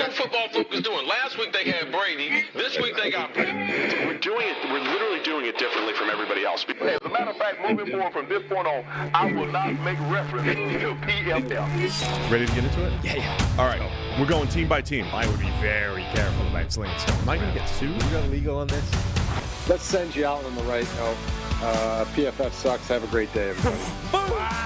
what football focus doing. Last week they had Brady. This week they got Brady. We're literally doing it differently from everybody else. As a matter of fact, moving forward from this point on, I will not make reference to PFF. Ready to get into it? Yeah. All right. We're going team by team. I would be very careful about slinging stuff. Am I going to get sued? You got legal on this? Let's send you out on the right note. PFF sucks. Have a great day, everybody. Wow.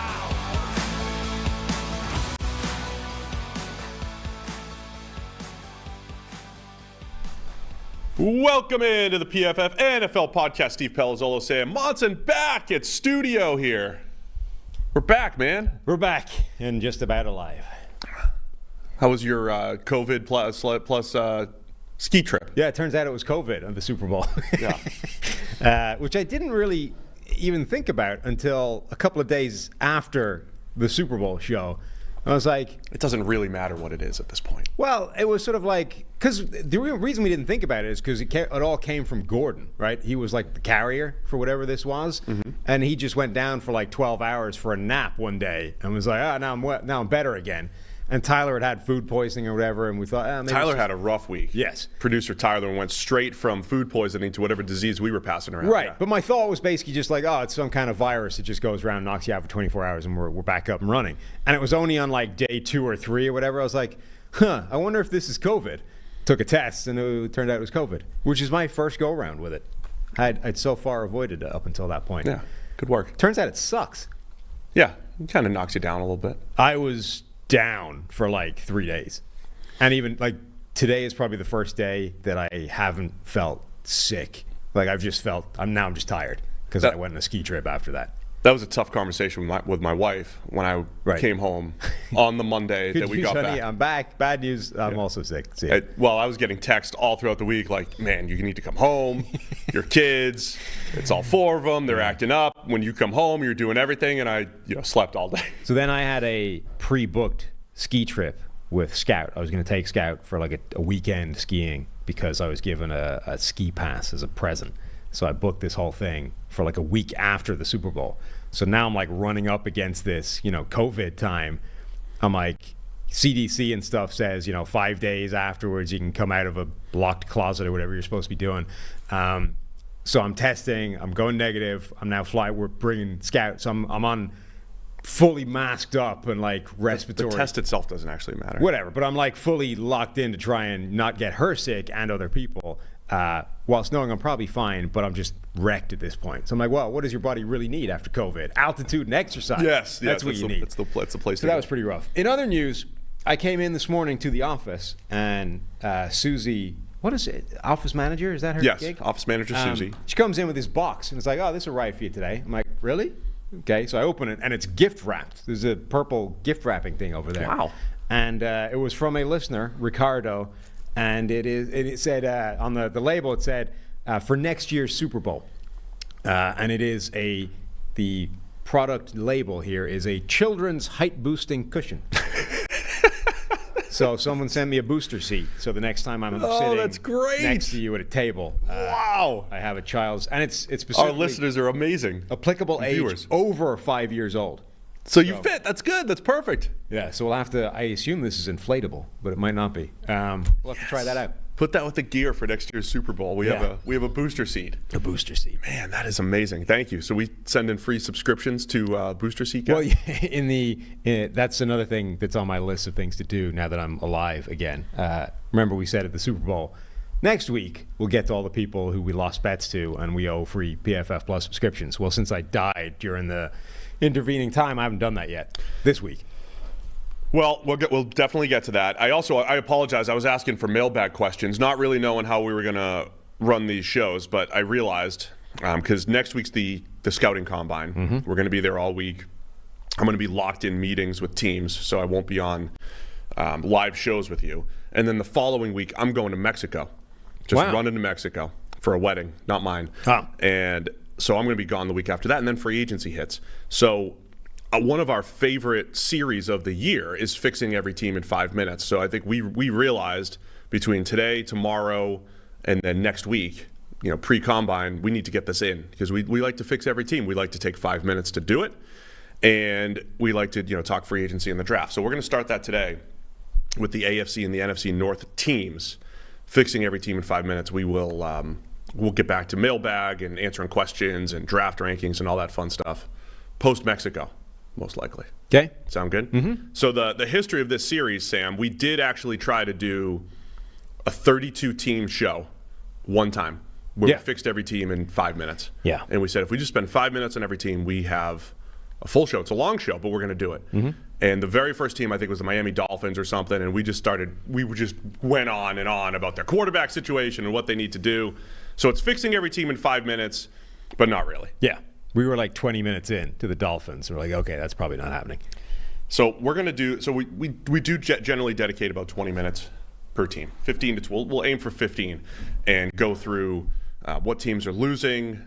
Welcome into the PFF NFL podcast. Steve Palazzolo saying, Monson back at studio here. We're back, man. We're back and just about alive. How was your COVID plus ski trip? Yeah, it turns out it was COVID on the Super Bowl. Yeah. Which I didn't really even think about until a couple of days after the Super Bowl show. I was like, It doesn't really matter what it is at this point. well, it was sort of like, because the real reason we didn't think about it is because it all came from Gordon, right? He was like the carrier for whatever this was, and he just went down for like 12 hours for a nap one day and was like, now I'm better again. And Tyler had food poisoning or whatever, and we thought, maybe Tyler had a rough week. Yes. Producer Tyler went straight from food poisoning to whatever disease we were passing around. Right, Yeah. but my thought was basically just like, it's some kind of virus that just goes around, knocks you out for 24 hours, and we're back up and running. And it was only on like day 2 or 3 or whatever. I was like, I wonder if this is COVID. Took a test, and it turned out it was COVID, which is my first go-around with it. I'd so far avoided it up until that point. Yeah, good work. Turns out it sucks. Yeah, it kind of knocks you down a little bit. I was down for like 3 days. And even like today is probably the first day that I haven't felt sick. Like I'm just tired because I went on a ski trip after that. That was a tough conversation with my wife when I came home on the Monday that we got back. I'm back. Bad news. I'm also sick. See ya. I was getting text all throughout the week like, man, you need to come home. Your kids, it's all 4 of them. They're acting up. When you come home, you're doing everything. And I slept all day. So then I had a pre-booked ski trip with Scout. I was going to take Scout for like a weekend skiing because I was given a ski pass as a present. So I booked this whole thing for like a week after the Super Bowl. So now I'm like running up against this, COVID time. I'm like, CDC and stuff says, 5 days afterwards you can come out of a locked closet or whatever you're supposed to be doing. So I'm testing. I'm going negative. I'm now We're bringing Scout. So I'm on fully masked up and like respiratory. The test itself doesn't actually matter. Whatever. But I'm like fully locked in to try and not get her sick and other people. Whilst knowing I'm probably fine, but I'm just wrecked at this point. So I'm like, well, what does your body really need after COVID? Altitude and exercise. Yes, that's what you need. That's the place. So that was pretty rough. In other news, I came in this morning to the office, and Susie, what is it? Office manager? Is that her gig? Yes, office manager Susie. She comes in with this box, and it's like, this will arrive for you today. I'm like, really? Okay, so I open it, and it's gift wrapped. There's a purple gift wrapping thing over there. Wow. And it was from a listener, Ricardo. And it said on the label, it said for next year's Super Bowl. And it is the product label here is a children's height boosting cushion. So someone sent me a booster seat. So the next time I'm sitting that's great. next to you at a table, Wow. I have a child's, and it's Our specifically listeners are amazing. applicable Viewers. age over 5 years old. So you fit. That's good. That's perfect. Yeah, so we'll have to, I assume this is inflatable, but it might not be. We'll have to try that out. Put that with the gear for next year's Super Bowl. We have a booster seat. A booster seat. Man, that is amazing. Thank you. So we send in free subscriptions to booster seat guys? Well, that's another thing that's on my list of things to do now that I'm alive again. Remember we said at the Super Bowl, next week we'll get to all the people who we lost bets to and we owe free PFF Plus subscriptions. Well, since I died during the intervening time, I haven't done that yet this week. Well, we'll definitely get to that. I apologize. I was asking for mailbag questions, not really knowing how we were going to run these shows, but I realized because next week's the scouting combine. Mm-hmm. We're going to be there all week. I'm going to be locked in meetings with teams, so I won't be on live shows with you. And then the following week, I'm going to Mexico. Just running to Mexico for a wedding, not mine. Oh. And so I'm going to be gone the week after that, and then free agency hits. So one of our favorite series of the year is fixing every team in 5 minutes. So I think we realized between today, tomorrow, and then next week, pre-combine, we need to get this in because we like to fix every team. We like to take 5 minutes to do it, and we like to talk free agency and the draft. So we're going to start that today. with the AFC and the NFC North teams, fixing every team in 5 minutes, we'll get back to mailbag and answering questions and draft rankings and all that fun stuff post Mexico, most likely. Okay. Sound good? Mm-hmm. So the history of this series, Sam, we did actually try to do a 32-team show one time where we fixed every team in 5 minutes. Yeah. And we said if we just spend 5 minutes on every team, we have a full show. It's a long show, but we're going to do it. Mm-hmm. And the very first team, I think, was the Miami Dolphins or something, and we just went on and on about their quarterback situation and what they need to do. So it's fixing every team in 5 minutes, but not really. Yeah. We were like 20 minutes in to the Dolphins. We're like, okay, that's probably not happening. So we're going to do – so we do generally dedicate about 20 minutes per team, 15 to – we'll aim for 15 and go through what teams are losing,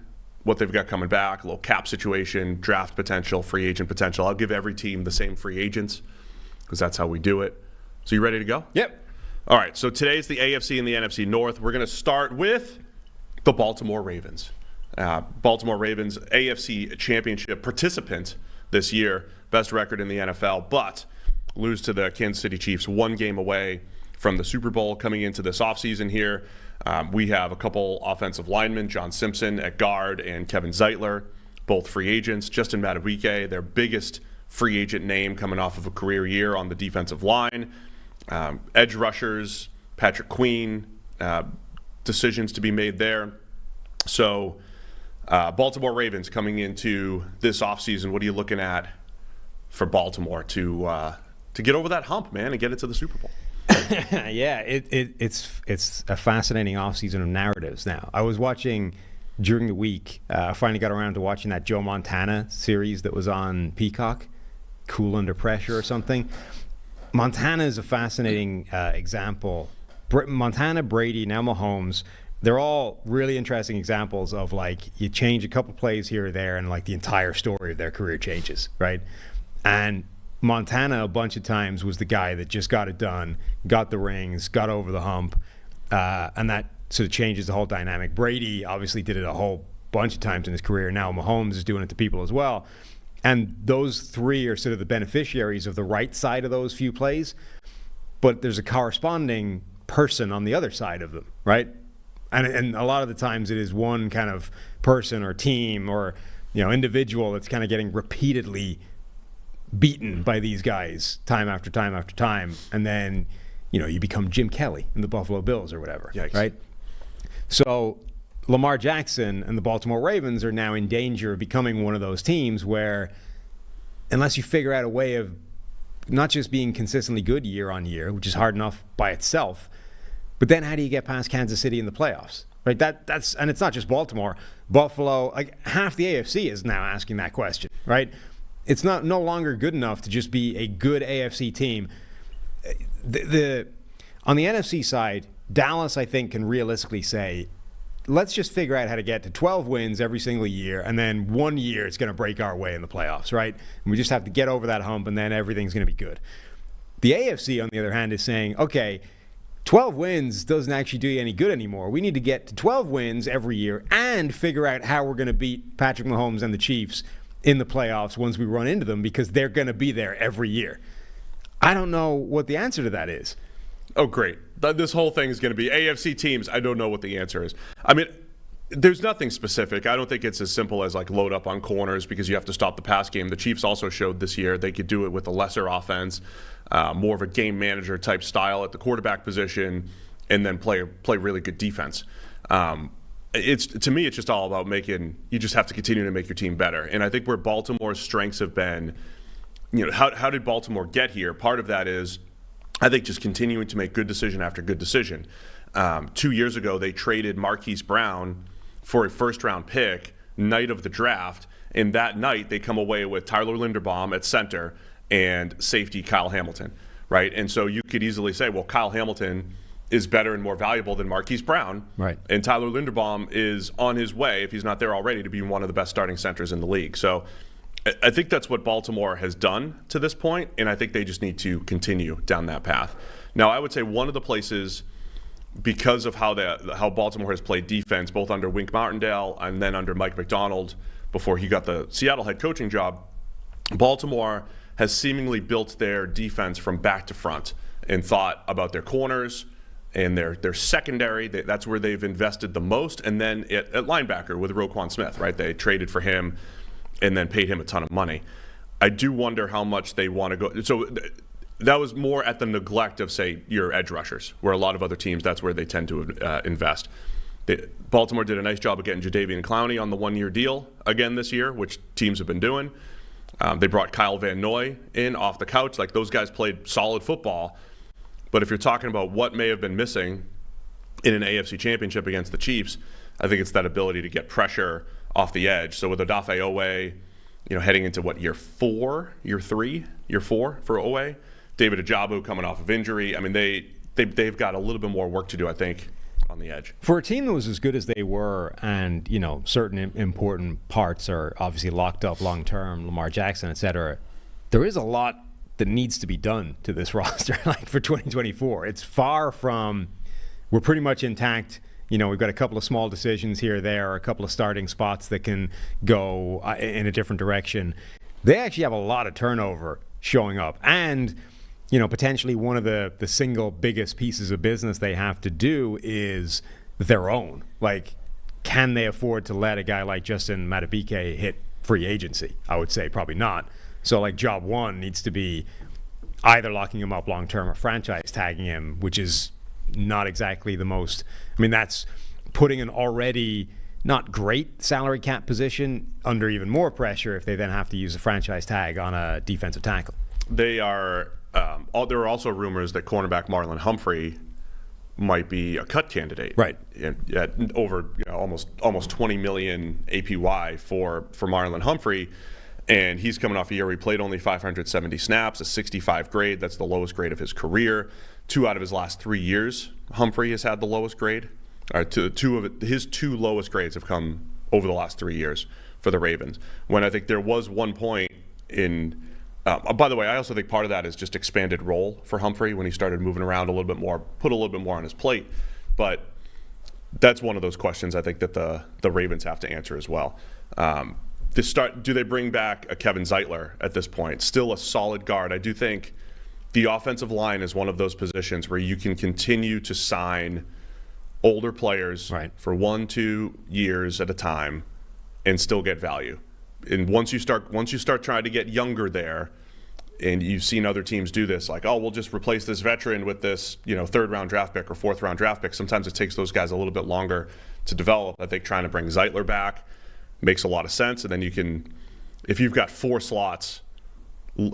what they've got coming back, a little cap situation, draft potential, free agent potential. I'll give every team the same free agents because that's how we do it. So you ready to go? Yep. All right, so today's the AFC and the NFC North. We're going to start with the Baltimore Ravens. Baltimore Ravens, AFC championship participant this year, best record in the NFL, but lose to the Kansas City Chiefs, 1 game away from the Super Bowl coming into this offseason here. We have a couple offensive linemen, John Simpson at guard and Kevin Zeitler, both free agents. Justin Madubuike, their biggest free agent name coming off of a career year on the defensive line. Edge rushers, Patrick Queen, decisions to be made there. So Baltimore Ravens coming into this offseason, what are you looking at for Baltimore to get over that hump, man, and get into the Super Bowl? Yeah, it's a fascinating offseason of narratives now. I was watching during the week, I finally got around to watching that Joe Montana series that was on Peacock, Cool Under Pressure or something. Montana is a fascinating example. Montana, Brady, now Mahomes, they're all really interesting examples of like you change a couple plays here or there and like the entire story of their career changes, right? And Montana a bunch of times was the guy that just got it done, got the rings, got over the hump, and that sort of changes the whole dynamic. Brady obviously did it a whole bunch of times in his career. Now Mahomes is doing it to people as well. And those three are sort of the beneficiaries of the right side of those few plays, but there's a corresponding person on the other side of them, right? And a lot of the times it is one kind of person or team or individual that's kind of getting repeatedly beaten by these guys time after time after time, and then you become Jim Kelly in the Buffalo Bills or whatever. Yikes. Right? So Lamar Jackson and the Baltimore Ravens are now in danger of becoming one of those teams where unless you figure out a way of not just being consistently good year on year, which is hard enough by itself, but then how do you get past Kansas City in the playoffs? Right? That's and it's not just Baltimore, Buffalo, like half the AFC is now asking that question, right? It's no longer good enough to just be a good AFC team. On the NFC side, Dallas, I think, can realistically say, let's just figure out how to get to 12 wins every single year, and then 1 year it's going to break our way in the playoffs, right? And we just have to get over that hump, and then everything's going to be good. The AFC, on the other hand, is saying, okay, 12 wins doesn't actually do you any good anymore. We need to get to 12 wins every year and figure out how we're going to beat Patrick Mahomes and the Chiefs in the playoffs once we run into them, because they're going to be there every year. I don't know what the answer to that is. Oh, great. This whole thing is going to be AFC teams. I don't know what the answer is. I mean, there's nothing specific. I don't think it's as simple as like load up on corners because you have to stop the pass game. The Chiefs also showed this year they could do it with a lesser offense, more of a game manager type style at the quarterback position, and then play really good defense. To me, it's just all about you just have to continue to make your team better. And I think where Baltimore's strengths have been, how did Baltimore get here? Part of that is, I think, just continuing to make good decision after good decision. 2 years ago, they traded Marquise Brown for a first-round pick night of the draft, and that night they come away with Tyler Linderbaum at center and safety Kyle Hamilton, right? And so you could easily say, well, Kyle Hamilton is better and more valuable than Marquise Brown, right? And Tyler Linderbaum is on his way, if he's not there already, to be one of the best starting centers in the league. So I think that's what Baltimore has done to this point, and I think they just need to continue down that path. Now, I would say one of the places, because of how Baltimore has played defense, both under Wink Martindale and then under Mike Macdonald before he got the Seattle head coaching job, Baltimore has seemingly built their defense from back to front. and thought about their corners and their secondary. That's where they've invested the most. And then at linebacker with Roquan Smith, right? They traded for him and then paid him a ton of money. I do wonder how much they want to go. So that was more at the neglect of, say, your edge rushers, where a lot of other teams, that's where they tend to invest. Baltimore did a nice job of getting Jadeveon Clowney on the one-year deal again this year, which teams have been doing. They brought Kyle Van Noy in off the couch. Like, those guys played solid football. But if you're talking about what may have been missing in an AFC championship against the Chiefs, I think it's that ability to get pressure off the edge. So with Odafe Owe, heading into year 4 for Owe, David Ajabu coming off of injury. I mean, they've got a little bit more work to do, I think, on the edge. For a team that was as good as they were, and certain important parts are obviously locked up long term, Lamar Jackson, etc. There is a lot that needs to be done to this roster, like for 2024. It's far from, we're pretty much intact. We've got a couple of small decisions here or there, a couple of starting spots that can go in a different direction. They actually have a lot of turnover showing up, and potentially one of the single biggest pieces of business they have to do is their own. Like, can they afford to let a guy like Justin Madubuike hit free agency? I would say probably not. So, like, job one needs to be either locking him up long-term or franchise tagging him, which is not exactly the most. I mean, that's putting an already not great salary cap position under even more pressure if they then have to use a franchise tag on a defensive tackle. They are. There are also rumors that cornerback Marlon Humphrey might be a cut candidate. Right. At over almost $20 million APY for Marlon Humphrey. And he's coming off a year where he played only 570 snaps, a 65 grade. That's the lowest grade of his career. 2 out of his last 3 years, Humphrey has had the lowest grade. His 2 lowest grades have come over the last 3 years for the Ravens. When I think there was one point in by the way, I also think part of that is just expanded role for Humphrey when he started moving around a little bit more, put a little bit more on his plate. But that's one of those questions I think that the Ravens have to answer as well. Do they bring back a Kevin Zeitler at this point? Still a solid guard. I do think the offensive line is one of those positions where you can continue to sign older players for 1-2 years at a time and still get value. And once you start trying to get younger there, and you've seen other teams do this, like, we'll just replace this veteran with this, 3rd-round draft pick or 4th-round draft pick. Sometimes it takes those guys a little bit longer to develop. I think trying to bring Zeitler back makes a lot of sense. And then you can, if you've got 4 slots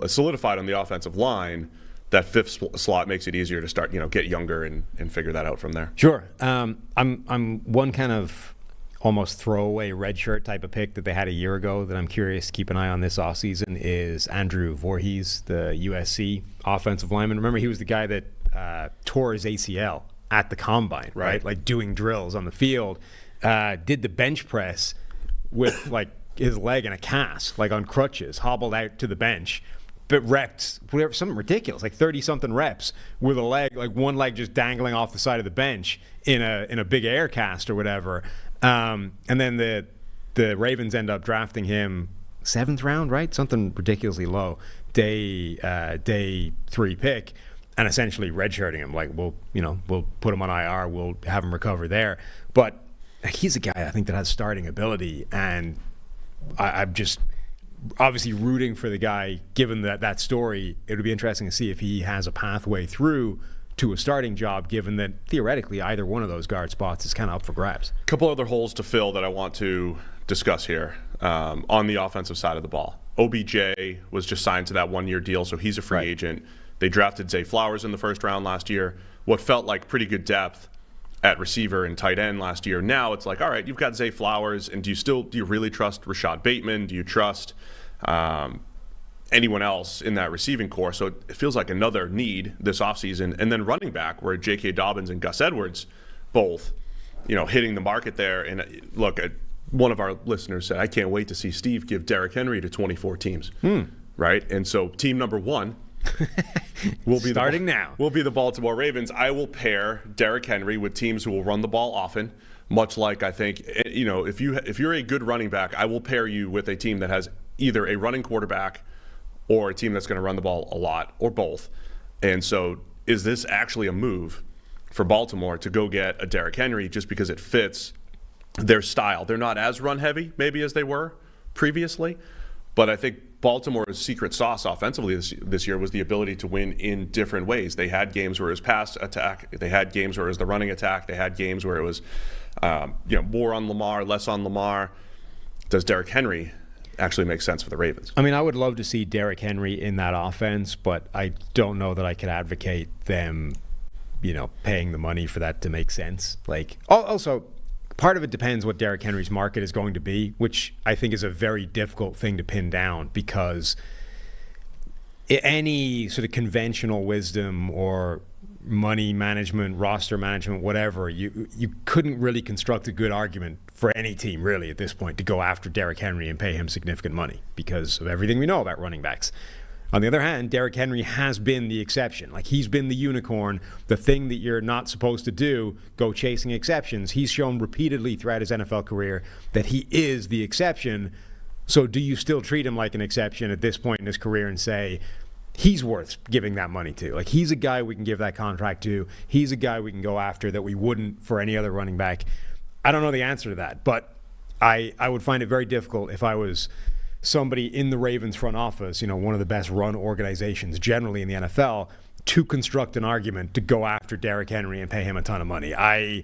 solidified on the offensive line, that 5th slot makes it easier to start, get younger and figure that out from there. Sure. I'm one kind of almost throwaway redshirt type of pick that they had a year ago that I'm curious to keep an eye on this offseason is Andrew Voorhees, the USC offensive lineman. Remember, he was the guy that tore his ACL at the combine, right? Like doing drills on the field. Did the bench press with like his leg in a cast, like on crutches, hobbled out to the bench, but reps, whatever, something ridiculous, like 30-something reps with a leg, like one leg just dangling off the side of the bench in a big air cast or whatever. And then the Ravens end up drafting him 7th round, right? Something ridiculously low, day 3 pick, and essentially redshirting him. Like, we'll put him on IR, we'll have him recover there. But he's a guy I think that has starting ability, and I'm just obviously rooting for the guy. Given that story, it would be interesting to see if he has a pathway through to a starting job, given that theoretically either one of those guard spots is kind of up for grabs. A couple other holes to fill that I want to discuss here on the offensive side of the ball. OBJ was just signed to that 1-year deal, so he's a free agent. They drafted Zay Flowers in the 1st round last year. What felt like pretty good depth at receiver and tight end last year. Now it's like, all right, you've got Zay Flowers, and do you really trust Rashad Bateman? Do you trust anyone else in that receiving core? So it feels like another need this offseason. And then running back, where J.K. Dobbins and Gus Edwards both, hitting the market there. And look, one of our listeners said, I can't wait to see Steve give Derrick Henry to 24 teams. Right? And so team number 1 will be will be the Baltimore Ravens. I will pair Derrick Henry with teams who will run the ball often, much like I think, if you're a good running back, I will pair you with a team that has either a running quarterback or a team that's going to run the ball a lot, or both. And so is this actually a move for Baltimore to go get a Derrick Henry just because it fits their style? They're not as run heavy maybe as they were previously, but I think Baltimore's secret sauce offensively this year was the ability to win in different ways. They had games where it was pass attack. They had games where it was the running attack. They had games where it was more on Lamar, less on Lamar. Does Derrick Henry actually make sense for the Ravens? I mean, I would love to see Derrick Henry in that offense, but I don't know that I could advocate them, paying the money for that to make sense. Like, also, part of it depends what Derrick Henry's market is going to be, which I think is a very difficult thing to pin down, because any sort of conventional wisdom or money management, roster management, whatever, you couldn't really construct a good argument for any team really at this point to go after Derrick Henry and pay him significant money because of everything we know about running backs. On the other hand, Derrick Henry has been the exception. Like, he's been the unicorn, the thing that you're not supposed to do, go chasing exceptions. He's shown repeatedly throughout his NFL career that he is the exception. So do you still treat him like an exception at this point in his career and say, he's worth giving that money to? Like, he's a guy we can give that contract to. He's a guy we can go after that we wouldn't for any other running back. I don't know the answer to that, but I would find it very difficult if I was somebody in the Ravens front office, one of the best run organizations generally in the NFL, to construct an argument to go after Derrick Henry and pay him a ton of money. I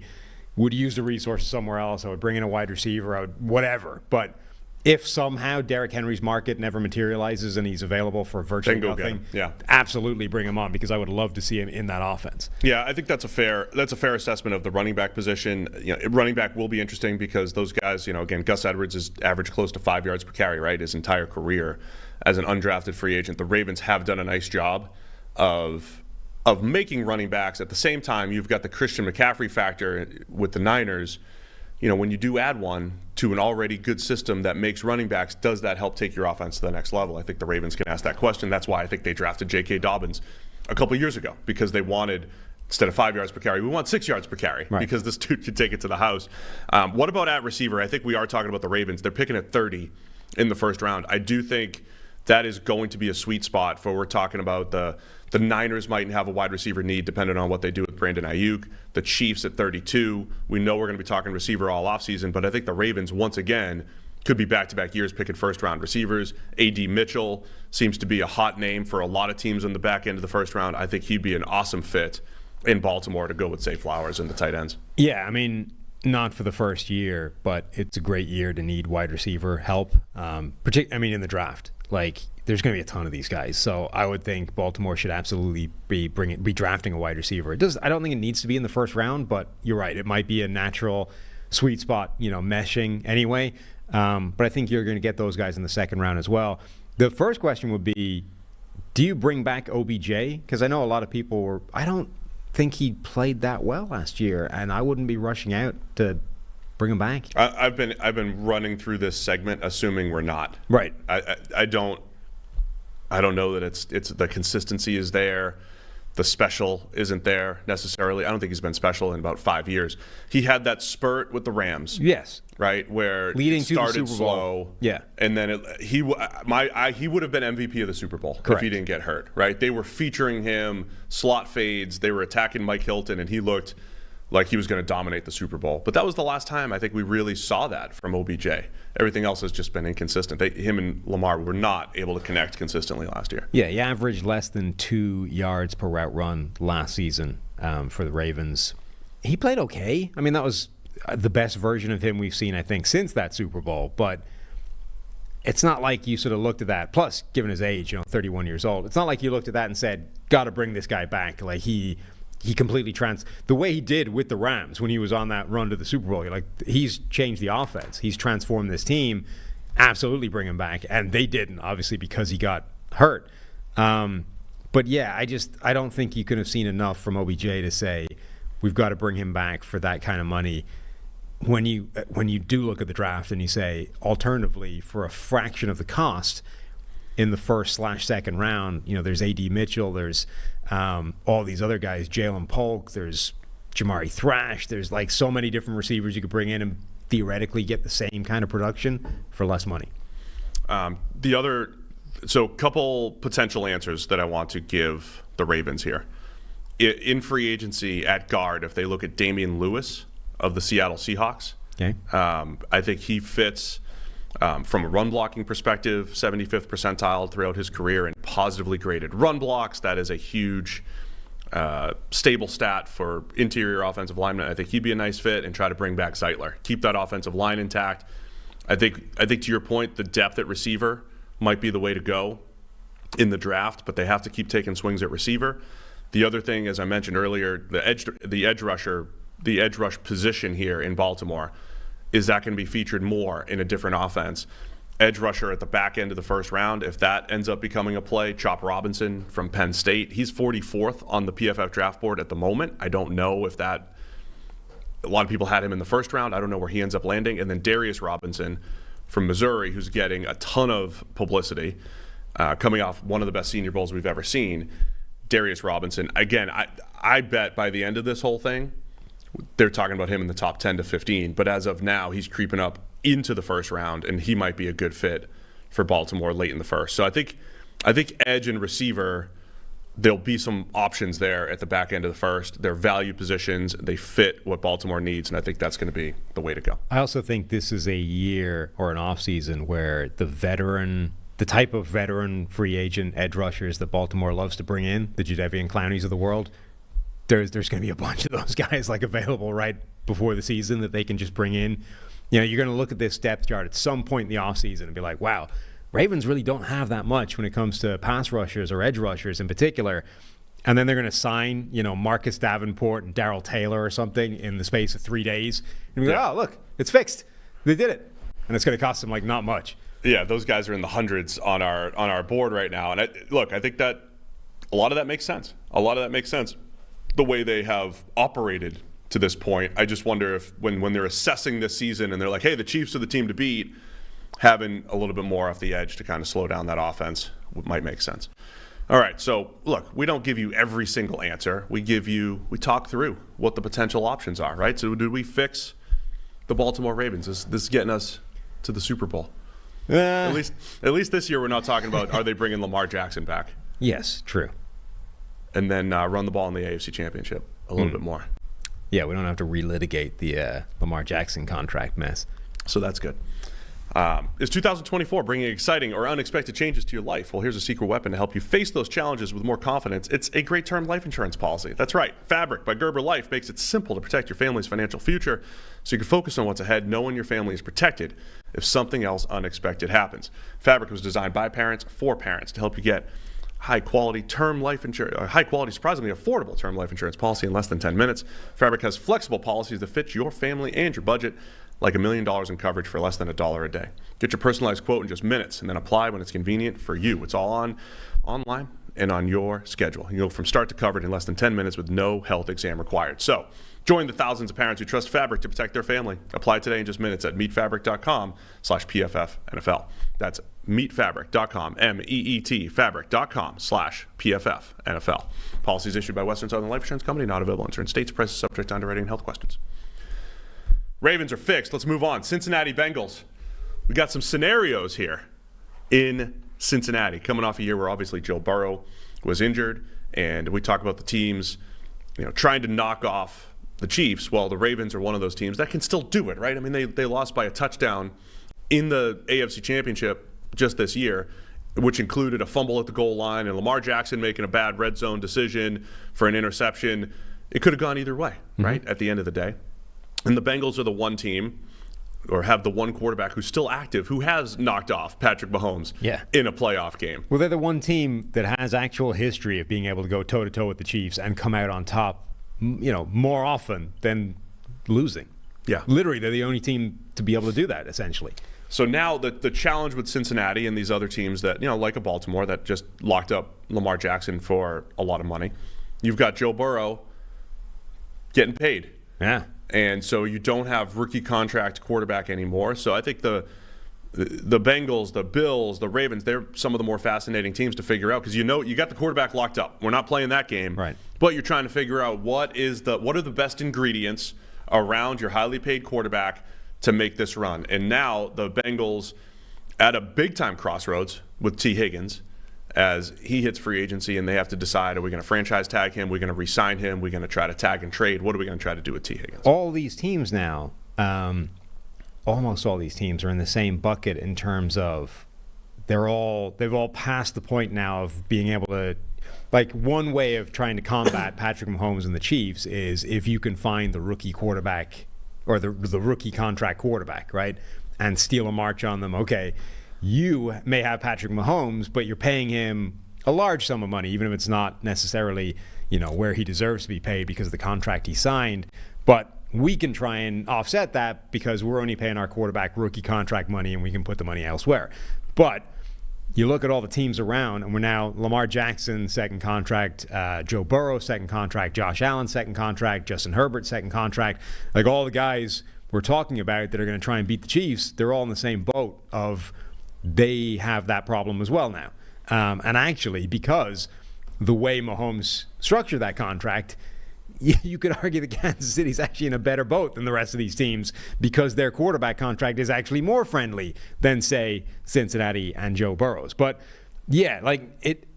would use the resources somewhere else. I would bring in a wide receiver. I would whatever. But if somehow Derrick Henry's market never materializes and he's available for virtually nothing, absolutely bring him on, because I would love to see him in that offense. Yeah, I think that's a fair assessment of the running back position. Running back will be interesting because those guys, again, Gus Edwards has averaged close to 5 yards per carry, right, his entire career as an undrafted free agent. The Ravens have done a nice job of making running backs. At the same time, you've got the Christian McCaffrey factor with the Niners. When you do add one to an already good system that makes running backs, does that help take your offense to the next level? I think the Ravens can ask that question. That's why I think they drafted J.K. Dobbins a couple years ago, because they wanted, instead of 5 yards per carry, we want 6 yards per carry, right, because this dude could take it to the house. What about at receiver? I think we are talking about the Ravens. They're picking at 30 in the first round. I do think that is going to be a sweet spot for, we're talking about the Niners might have a wide receiver need depending on what they do with Brandon Ayuk. The Chiefs at 32. We know we're going to be talking receiver all offseason, but I think the Ravens, once again, could be back-to-back years picking first-round receivers. A.D. Mitchell seems to be a hot name for a lot of teams on the back end of the first round. I think he'd be an awesome fit in Baltimore to go with Zay Flowers and the tight ends. Yeah, I mean, not for the first year, but it's a great year to need wide receiver help, in the draft. Like, there's going to be a ton of these guys. So I would think Baltimore should absolutely be drafting a wide receiver. I don't think it needs to be in the first round, but you're right. It might be a natural sweet spot, meshing anyway. But I think you're going to get those guys in the second round as well. The first question would be, do you bring back OBJ? Because I know a lot of people I don't think he played that well last year, and I wouldn't be rushing out to bring him back. I've been running through this segment assuming we're not. Right. I don't know that it's the consistency is there. The special isn't there necessarily. I don't think he's been special in about 5 years. He had that spurt with the Rams. Yes. Right, where leading it started to the Super Bowl. slow. Yeah. And then he would have been MVP of the Super Bowl. Correct. If he didn't get hurt. Right. They were featuring him, slot fades. They were attacking Mike Hilton, and he looked like he was going to dominate the Super Bowl. But that was the last time I think we really saw that from OBJ. Everything else has just been inconsistent. Him and Lamar were not able to connect consistently last year. Yeah, he averaged less than 2 yards per route run last season for the Ravens. He played okay. I mean, that was the best version of him we've seen, I think, since that Super Bowl. But it's not like you sort of looked at that. Plus, given his age, 31 years old, it's not like you looked at that and said, got to bring this guy back. Like, he completely the way he did with the Rams when he was on that run to the Super Bowl. He's changed the offense. He's transformed this team. Absolutely bring him back. And they didn't, obviously, because he got hurt. But yeah, I don't think you could have seen enough from OBJ to say we've got to bring him back for that kind of money. When you do look at the draft and you say, alternatively, for a fraction of the cost in the first/second round, there's A.D. Mitchell, there's all these other guys, Jalen Polk, there's Jamari Thrash, there's like so many different receivers you could bring in and theoretically get the same kind of production for less money. So couple potential answers that I want to give the Ravens here. in free agency at guard, if they look at Damian Lewis of the Seattle Seahawks, Okay. I think he fits from a run blocking perspective, 75th percentile throughout his career in positively graded run blocks. That is a huge stable stat for interior offensive linemen. I think he'd be a nice fit, and try to bring back Zeitler. Keep that offensive line intact. I think to your point, the depth at receiver might be the way to go in the draft, but they have to keep taking swings at receiver. The other thing, as I mentioned earlier, the edge rush position here in Baltimore, is that going to be featured more in a different offense? Edge rusher at the back end of the first round, if that ends up becoming a play. Chop Robinson from Penn State, he's 44th on the PFF draft board at the moment. I don't know if that, a lot of people had him in the first round. I don't know where he ends up landing. And then Darius Robinson from Missouri, who's getting a ton of publicity, coming off one of the best Senior Bowls we've ever seen. Darius Robinson, again, I bet by the end of this whole thing, they're talking about him in the top 10 to 15. But as of now, he's creeping up into the first round, and he might be a good fit for Baltimore late in the first. So I think edge and receiver, there'll be some options there at the back end of the first. They're value positions. They fit what Baltimore needs, and I think that's going to be the way to go. I also think this is a year or an offseason where the type of veteran free agent edge rushers that Baltimore loves to bring in, the Jadeveon Clowneys of the world, there's going to be a bunch of those guys available right before the season that they can just bring in. You're going to look at this depth chart at some point in the offseason and be like, wow, Ravens really don't have that much when it comes to pass rushers or edge rushers in particular. And then they're going to sign, Marcus Davenport and Darrell Taylor or something in the space of 3 days. And be like, oh, look, it's fixed. They did it. And it's going to cost them not much. Yeah, those guys are in the hundreds on our board right now. And I think that a lot of that makes sense. The way they have operated to this point. I just wonder if when they're assessing this season and they're like, hey, the Chiefs are the team to beat, having a little bit more off the edge to kind of slow down that offense might make sense. All right, so look, we don't give you every single answer. We talk through what the potential options are, right? So do we fix the Baltimore Ravens? This is getting us to the Super Bowl. At least this year we're not talking about are they bringing Lamar Jackson back? Yes, true. And then run the ball in the AFC Championship a little bit more. Yeah, we don't have to relitigate the Lamar Jackson contract mess. So that's good. Is 2024 bringing exciting or unexpected changes to your life? Well, here's a secret weapon to help you face those challenges with more confidence. It's a great term life insurance policy. That's right. Fabric by Gerber Life makes it simple to protect your family's financial future so you can focus on what's ahead, knowing your family is protected if something else unexpected happens. Fabric was designed by parents for parents to help you get high-quality term life insurance, high-quality, surprisingly affordable term life insurance policy in less than 10 minutes. Fabric has flexible policies that fit your family and your budget, like $1 million in coverage for less than $1 a day. Get your personalized quote in just minutes and then apply when it's convenient for you. It's all online and on your schedule. You go from start to covered in less than 10 minutes with no health exam required. So join the thousands of parents who trust Fabric to protect their family. Apply today in just minutes at meetfabric.com/PFFNFL. That's meetfabric.com, MEET, fabric.com/PFFNFL. Policies issued by Western Southern Life Insurance Company, not available in certain states. Prices subject to underwriting and health questions. Ravens are fixed. Let's move on. Cincinnati Bengals. We got some scenarios here in Cincinnati, coming off a year where obviously Joe Burrow was injured, and we talk about the teams, trying to knock off the Chiefs. Well, the Ravens are one of those teams that can still do it, right? I mean, they lost by a touchdown in the AFC Championship just this year, which included a fumble at the goal line and Lamar Jackson making a bad red zone decision for an interception. It could have gone either way, right, at the end of the day. And the Bengals are the one team, or have the one quarterback who's still active, who has knocked off Patrick Mahomes in a playoff game. Well, they're the one team that has actual history of being able to go toe-to-toe with the Chiefs and come out on top, more often than losing. Yeah. Literally, they're the only team to be able to do that, essentially. So now the challenge with Cincinnati and these other teams that, like a Baltimore that just locked up Lamar Jackson for a lot of money, you've got Joe Burrow getting paid. Yeah. And so you don't have rookie contract quarterback anymore. So I think the Bengals, the Bills, the Ravens, they're some of the more fascinating teams to figure out because you got the quarterback locked up. We're not playing that game. Right. But you're trying to figure out what are the best ingredients around your highly paid quarterback to make this run. And now the Bengals at a big time crossroads with T. Higgins as he hits free agency and they have to decide, are we going to franchise tag him? Are we going to re-sign him? Are we going to try to tag and trade? What are we going to try to do with T. Higgins? All these teams now, almost all these teams are in the same bucket in terms of they've all passed the point now of being able to, like, one way of trying to combat Patrick Mahomes and the Chiefs is if you can find the rookie quarterback or the rookie contract quarterback, right, and steal a march on them. Okay, you may have Patrick Mahomes, but you're paying him a large sum of money, even if it's not necessarily, where he deserves to be paid because of the contract he signed. But we can try and offset that because we're only paying our quarterback rookie contract money and we can put the money elsewhere. But you look at all the teams around, and we're now Lamar Jackson, second contract, Joe Burrow, second contract, Josh Allen, second contract, Justin Herbert, second contract. Like, all the guys we're talking about that are going to try and beat the Chiefs, they're all in the same boat of they have that problem as well now. And actually, because the way Mahomes structured that contract, you could argue that Kansas City's actually in a better boat than the rest of these teams because their quarterback contract is actually more friendly than, say, Cincinnati and Joe Burrow's. But yeah,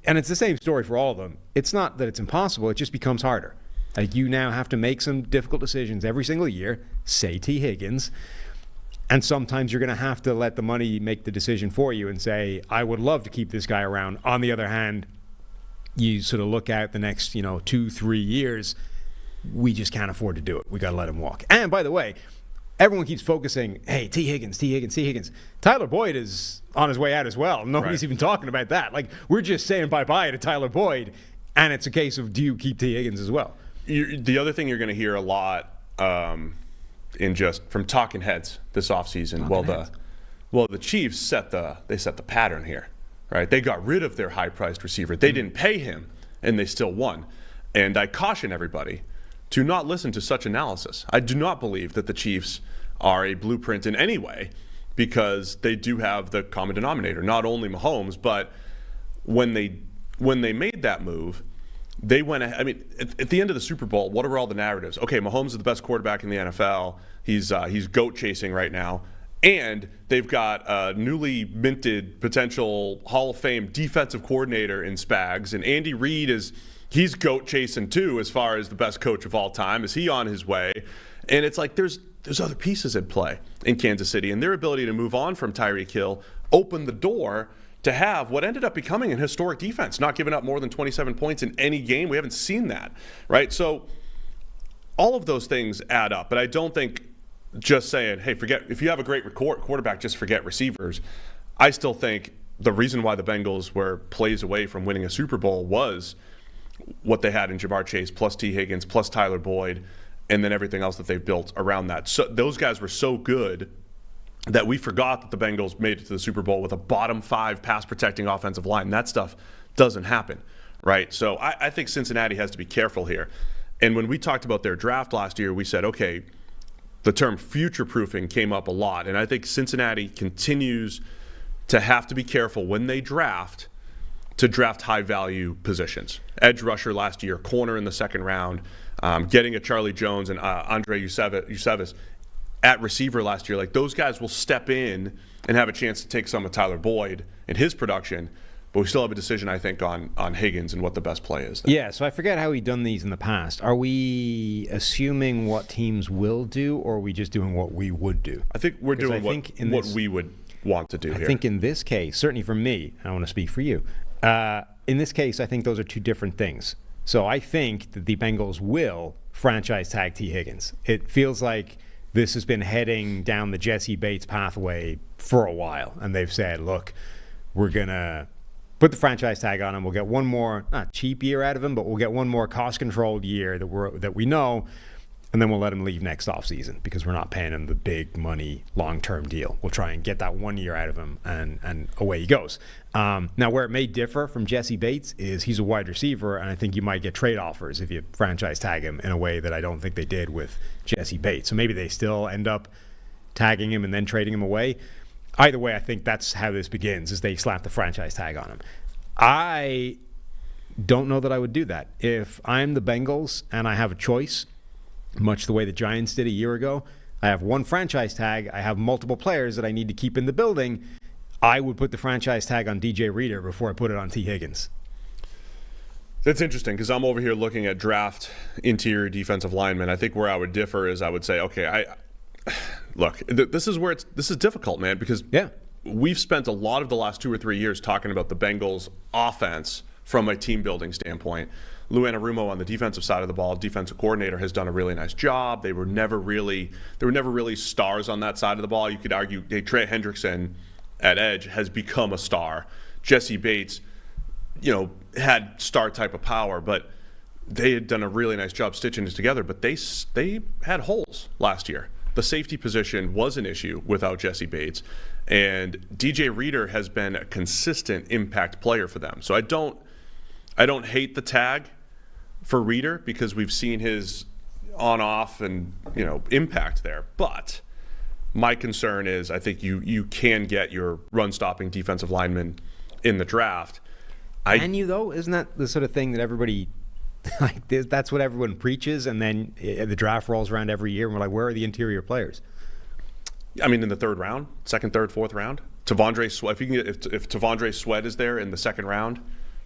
and it's the same story for all of them. It's not that it's impossible, it just becomes harder. Like, you now have to make some difficult decisions every single year, say T. Higgins, and sometimes you're going to have to let the money make the decision for you and say, I would love to keep this guy around. On the other hand, you sort of look at the next, 2-3 years, we just can't afford to do it. We got to let him walk. And by the way, everyone keeps focusing, hey, T. Higgins. Tyler Boyd is on his way out as well. Nobody's even talking about that. Like, we're just saying bye-bye to Tyler Boyd, and it's a case of, do you keep T. Higgins as well? The other thing you're going to hear a lot in just from talking heads this offseason, the Chiefs set the pattern here, right? They got rid of their high-priced receiver. They didn't pay him, and they still won. And I caution everybody to not listen to such analysis. I do not believe that the Chiefs are a blueprint in any way because they do have the common denominator, not only Mahomes, but when they made that move, they went, at the end of the Super Bowl, what are all the narratives? Okay, Mahomes is the best quarterback in the NFL. He's goat chasing right now. And they've got a newly minted potential Hall of Fame defensive coordinator in Spags. And Andy Reid he's goat chasing too, as far as the best coach of all time. Is he on his way? And it's like there's other pieces at play in Kansas City, and their ability to move on from Tyreek Hill opened the door to have what ended up becoming an historic defense, not giving up more than 27 points in any game. We haven't seen that, right? So all of those things add up, but I don't think just saying, hey, if you have a great quarterback, just forget receivers. I still think the reason why the Bengals were plays away from winning a Super Bowl was what they had in Jamar Chase plus T. Higgins plus Tyler Boyd, and then everything else that they've built around that. So those guys were so good that we forgot that the Bengals made it to the Super Bowl with a bottom 5 pass protecting offensive line. That stuff doesn't happen, right? So I think Cincinnati has to be careful here. And when we talked about their draft last year, we said, okay, the term future-proofing came up a lot. And I think Cincinnati continues to have to be careful when they draft to draft high-value positions. Edge rusher last year, corner in the second round, getting a Charlie Jones and Andre Eusevis at receiver last year. Like, those guys will step in and have a chance to take some of Tyler Boyd and his production, but we still have a decision, I think, on Higgins and what the best play is there. Yeah, so I forget how we've done these in the past. Are we assuming what teams will do, or are we just doing what we would do? I think we're doing what we would want to do here. I think in this case, certainly for me, I don't want to speak for you, in this case, I think those are two different things. So I think that the Bengals will franchise tag T. Higgins. It feels like this has been heading down the Jesse Bates pathway for a while, and they've said, look, we're going to put the franchise tag on him. We'll get one more, not cheap year out of him, but we'll get one more cost-controlled year that we know, and then we'll let him leave next offseason because we're not paying him the big money long-term deal. We'll try and get that 1 year out of him, and away he goes. Now, where it may differ from Jesse Bates is he's a wide receiver, and I think you might get trade offers if you franchise tag him in a way that I don't think they did with Jesse Bates. So maybe they still end up tagging him and then trading him away. Either way, I think that's how this begins, is they slap the franchise tag on him. I don't know that I would do that. If I'm the Bengals and I have a choice, much the way the Giants did a year ago, I have one franchise tag, I have multiple players that I need to keep in the building, I would put the franchise tag on DJ Reader before I put it on T. Higgins. That's interesting because I'm over here looking at draft interior defensive linemen. I think where I would differ is I would say, okay, look, this is difficult, man, because we've spent a lot of the last 2 or 3 years talking about the Bengals offense from a team building standpoint. Lou Anarumo on the defensive side of the ball, defensive coordinator, has done a really nice job. They were never really stars on that side of the ball. You could argue, hey, Trey Hendrickson at edge has become a star. Jesse Bates, had star type of power, but they had done a really nice job stitching it together. But they had holes last year. The safety position was an issue without Jesse Bates, and DJ Reader has been a consistent impact player for them. So I don't hate the tag for Reader because we've seen his on-off and impact there. But my concern is I think you can get your run-stopping defensive lineman in the draft. Isn't that the sort of thing that everybody that's what everyone preaches, and then the draft rolls around every year and we're like, where are the interior players? I mean, in the third round, second, third, fourth round. T'Vondre Sweat, if T'Vondre Sweat is there in the second round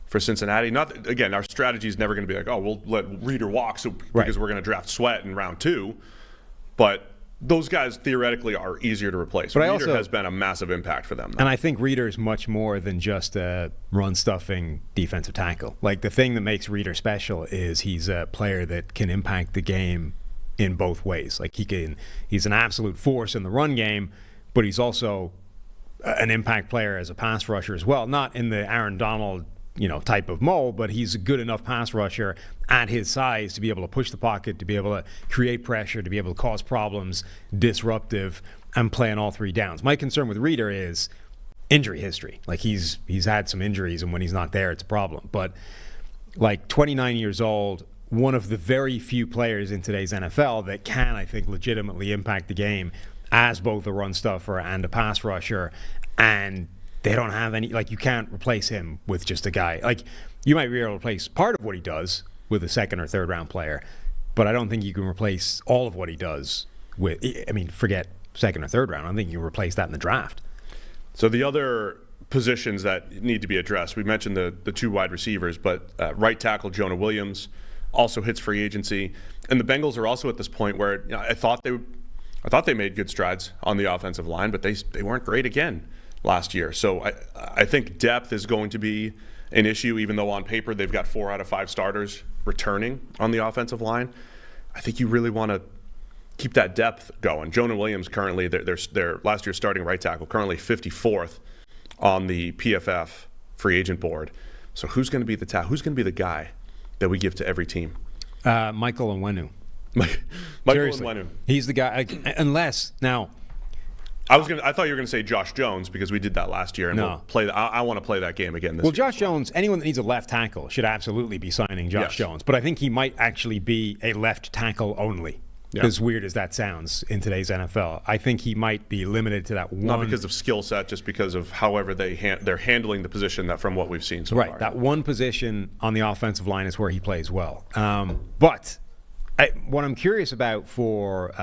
for Cincinnati, our strategy is never going to be like, oh, we'll let Reader walk because we're going to draft Sweat in round 2. But those guys theoretically are easier to replace. But Reader has been a massive impact for them, though. And I think Reader is much more than just a run-stuffing defensive tackle. Like, the thing that makes Reader special is he's a player that can impact the game in both ways. Like, he's an absolute force in the run game, but he's also an impact player as a pass rusher as well. Not in the Aaron Donald type of mold, but he's a good enough pass rusher at his size to be able to push the pocket, to be able to create pressure, to be able to cause problems, disruptive, and play on all 3 downs. My concern with Reader is injury history. Like, he's had some injuries, and when he's not there, it's a problem. But, 29 years old, one of the very few players in today's NFL that can, I think, legitimately impact the game as both a run stuffer and a pass rusher, and they don't have any, you can't replace him with just a guy. You might be able to replace part of what he does with a second or third round player, but I don't think you can replace all of what he does with, forget second or third round. I don't think you can replace that in the draft. So the other positions that need to be addressed, we mentioned the 2 wide receivers, but right tackle Jonah Williams also hits free agency. And the Bengals are also at this point where I thought they made good strides on the offensive line, but they weren't great again last year. So I think depth is going to be an issue, even though on paper they've got 4 out of 5 starters returning on the offensive line. I think you really want to keep that depth going. Jonah Williams currently, their last year's starting right tackle, currently 54th on the PFF free agent board. So who's going to be the guy that we give to every team? Michael Onwenu. Michael Onwenu. He's the guy, unless now. I thought you were going to say Josh Jones because we did that last year, and no. we'll play. I want to play that game again this year. Well, Josh Jones, anyone that needs a left tackle should absolutely be signing Josh Jones. But I think he might actually be a left tackle only. Yeah. As weird as that sounds in today's NFL, I think he might be limited to that one. Not because of skill set, just because of however they're handling the position from what we've seen so far. Right, that one position on the offensive line is where he plays well. But what I'm curious about for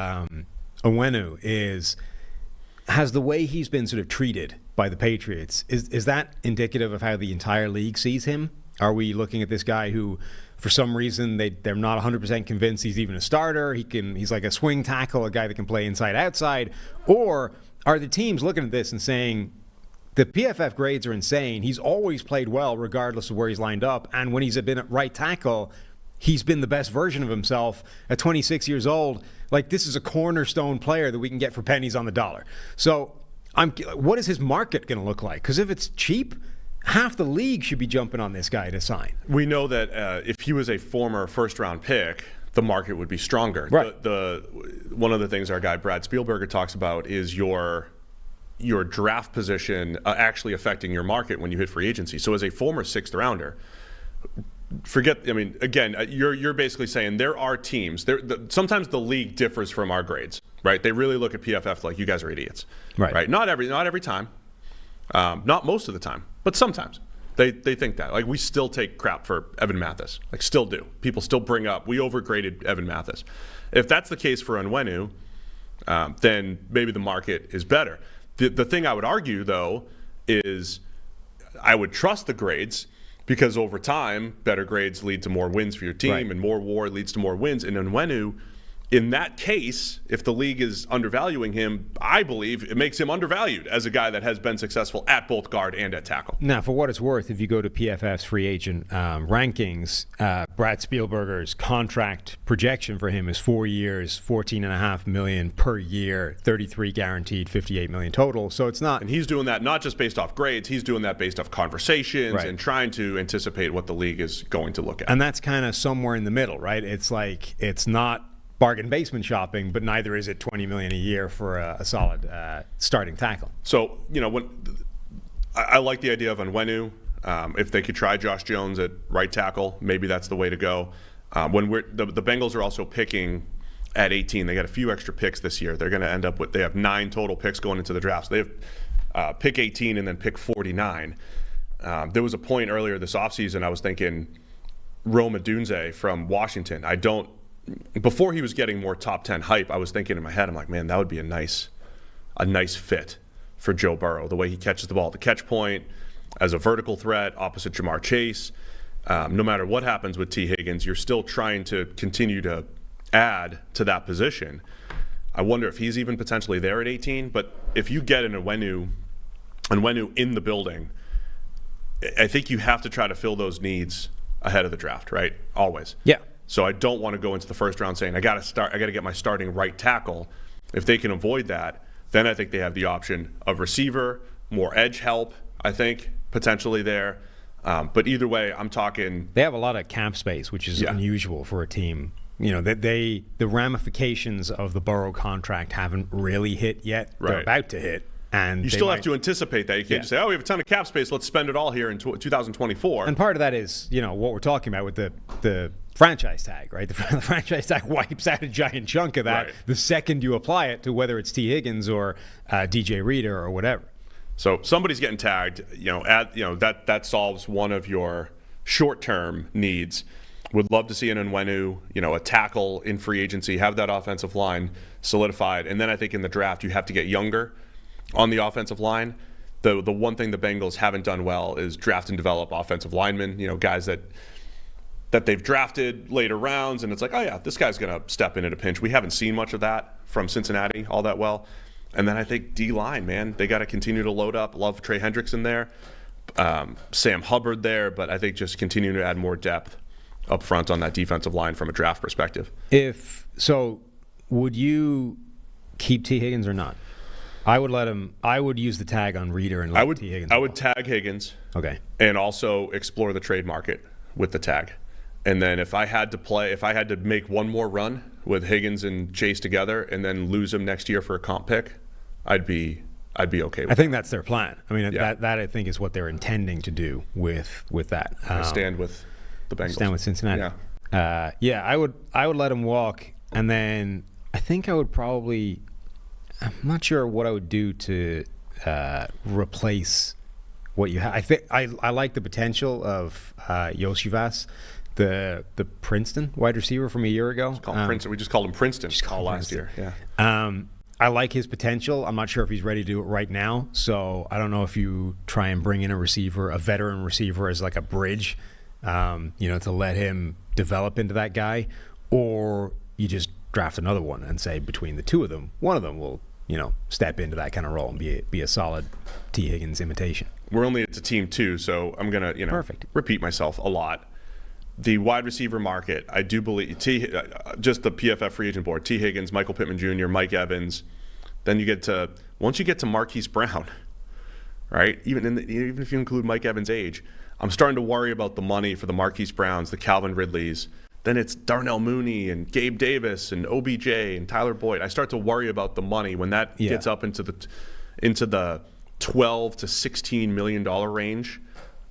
Onwenu is, has the way he's been sort of treated by the Patriots, is that indicative of how the entire league sees him? Are we looking at this guy who, for some reason, they're not 100% convinced he's even a starter? He's like a swing tackle, a guy that can play inside, outside. Or are the teams looking at this and saying, the PFF grades are insane. He's always played well regardless of where he's lined up. And when he's been at right tackle, he's been the best version of himself at 26 years old. This is a cornerstone player that we can get for pennies on the dollar. So what is his market going to look like? Because if it's cheap, half the league should be jumping on this guy to sign. We know that if he was a former first-round pick, the market would be stronger. Right. One of the things our guy Brad Spielberger talks about is your draft position actually affecting your market when you hit free agency. So as a former 6th rounder, you're basically saying there are teams. Sometimes the league differs from our grades, right? They really look at PFF like you guys are idiots, right? Not every time, not most of the time, but sometimes they think that. We still take crap for Evan Mathis, still do. People still bring up we overgraded Evan Mathis. If that's the case for Onwenu, then maybe the market is better. The thing I would argue though is I would trust the grades because over time, better grades lead to more wins for your team, Right. and more WAR leads to more wins. And Onwenu, in that case, if the league is undervaluing him, I believe it makes him undervalued as a guy that has been successful at both guard and at tackle. Now, for what it's worth, if you go to PFF's free agent rankings, Brad Spielberger's contract projection for him is 4 years, $14.5 million per year, 33 guaranteed, $58 million total. So it's not. And he's doing that not just based off grades, he's doing that based off conversations Right. and trying to anticipate what the league is going to look at. And that's kind of somewhere in the middle, right? It's like it's not bargain basement shopping, but neither is it $20 million a year for a solid starting tackle. So, when I like the idea of Onwenu. If they could try Josh Jones at right tackle, maybe that's the way to go. When the Bengals are also picking at 18, they got a few extra picks this year. They're going to end up with, they have 9 total picks going into the draft. So they have pick 18 and then pick 49. There was a point earlier this offseason I was thinking Rome Odunze from Washington. Before he was getting more top 10 hype, I was thinking in my head, I'm like, man, that would be a nice fit for Joe Burrow. The way he catches the ball at the catch point, as a vertical threat opposite Jamar Chase. No matter what happens with T. Higgins, you're still trying to continue to add to that position. I wonder if he's even potentially there at 18. But if you get an Onwenu in the building, I think you have to try to fill those needs ahead of the draft, right? Always. Yeah. So I don't want to go into the first round saying I got to get my starting right tackle. If they can avoid that, then I think they have the option of receiver, more edge help, I think, potentially there. But either way, I'm talking. They have a lot of cap space, which is unusual for a team. The ramifications of the Burrow contract haven't really hit yet. They're Right. about to hit. And You still have to anticipate that. You can't just say, we have a ton of cap space, let's spend it all here in 2024. And part of that is, what we're talking about with the franchise tag, right? The franchise tag wipes out a giant chunk of that Right. the second you apply it to whether it's T. Higgins or DJ Reader or whatever. So somebody's getting tagged, that solves one of your short-term needs. Would love to see an Onwenu, a tackle in free agency, have that offensive line solidified. And then I think in the draft you have to get younger on the offensive line. The one thing the Bengals haven't done well is draft and develop offensive linemen, guys that they've drafted later rounds, and it's like, oh yeah, this guy's going to step in at a pinch. We haven't seen much of that from Cincinnati all that well. And then I think D-line, man, they got to continue to load up. Love Trey Hendrickson there, Sam Hubbard there, but I think just continuing to add more depth up front on that defensive line from a draft perspective. Would you keep T. Higgins or not? I would use the tag on Reader and let T. Higgins. I would tag Higgins. Okay. And also explore the trade market with the tag. And then if I had to make one more run with Higgins and Chase together and then lose him next year for a comp pick, I'd be okay with that. I think that's their plan. I mean, that I think is what they're intending to do with that. I stand with the Bengals. Stand with Cincinnati. Yeah. I would let him walk, and then I think I would probably. I'm not sure what I would do to replace what you have. I think I like the potential of Yoshivas, the Princeton wide receiver from a year ago. We just called him Princeton last year. Yeah. I like his potential. I'm not sure if he's ready to do it right now. So I don't know if you try and bring in a veteran receiver as like a bridge, to let him develop into that guy, or you just draft another one and say between the two of them, one of them will, step into that kind of role and be a solid T. Higgins imitation. We're only at team 2, so I'm gonna, Perfect. repeat myself a lot. The wide receiver market, I do believe, just the PFF free agent board, T. Higgins, Michael Pittman Jr., Mike Evans. Then once you get to Marquise Brown, right? Even if you include Mike Evans' age, I'm starting to worry about the money for the Marquise Browns, the Calvin Ridleys. Then it's Darnell Mooney and Gabe Davis and OBJ and Tyler Boyd. I start to worry about the money when that gets up into the $12 to $16 million range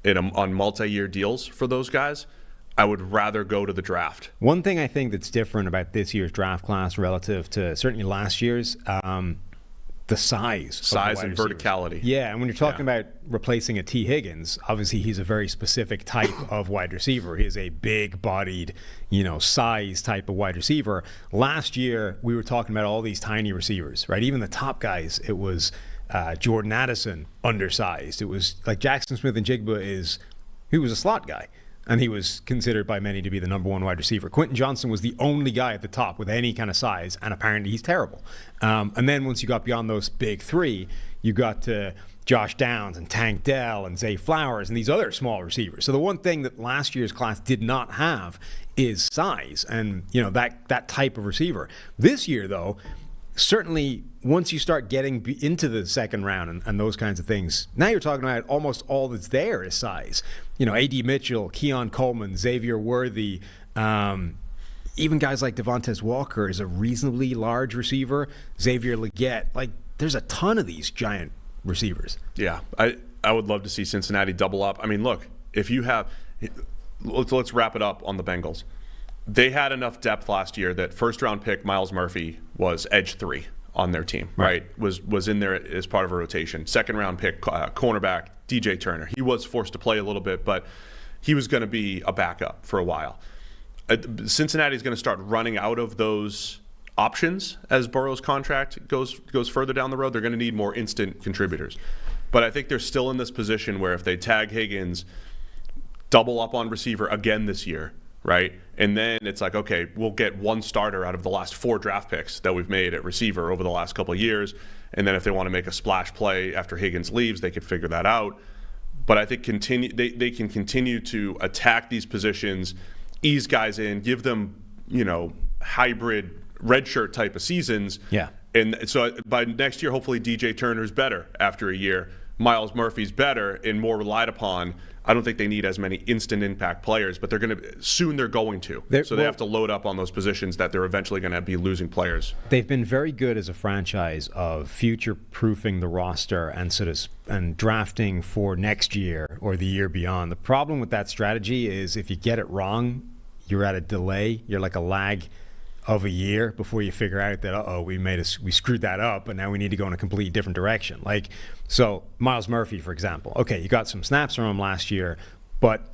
on multi-year deals for those guys. I would rather go to the draft. One thing I think that's different about this year's draft class relative to certainly last year's, the size and verticality. Yeah, and when you're talking about replacing a T. Higgins, obviously he's a very specific type of wide receiver. He is a big-bodied, size type of wide receiver. Last year, we were talking about all these tiny receivers, right? Even the top guys, it was Jordan Addison, undersized. It was like Jackson Smith and Jigba he was a slot guy, and he was considered by many to be the number one wide receiver. Quentin Johnson was the only guy at the top with any kind of size, and apparently he's terrible. And then once you got beyond those big three, you got to Josh Downs and Tank Dell and Zay Flowers and these other small receivers. So the one thing that last year's class did not have is size and, that type of receiver. This year, though, certainly once you start getting into the second round and those kinds of things, now you're talking about almost all that's there is size. A.D. Mitchell, Keon Coleman, Xavier Worthy, even guys like Devontae Walker is a reasonably large receiver. Xavier Legette, there's a ton of these giant receivers. Yeah, I would love to see Cincinnati double up. I mean, look, if you have, let's wrap it up on the Bengals. They had enough depth last year that first-round pick Myles Murphy was edge 3 on their team, right? Was in there as part of a rotation. Second-round pick cornerback DJ Turner. He was forced to play a little bit, but he was going to be a backup for a while. Cincinnati is going to start running out of those options as Burrow's contract goes further down the road. They're going to need more instant contributors. But I think they're still in this position where if they tag Higgins, double up on receiver again this year, right? And then it's like, okay, we'll get one starter out of the last 4 draft picks that we've made at receiver over the last couple of years. And then if they want to make a splash play after Higgins leaves, they could figure that out. But I think they can continue to attack these positions, ease guys in, give them, hybrid redshirt type of seasons. Yeah. And so by next year, hopefully DJ Turner's better after a year. Myles Murphy's better and more relied upon. I don't think they need as many instant impact players, but they're going to. They have to load up on those positions that they're eventually going to be losing players. They've been very good as a franchise of future-proofing the roster and drafting for next year or the year beyond. The problem with that strategy is if you get it wrong, you're at a delay. You're like a lag of a year before you figure out that, we screwed that up and now we need to go in a completely different direction. So Myles Murphy, for example. Okay, you got some snaps from him last year, but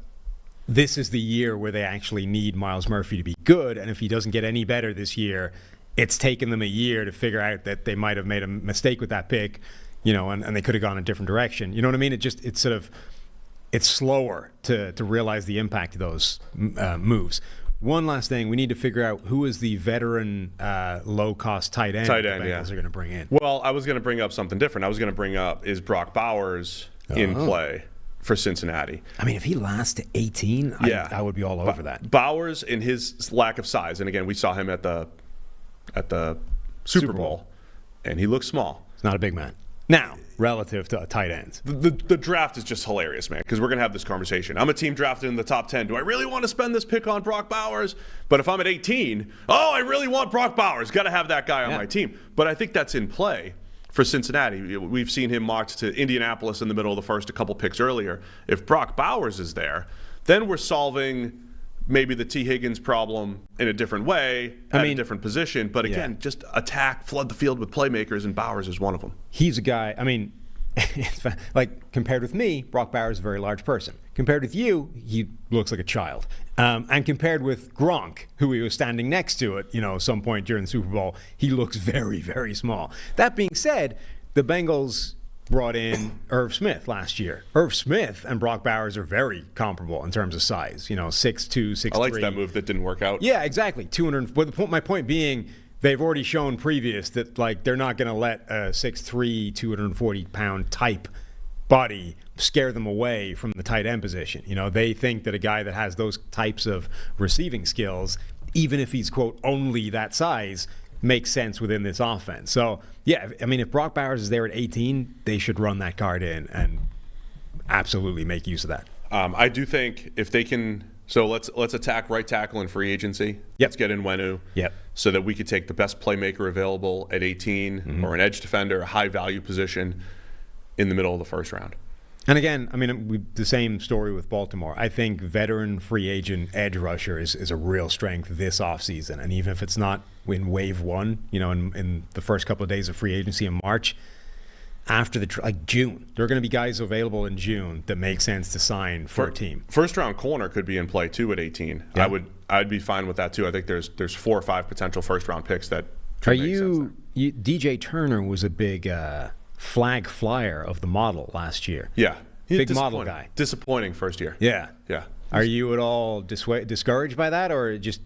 this is the year where they actually need Myles Murphy to be good, and if he doesn't get any better this year, it's taken them a year to figure out that they might have made a mistake with that pick, and they could have gone a different direction. You know what I mean? It's slower to realize the impact of those moves. One last thing, we need to figure out who is the veteran low-cost tight end the Bengals are going to bring in. Well, I was going to bring up something different. I was going to bring up, is Brock Bowers in play for Cincinnati? I mean, if he lasts to 18, I would be all over that. Bowers, in his lack of size, and again, we saw him at the Super Bowl, and he looks small. He's not a big man. Now, relative to tight ends. The draft is just hilarious, man, because we're going to have this conversation. I'm a team drafted in the top 10. Do I really want to spend this pick on Brock Bowers? But if I'm at 18, I really want Brock Bowers. Got to have that guy on my team. But I think that's in play for Cincinnati. We've seen him mocked to Indianapolis in the middle of the first, a couple picks earlier. If Brock Bowers is there, then we're solving maybe the T. Higgins problem in a different way, a different position. But again, just attack, flood the field with playmakers, and Bowers is one of them. He's a guy, compared with me, Brock Bowers is a very large person. Compared with you, he looks like a child. And compared with Gronk, who he was standing next to at some point during the Super Bowl, he looks very, very small. That being said, the Bengals brought in Irv Smith last year. Irv Smith and Brock Bowers are very comparable in terms of size. 6'2", 6'3". I liked that move that didn't work out. Yeah, exactly. 200. But my point being, they've already shown previous that they're not going to let a 6'3", 240-pound type body scare them away from the tight end position. They think that a guy that has those types of receiving skills, even if he's, quote, only that size, makes sense within this offense. So, if Brock Bowers is there at 18, they should run that card in and absolutely make use of that. I do think if they can, so let's attack right tackle in free agency. Yep. Let's get in Wenu. Yep. So that we could take the best playmaker available at 18 or an edge defender, a high-value position in the middle of the first round. And again, the same story with Baltimore. I think veteran free agent edge rusher is a real strength this offseason. And even if it's not in wave one, in the first couple of days of free agency in March, after June, there are going to be guys available in June that make sense to sign for a team. First round corner could be in play too at 18. Yeah. I'd be fine with that too. I think there's 4 or 5 potential first round picks that could make sense there. DJ Turner was a big flag flyer of the model last year. Yeah. He's Big model guy. Disappointing first year. Yeah. Yeah. Are you at all discouraged by that, or just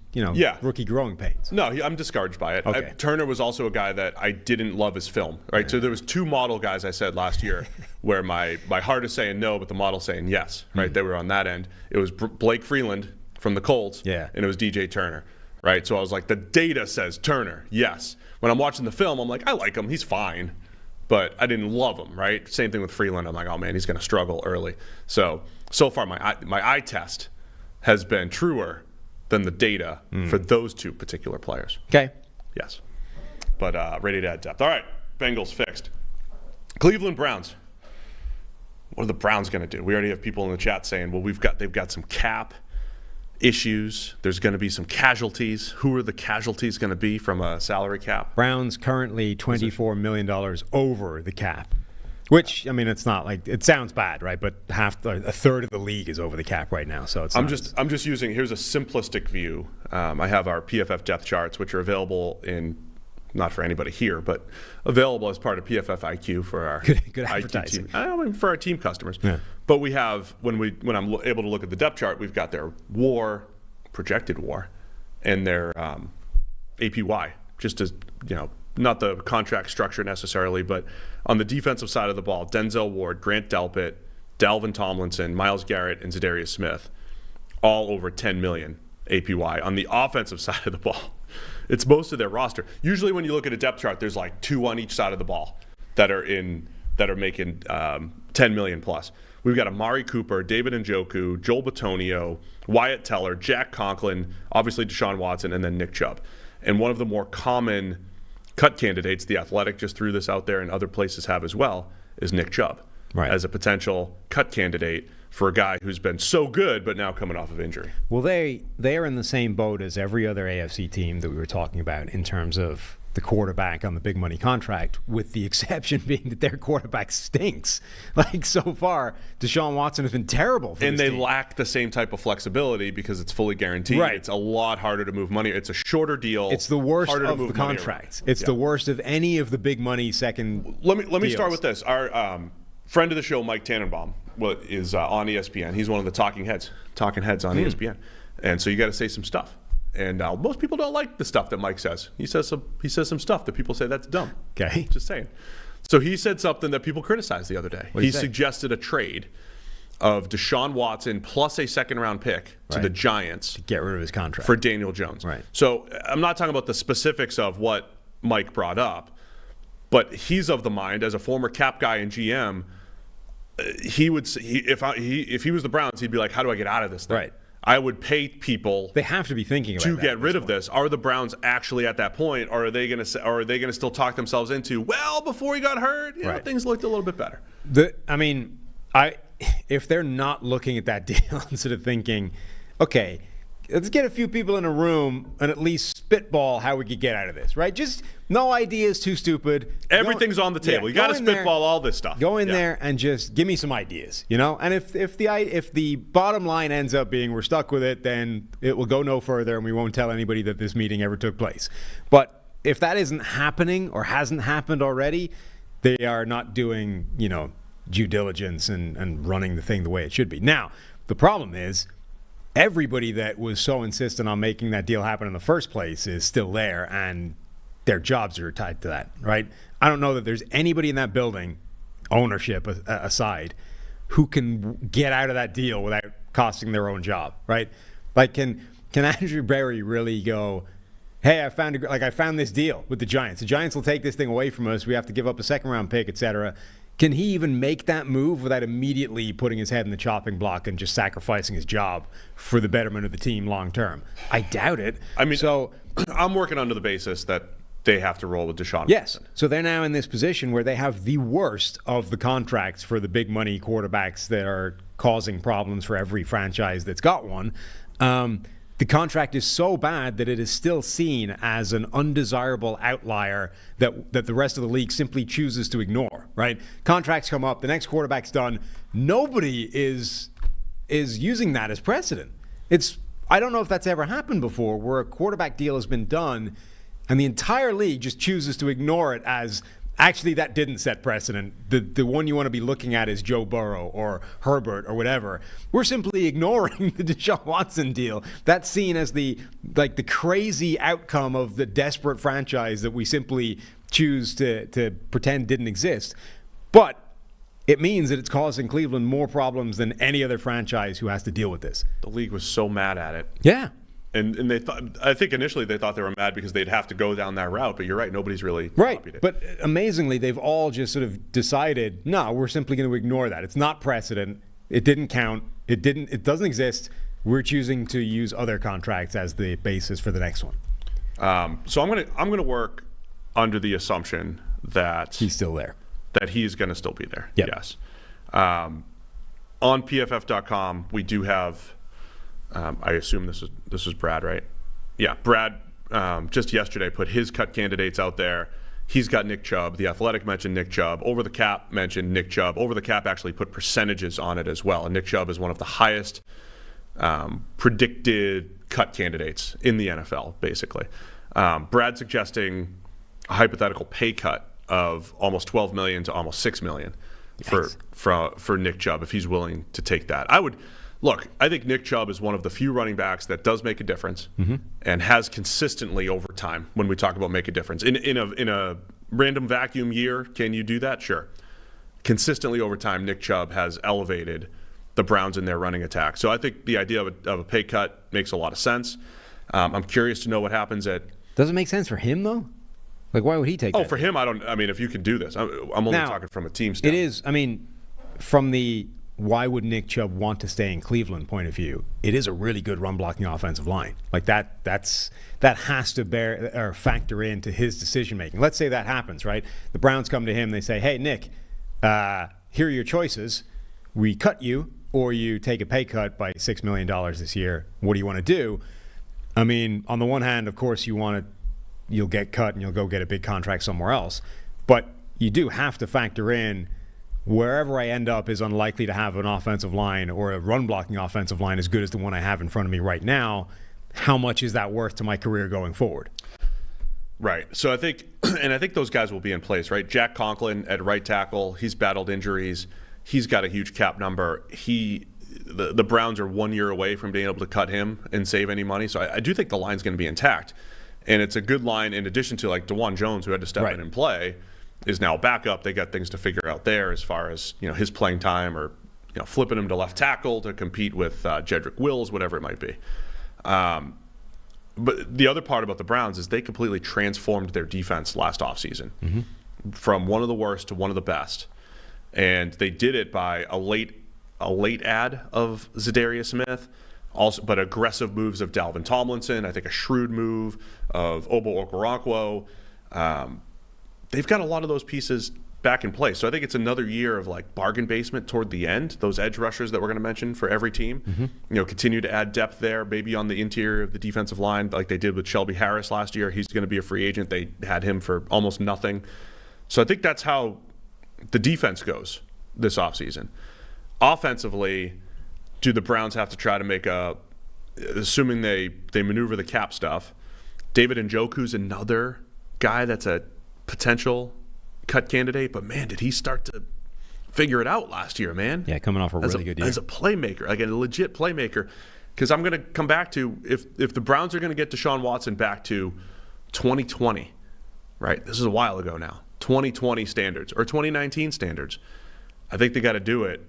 rookie growing pains? No, I'm discouraged by it. Okay. Turner was also a guy that I didn't love his film. Right. Yeah. So there was 2 model guys I said last year where my heart is saying no, but the model saying yes. Right. They were on that end. It was Blake Freeland from the Colts. Yeah. And it was DJ Turner. Right. So I was like, the data says Turner. Yes. When I'm watching the film, I'm like, I like him. He's fine. But I didn't love him, right? Same thing with Freeland. I'm like, oh man, he's going to struggle early. So far, my eye test has been truer than the data for those 2 particular players. Okay. Yes. But ready to add depth. All right, Bengals fixed. Cleveland Browns. What are the Browns going to do? We already have people in the chat saying, well, they've got some cap issues. There's going to be some casualties. Who are the casualties going to be from a salary cap? Browns currently $24 million over the cap, which, I mean, it's not like, it sounds bad, right? But a third of the league is over the cap right now. So I'm just using, here's a simplistic view. I have our PFF depth charts, which are available not for anybody here, but available as part of PFF IQ for our good advertising. Team, for our team customers. Yeah. But we have, when I'm able to look at the depth chart, we've got their projected WAR, and their APY, just as, not the contract structure necessarily, but on the defensive side of the ball, Denzel Ward, Grant Delpit, Dalvin Tomlinson, Myles Garrett, and Za'Darius Smith, all over 10 million APY. On the offensive side of the ball, it's most of their roster. Usually when you look at a depth chart, there's like 2 on each side of the ball that are making 10 million plus. We've got Amari Cooper, David Njoku, Joel Bitonio, Wyatt Teller, Jack Conklin, obviously Deshaun Watson, and then Nick Chubb. And one of the more common cut candidates, The Athletic just threw this out there and other places have as well, is Nick Chubb, right, as a potential cut candidate for a guy who's been so good but now coming off of injury. Well, they are in the same boat as every other AFC team that we were talking about in terms of the quarterback on the big money contract, with the exception being that their quarterback stinks. Like, so far, Deshaun Watson has been terrible for and this they team. lack the same type of flexibility because it's fully guaranteed. Right. It's a lot harder to move money. It's a shorter deal. It's the worst harder to of move the money contracts. around. It's the worst of any of the big money second Let me deals. start with this. Our friend of the show, Mike Tannenbaum, is on ESPN. He's one of the talking heads on ESPN. And so you got to say some stuff. And most people don't like the stuff that Mike says. He says some stuff that people say that's dumb. Okay. Just saying. So he said something that people criticized the other day. He suggested a trade of Deshaun Watson plus a second-round pick to the Giants to get rid of his contract for Daniel Jones. Right. So I'm not talking about the specifics of what Mike brought up, but he's of the mind, as a former cap guy and GM, he would if he was the Browns, he'd be like, how do I get out of this thing? Right. I would pay people. They have to be thinking about to that get rid of this. Are the Browns actually at that point, or are they going to still talk themselves into, well, before he got hurt, things looked a little bit better. If they're not looking at that deal instead of thinking, okay, let's get a few people in a room and at least spitball how we could get out of this, right? Just no idea is too stupid. Everything's on the table. You got to spitball all this stuff. Go in there and just give me some ideas, And if the bottom line ends up being we're stuck with it, then it will go no further and we won't tell anybody that this meeting ever took place. But if that isn't happening or hasn't happened already, they are not doing, due diligence and running the thing the way it should be. Now, the problem is, everybody that was so insistent on making that deal happen in the first place is still there, and their jobs are tied to that, right? I don't know that there's anybody in that building, ownership aside, who can get out of that deal without costing their own job, right? Like, can Andrew Berry really go, hey, I found this deal with the Giants. The Giants will take this thing away from us. We have to give up a second-round pick, etc. Can he even make that move without immediately putting his head in the chopping block and just sacrificing his job for the betterment of the team long term? I doubt it. I'm working under the basis that they have to roll with Deshaun Yes. Watson. So they're now in this position where they have the worst of the contracts for the big money quarterbacks that are causing problems for every franchise that's got one. The contract is so bad that it is still seen as an undesirable outlier that the rest of the league simply chooses to ignore, right? Contracts come up, the next quarterback's done. Nobody is using that as precedent. I don't know if that's ever happened before, where a quarterback deal has been done and the entire league just chooses to ignore it as Actually, that didn't set precedent. The one you want to be looking at is Joe Burrow or Herbert or whatever. We're simply ignoring the Deshaun Watson deal. That's seen as the crazy outcome of the desperate franchise that we simply choose to pretend didn't exist. But it means that it's causing Cleveland more problems than any other franchise who has to deal with this. The league was so mad at it. Yeah. And they thought, I think initially they thought they were mad because they'd have to go down that route, but you're right, nobody's really copied it. But amazingly, they've all just sort of decided, no, we're simply going to ignore that. It's not precedent. It didn't count. It doesn't exist. We're choosing to use other contracts as the basis for the next one. So I'm gonna work under the assumption that He's still there. That he's going to still be there. Yep. Yes. On PFF.com, we do have. I assume this is Brad, right? Yeah, Brad just yesterday put his cut candidates out there. He's got Nick Chubb. The Athletic mentioned Nick Chubb. Over the Cap mentioned Nick Chubb. Over the Cap actually put percentages on it as well. And Nick Chubb is one of the highest predicted cut candidates in the NFL, basically. Brad suggesting a hypothetical pay cut of almost $12 million to almost $6 million for Nick Chubb if he's willing to take that. I think Nick Chubb is one of the few running backs that does make a difference and has consistently over time. When we talk about make a difference in a random vacuum year, can you do that? Sure. Consistently over time, Nick Chubb has elevated the Browns in their running attack. So I think the idea of a pay cut makes a lot of sense. I'm curious to know what happens at. Does it make sense for him though? Like, why would he take that? Oh, for him, if you can do this, I'm only talking from a team standpoint. It is, from the why would Nick Chubb want to stay in Cleveland point of view, it is a really good run blocking offensive line. Like that has to factor into his decision making. Let's say that happens, right? The Browns come to him, they say, hey, Nick, here are your choices. We cut you, or you take a pay cut by $6 million this year. What do you want to do? On the one hand, of course, you'll get cut and you'll go get a big contract somewhere else. But you do have to factor in wherever I end up is unlikely to have an offensive line or a run-blocking offensive line as good as the one I have in front of me right now. How much is that worth to my career going forward? Right. So I think those guys will be in place, right? Jack Conklin at right tackle, he's battled injuries. He's got a huge cap number. The Browns are 1 year away from being able to cut him and save any money. So I do think the line's going to be intact. And it's a good line in addition to like DeJuan Jones, who had to step in and play, is now back up. They got things to figure out there as far as his playing time or flipping him to left tackle to compete with Jedrick Wills, whatever it might be. But the other part about the Browns is they completely transformed their defense last offseason from one of the worst to one of the best. And they did it by a late add of Zadarius Smith, also, but aggressive moves of Dalvin Tomlinson, I think a shrewd move of Obo Okoronkwo. They've got a lot of those pieces back in place. So I think it's another year of like bargain basement toward the end, those edge rushers that we're going to mention for every team. Continue to add depth there, maybe on the interior of the defensive line like they did with Shelby Harris last year. He's going to be a free agent. They had him for almost nothing. So I think that's how the defense goes this offseason. Offensively, do the Browns have to try to make assuming they maneuver the cap stuff, David Njoku's another guy that's a potential cut candidate, but man, did he start to figure it out last year, man. Yeah, coming off a really good year. As a playmaker, like a legit playmaker. Because I'm going to come back to, if the Browns are going to get Deshaun Watson back to 2020, right? This is a while ago now. 2020 standards or 2019 standards. I think they got to do it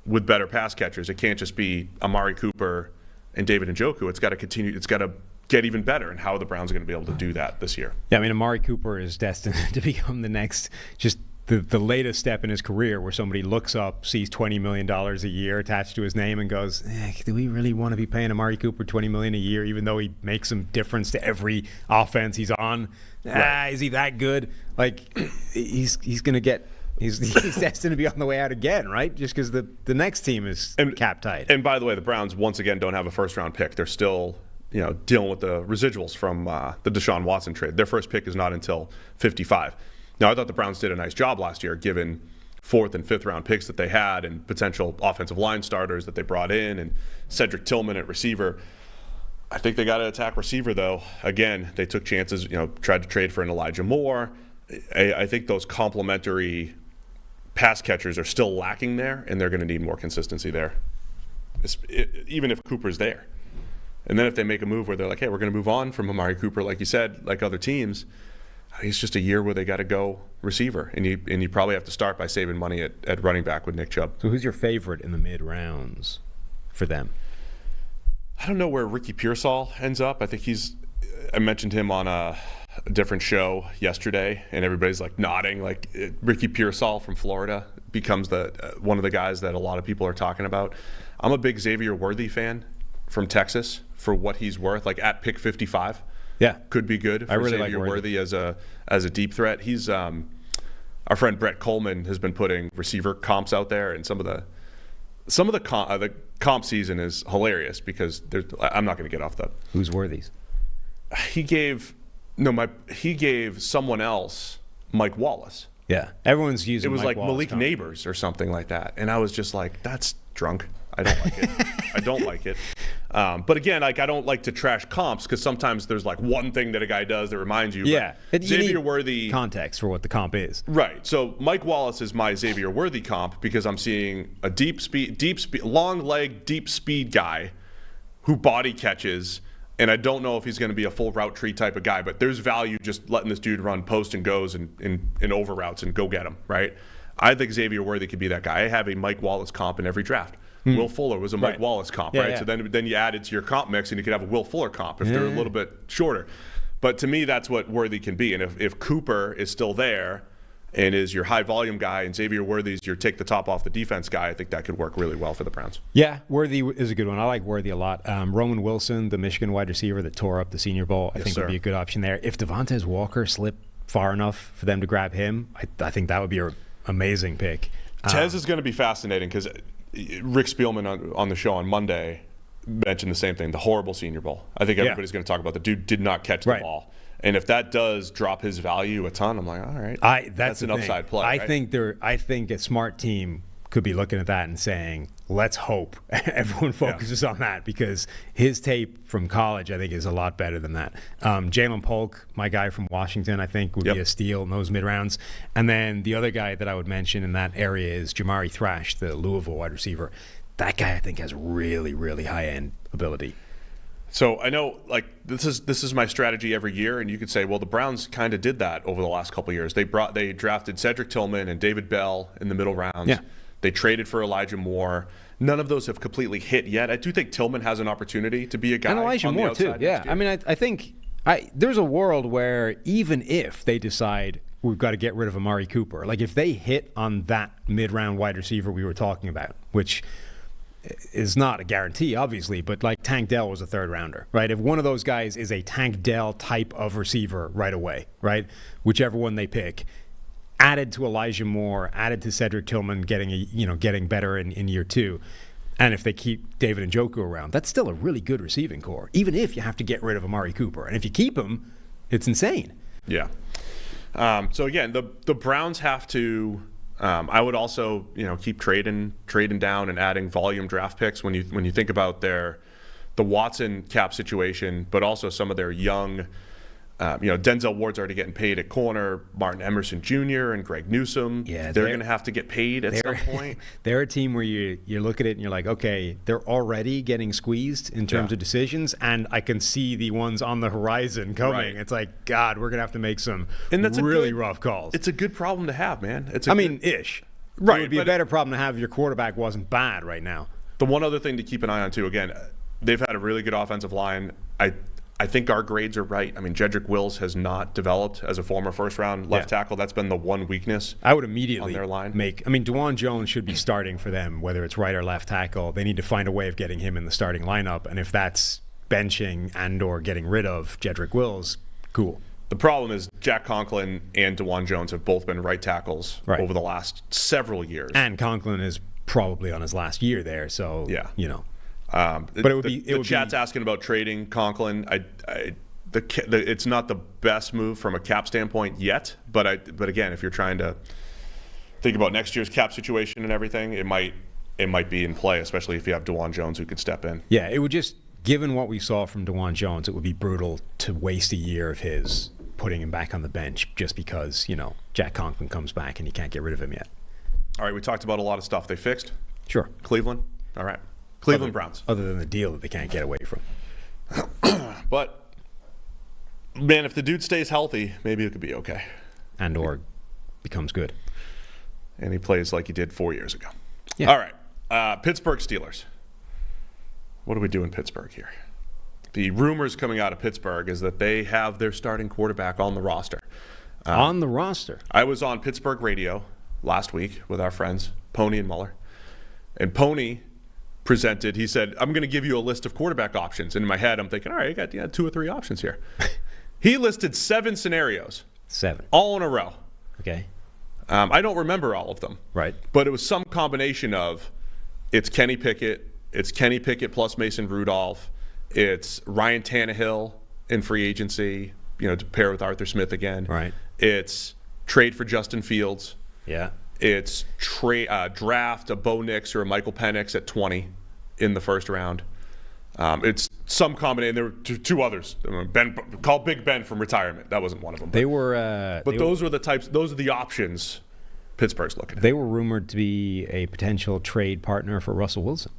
with better pass catchers. It can't just be Amari Cooper and David Njoku. It's got to continue. It's got to get even better. And how are the Browns going to be able to do that this year? Yeah, Amari Cooper is destined to become the next, just the latest step in his career where somebody looks up, sees $20 million a year attached to his name and goes, do we really want to be paying Amari Cooper $20 million a year even though he makes some difference to every offense he's on? Right. Is he that good? Like, he's going to get... He's destined to be on the way out again, right? Just because the next team is cap tight. And by the way, the Browns once again don't have a first-round pick. They're still, dealing with the residuals from the Deshaun Watson trade. Their first pick is not until 55. Now, I thought the Browns did a nice job last year, given 4th and 5th round picks that they had and potential offensive line starters that they brought in and Cedric Tillman at receiver. I think they got to attack receiver, though. Again, they took chances, tried to trade for an Elijah Moore. I think those complementary pass catchers are still lacking there, and they're going to need more consistency there, even if Cooper's there. And then if they make a move where they're like, hey, we're going to move on from Amari Cooper, like you said, like other teams, it's just a year where they got to go receiver, and you probably have to start by saving money at running back with Nick Chubb. So who's your favorite in the mid-rounds for them? I don't know where Ricky Pearsall ends up. I think I mentioned him on a different show yesterday, and everybody's like nodding. Like Ricky Pearsall from Florida becomes one of the guys that a lot of people are talking about. I'm a big Xavier Worthy fan from Texas for what he's worth. Like at pick 55, yeah, could be good. I really Xavier like Worthy as a deep threat. He's our friend Brett Coleman has been putting receiver comps out there, and some of the comp season is hilarious because I'm not going to get off the. Who's Worthy's? He gave someone else Mike Wallace. Yeah, everyone's using. It was Mike like Wallace Malik comp. Neighbors or something like that, and I was just like, "That's drunk. I don't like it. I don't like it." But again, like I don't like to trash comps because sometimes there's like one thing that a guy does that reminds you. Yeah, but you Xavier need Worthy context for what the comp is. Right. So Mike Wallace is my Xavier Worthy comp because I'm seeing a deep speed, long leg, deep speed guy who body catches. And I don't know if he's going to be a full route tree type of guy, but there's value just letting this dude run post and goes and over routes and go get him, right? I think Xavier Worthy could be that guy. I have a Mike Wallace comp in every draft. Will Fuller was a Mike Wallace comp, right? Yeah. So then you add it to your comp mix and you could have a Will Fuller comp if they're a little bit shorter. But to me, that's what Worthy can be. And if Cooper is still there and is your high volume guy and Xavier Worthy's your take the top off the defense guy, I think that could work really well for the Browns. Yeah, Worthy is a good one. I like Worthy a lot. Roman Wilson, the Michigan wide receiver that tore up the Senior Bowl, I think would be a good option there. If Devontae Walker slipped far enough for them to grab him, I think that would be an amazing pick. Tez is going to be fascinating because Rick Spielman on the show on Monday mentioned the same thing, the horrible Senior Bowl. I think everybody's going to talk about the dude did not catch the ball. And if that does drop his value a ton, I'm like, all right, that's an upside play. I think a smart team could be looking at that and saying, let's hope everyone focuses on that because his tape from college, I think, is a lot better than that. Jalen Polk, my guy from Washington, I think would be a steal in those mid-rounds. And then the other guy that I would mention in that area is Jamari Thrash, the Louisville wide receiver. That guy, I think, has really, really high-end ability. So I know, like, this is my strategy every year, and you could say, well, the Browns kind of did that over the last couple of years. They drafted Cedric Tillman and David Bell in the middle rounds. Yeah. They traded for Elijah Moore. None of those have completely hit yet. I do think Tillman has an opportunity to be a guy. And Elijah on Moore the outside too. Yeah, I mean, I think there's a world where even if they decide we've got to get rid of Amari Cooper, like if they hit on that mid-round wide receiver we were talking about, which is not a guarantee, obviously, but like Tank Dell was a third rounder, right? If one of those guys is a Tank Dell type of receiver right away, right? Whichever one they pick, added to Elijah Moore, added to Cedric Tillman getting better in year two. And if they keep David Njoku around, that's still a really good receiving core, even if you have to get rid of Amari Cooper. And if you keep him, it's insane. Yeah. So again, the Browns have to. I would also, keep trading down and adding volume draft picks when you think about the Watson cap situation, but also some of their young. Denzel Ward's already getting paid at corner. Martin Emerson Jr. and Greg Newsome. Yeah, they're going to have to get paid at some point. They're a team where you look at it and you're like, okay, they're already getting squeezed in terms of decisions, and I can see the ones on the horizon coming. Right. It's like, God, we're going to have to make some really rough calls. It's a good problem to have, man. Ish. Right. It would be a better problem to have if your quarterback wasn't bad right now. The one other thing to keep an eye on, too, again, they've had a really good offensive line. I think our grades are right. I mean, Jedrick Wills has not developed as a former first-round left tackle. That's been the one weakness. I would immediately on their line. DeJuan Jones should be starting for them, whether it's right or left tackle. They need to find a way of getting him in the starting lineup, and if that's benching and or getting rid of Jedrick Wills, cool. The problem is Jack Conklin and DeJuan Jones have both been right tackles over the last several years. And Conklin is probably on his last year there, so but the chat's asking about trading Conklin. It's not the best move from a cap standpoint yet, but again, if you're trying to think about next year's cap situation and everything, it might be in play, especially if you have DeJuan Jones who could step in. Yeah, it would just, given what we saw from DeJuan Jones, it would be brutal to waste a year of his putting him back on the bench just because, Jack Conklin comes back and you can't get rid of him yet. All right, we talked about a lot of stuff they fixed. Sure. Cleveland. All right. Cleveland Browns. Other than the deal that they can't get away from. But, man, if the dude stays healthy, maybe it could be okay. And or becomes good. And he plays like he did 4 years ago. Yeah. All right. Pittsburgh Steelers. What do we do in Pittsburgh here? The rumors coming out of Pittsburgh is that they have their starting quarterback on the roster. On the roster? I was on Pittsburgh radio last week with our friends, Pony and Muller. And Pony presented, he said, I'm going to give you a list of quarterback options. And in my head, I'm thinking, all right, you got 2 or 3 options here. He listed 7 scenarios. 7. All in a row. Okay. I don't remember all of them. Right. But it was some combination of it's Kenny Pickett plus Mason Rudolph, it's Ryan Tannehill in free agency, to pair with Arthur Smith again. Right. It's trade for Justin Fields. Yeah. It's draft a Bo Nix or a Michael Penix at 20 in the first round. It's some combination. There were 2 others. Call Big Ben from retirement. That wasn't one of them. They were. But those are the options Pittsburgh's looking at. They were rumored to be a potential trade partner for Russell Wilson.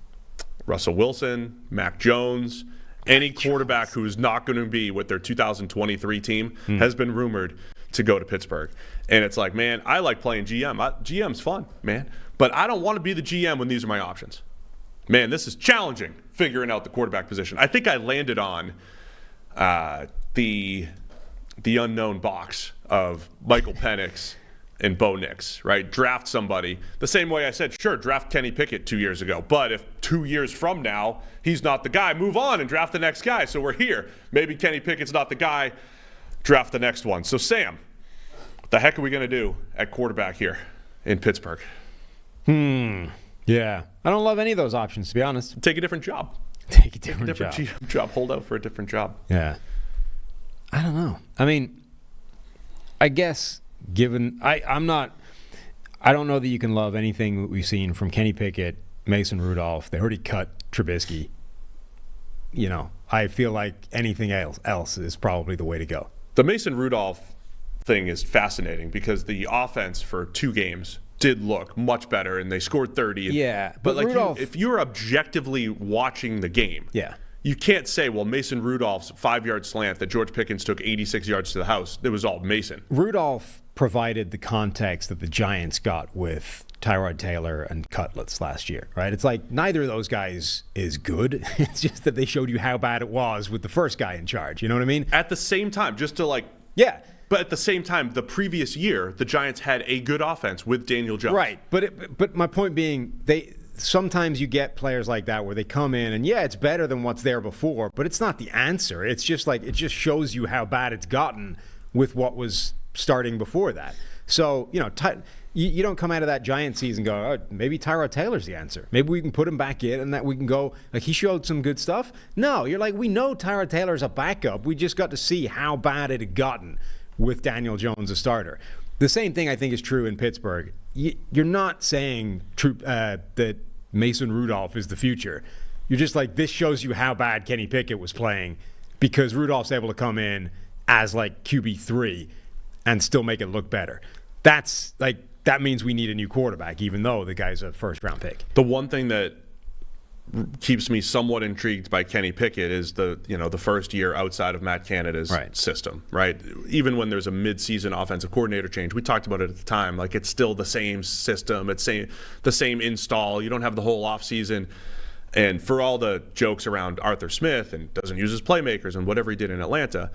Russell Wilson, Mac Jones, any quarterback who's not going to be with their 2023 team has been rumored to go to Pittsburgh. And it's like, man, I like playing GM. GM's fun, man. But I don't want to be the GM when these are my options. Man, this is challenging, figuring out the quarterback position. I think I landed on the unknown box of Michael Penix and Bo Nix, right? Draft somebody. The same way I said, sure, draft Kenny Pickett 2 years ago. But if 2 years from now, he's not the guy, move on and draft the next guy. So we're here. Maybe Kenny Pickett's not the guy, draft the next one. So, Sam, what the heck are we going to do at quarterback here in Pittsburgh? Yeah. I don't love any of those options, to be honest. Take a different job. Take a different job. GM job. Hold out for a different job. Yeah. I don't know. I mean, I guess given I don't know that you can love anything that we've seen from Kenny Pickett, Mason Rudolph. They already cut Trubisky. I feel like anything else is probably the way to go. The Mason Rudolph thing is fascinating because the offense for 2 games did look much better, and they scored 30. Yeah, but like Rudolph, if you're objectively watching the game, yeah, you can't say, well, Mason Rudolph's 5-yard slant that George Pickens took 86 yards to the house, it was all Mason. Rudolph provided the context that the Giants got with Tyrod Taylor and Cutlets last year, right? It's like neither of those guys is good. It's just that they showed you how bad it was with the first guy in charge. You know what I mean? At the same time, just to yeah. But at the same time, the previous year, the Giants had a good offense with Daniel Jones. Right, but my point being, sometimes you get players like that where they come in and it's better than what's there before, but it's not the answer. It's just like it just shows you how bad it's gotten with what was starting before that. So you don't come out of that Giant season and go, oh, maybe Tyrod Taylor's the answer. Maybe we can put him back in and that we can go, like, he showed some good stuff. No, you're like, we know Tyrod Taylor's a backup. We just got to see how bad it had gotten with Daniel Jones a starter. The same thing I think is true in Pittsburgh. You're not saying that Mason Rudolph is the future. You're just like, this shows you how bad Kenny Pickett was playing because Rudolph's able to come in as like QB3 and still make it look better. That means we need a new quarterback, even though the guy's a first-round pick. The one thing that keeps me somewhat intrigued by Kenny Pickett is the first year outside of Matt Canada's system, right? Even when there's a mid-season offensive coordinator change, we talked about it at the time, like it's still the same system, it's the same install. You don't have the whole offseason. And for all the jokes around Arthur Smith and doesn't use his playmakers and whatever he did in Atlanta,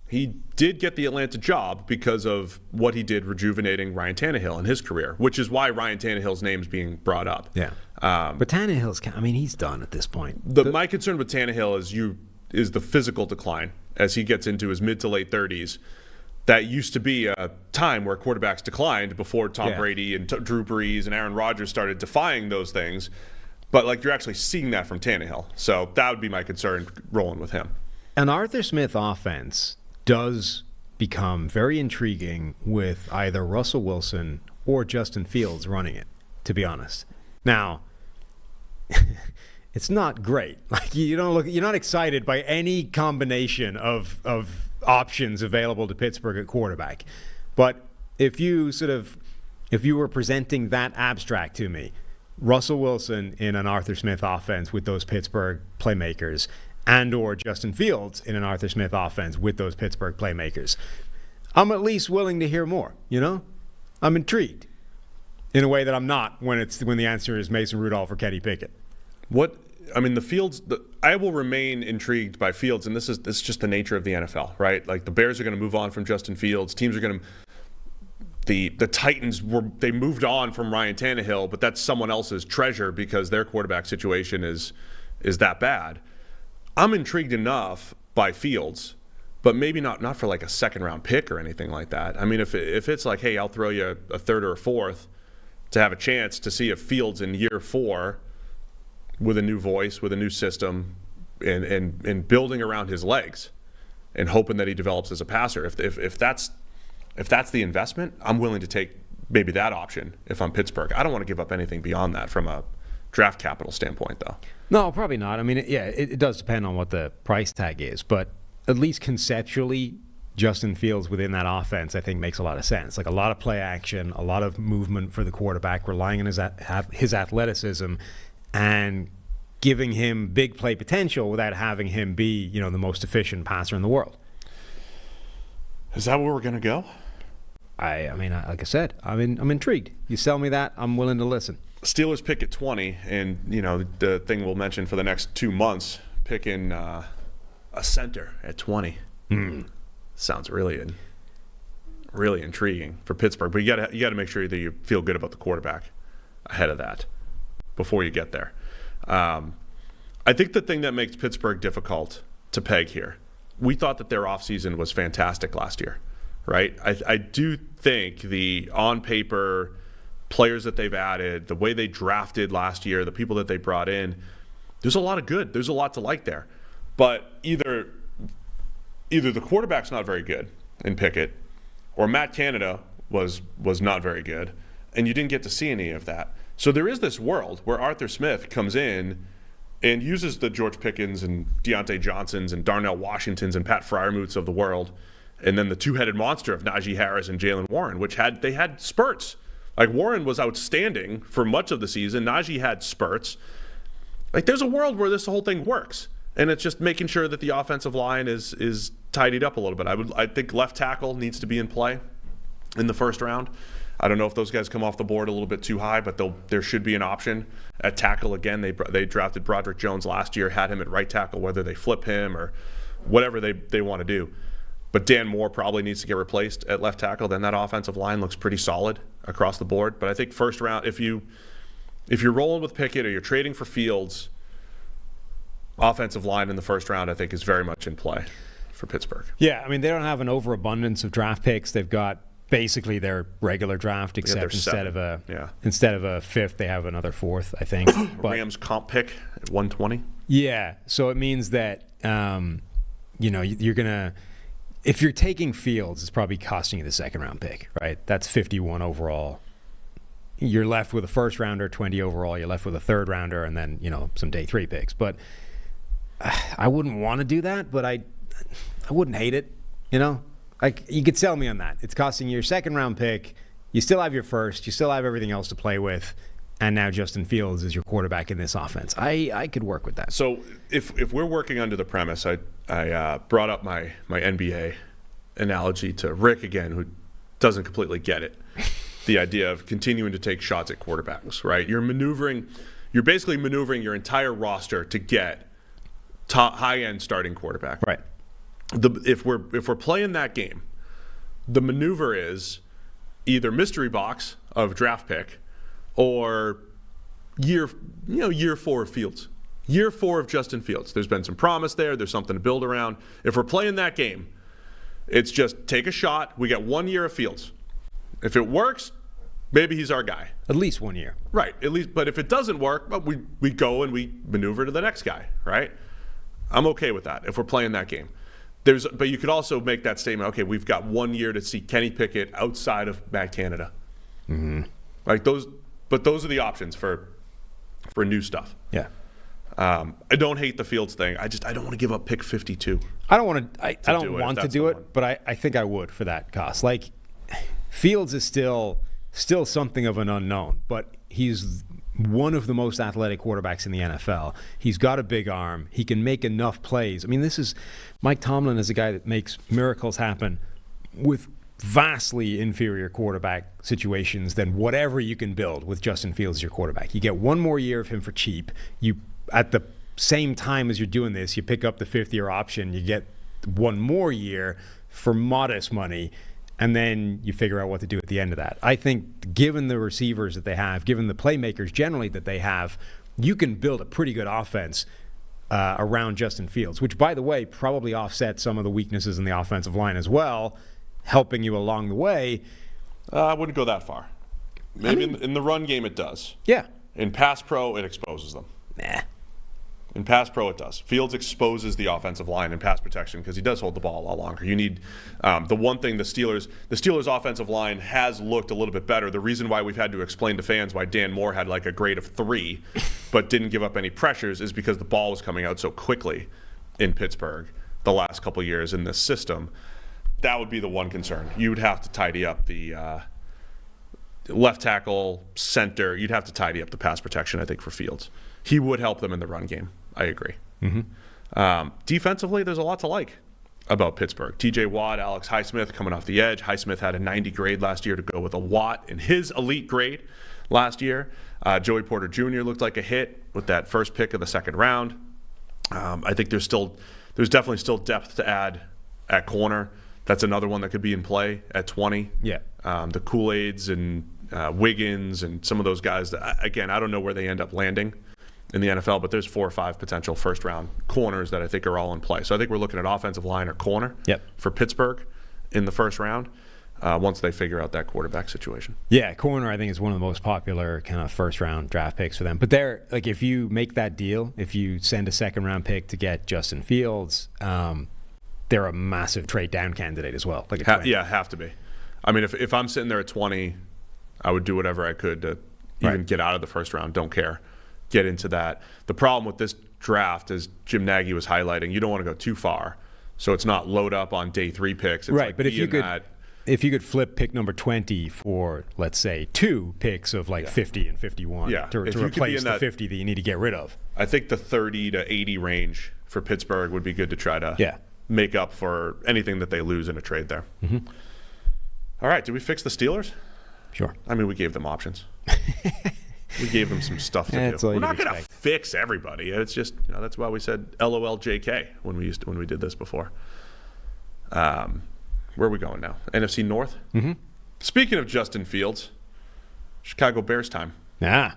he did get the Atlanta job because of what he did rejuvenating Ryan Tannehill in his career, which is why Ryan Tannehill's name's being brought up. Yeah. But Tannehill's, he's done at this point. My concern with Tannehill is the physical decline as he gets into his mid to late 30s. That used to be a time where quarterbacks declined before Tom Brady and Drew Brees and Aaron Rodgers started defying those things. But you're actually seeing that from Tannehill. So that would be my concern rolling with him. An Arthur Smith offense does become very intriguing with either Russell Wilson or Justin Fields running it, to be honest. Now, it's not great. You're not excited by any combination of options available to Pittsburgh at quarterback. But if you were presenting that abstract to me, Russell Wilson in an Arthur Smith offense with those Pittsburgh playmakers, and or Justin Fields in an Arthur Smith offense with those Pittsburgh playmakers, I'm at least willing to hear more, you know? I'm intrigued in a way that I'm not when the answer is Mason Rudolph or Kenny Pickett. I will remain intrigued by Fields, and this is just the nature of the NFL, right? Like, the Bears are going to move on from Justin Fields. Teams are going to the Titans they moved on from Ryan Tannehill, but that's someone else's treasure because their quarterback situation is that bad. I'm intrigued enough by Fields, but maybe not for like a second-round pick or anything like that. I mean, if it's like, hey, I'll throw you a third or a fourth to have a chance to see if Fields in year 4 with a new voice, with a new system, and building around his legs and hoping that he develops as a passer. If that's the investment, I'm willing to take maybe that option if I'm Pittsburgh. I don't want to give up anything beyond that from a draft capital standpoint, though. No, probably not. I mean, it does depend on what the price tag is, but at least conceptually, Justin Fields within that offense, I think, makes a lot of sense. Like, a lot of play action, a lot of movement for the quarterback, relying on his athleticism, and giving him big play potential without having him be, the most efficient passer in the world. Is that where we're going to go? I mean, like I said, I'm intrigued. You sell me that, I'm willing to listen. Steelers pick at 20, and the thing we'll mention for the next 2 months, picking a center at 20. Sounds really intriguing for Pittsburgh. But you got to make sure that you feel good about the quarterback ahead of that before you get there. I think the thing that makes Pittsburgh difficult to peg here, we thought that their offseason was fantastic last year, right? I do think the on-paper players that they've added, the way they drafted last year, the people that they brought in, there's a lot of good. There's a lot to like there. But either the quarterback's not very good in Pickett, or Matt Canada was not very good, and you didn't get to see any of that. So there is this world where Arthur Smith comes in and uses the George Pickens and Deontay Johnsons and Darnell Washingtons and Pat Freiermuths of the world, and then the two-headed monster of Najee Harris and Jalen Warren, which they had spurts. Like, Warren was outstanding for much of the season. Najee had spurts. Like, there's a world where this whole thing works, and it's just making sure that the offensive line is tidied up a little bit. I think left tackle needs to be in play in the first round. I don't know if those guys come off the board a little bit too high, but there should be an option at tackle. Again, they drafted Broderick Jones last year, had him at right tackle, whether they flip him or whatever they want to do. But Dan Moore probably needs to get replaced at left tackle. Then that offensive line looks pretty solid across the board. But I think first round, if you're rolling with Pickett or you're trading for Fields, offensive line in the first round, I think, is very much in play for Pittsburgh. Yeah, I mean, they don't have an overabundance of draft picks. They've got basically their regular draft, except instead of a fifth, they have another fourth, I think. Rams comp pick at 120. Yeah, so it means that you're gonna. If you're taking Fields, it's probably costing you the second round pick, right? That's 51 overall. You're left with a first rounder, 20 overall. You're left with a third rounder, and then some day 3 picks. But I wouldn't want to do that, but I wouldn't hate it. Like, you could sell me on that. It's costing you your second round pick. You still have your first. You still have everything else to play with. And now Justin Fields is your quarterback in this offense. I could work with that. So if we're working under the premise, I brought up my NBA analogy to Rick again, who doesn't completely get it. The idea of continuing to take shots at quarterbacks, right? You're basically maneuvering your entire roster to get high-end starting quarterback. Right. If we're playing that game, the maneuver is either mystery box of draft pick or year 4 of Fields. Year 4 of Justin Fields. There's been some promise there. There's something to build around. If we're playing that game, it's just take a shot. We get 1 year of Fields. If it works, maybe he's our guy. At least 1 year. Right. At least. But if it doesn't work, we go and we maneuver to the next guy. Right. I'm okay with that if we're playing that game. But you could also make that statement. Okay, we've got 1 year to see Kenny Pickett outside of Matt Canada. Mm-hmm. Like those. But those are the options for new stuff. Yeah. I don't hate the Fields thing. I don't want to give up pick 52. I don't want to. I don't want to that's do the it, one. but I think I would for that cost. Like, Fields is still something of an unknown, but he's one of the most athletic quarterbacks in the NFL. He's got a big arm. He can make enough plays. I mean, Mike Tomlin is a guy that makes miracles happen with vastly inferior quarterback situations than whatever you can build with Justin Fields as your quarterback. You get one more year of him for cheap. You, at the same time as you're doing this, you pick up the fifth-year option. You get one more year for modest money, and then you figure out what to do at the end of that. I think given the receivers that they have, given the playmakers generally that they have, you can build a pretty good offense around Justin Fields, which, by the way, probably offsets some of the weaknesses in the offensive line as well, helping you along the way. I wouldn't go that far. Maybe in the run game it does. Yeah. In pass pro, it exposes them. Nah. In pass pro, it does. Fields exposes the offensive line in pass protection because he does hold the ball a lot longer. You need the one thing the Steelers' offensive line has looked a little bit better. The reason why we've had to explain to fans why Dan Moore had like a grade of 3 but didn't give up any pressures is because the ball was coming out so quickly in Pittsburgh the last couple of years in this system. That would be the one concern. You would have to tidy up the left tackle, center. You'd have to tidy up the pass protection, I think, for Fields. He would help them in the run game. I agree. Mm-hmm. Defensively, there's a lot to like about Pittsburgh. TJ Watt, Alex Highsmith coming off the edge. Highsmith had a 90 grade last year to go with a Watt in his elite grade last year. Joey Porter Jr. looked like a hit with that first pick of the second round. I think there's definitely still depth to add at corner. That's another one that could be in play at 20. Yeah. The Kool-Aids and Wiggins and some of those guys. Again, I don't know where they end up landing in the NFL, but there's 4 or 5 potential first-round corners that I think are all in play. So I think we're looking at offensive line or corner for Pittsburgh in the first round once they figure out that quarterback situation. Yeah, corner I think is one of the most popular kind of first-round draft picks for them. But they're like, if you make that deal, if you send a second-round pick to get Justin Fields, they're a massive trade down candidate as well. Like have to be. I mean, if I'm sitting there at 20, I would do whatever I could to even get out of the first round. Don't care. Get into that. The problem with this draft, as Jim Nagy was highlighting, you don't want to go too far. So it's not load up on day 3 picks. It's right, like but if you could flip pick number 20 for, let's say, 2 picks of 50 and 51 to replace the 50 that you need to get rid of. I think the 30 to 80 range for Pittsburgh would be good to try to make up for anything that they lose in a trade there. Mm-hmm. All right, did we fix the Steelers? Sure. I mean, we gave them options. We gave them some stuff to do. We're not going to fix everybody. It's just, that's why we said LOL JK when we did this before. Where are we going now? NFC North? Mm-hmm. Speaking of Justin Fields, Chicago Bears time. Yeah.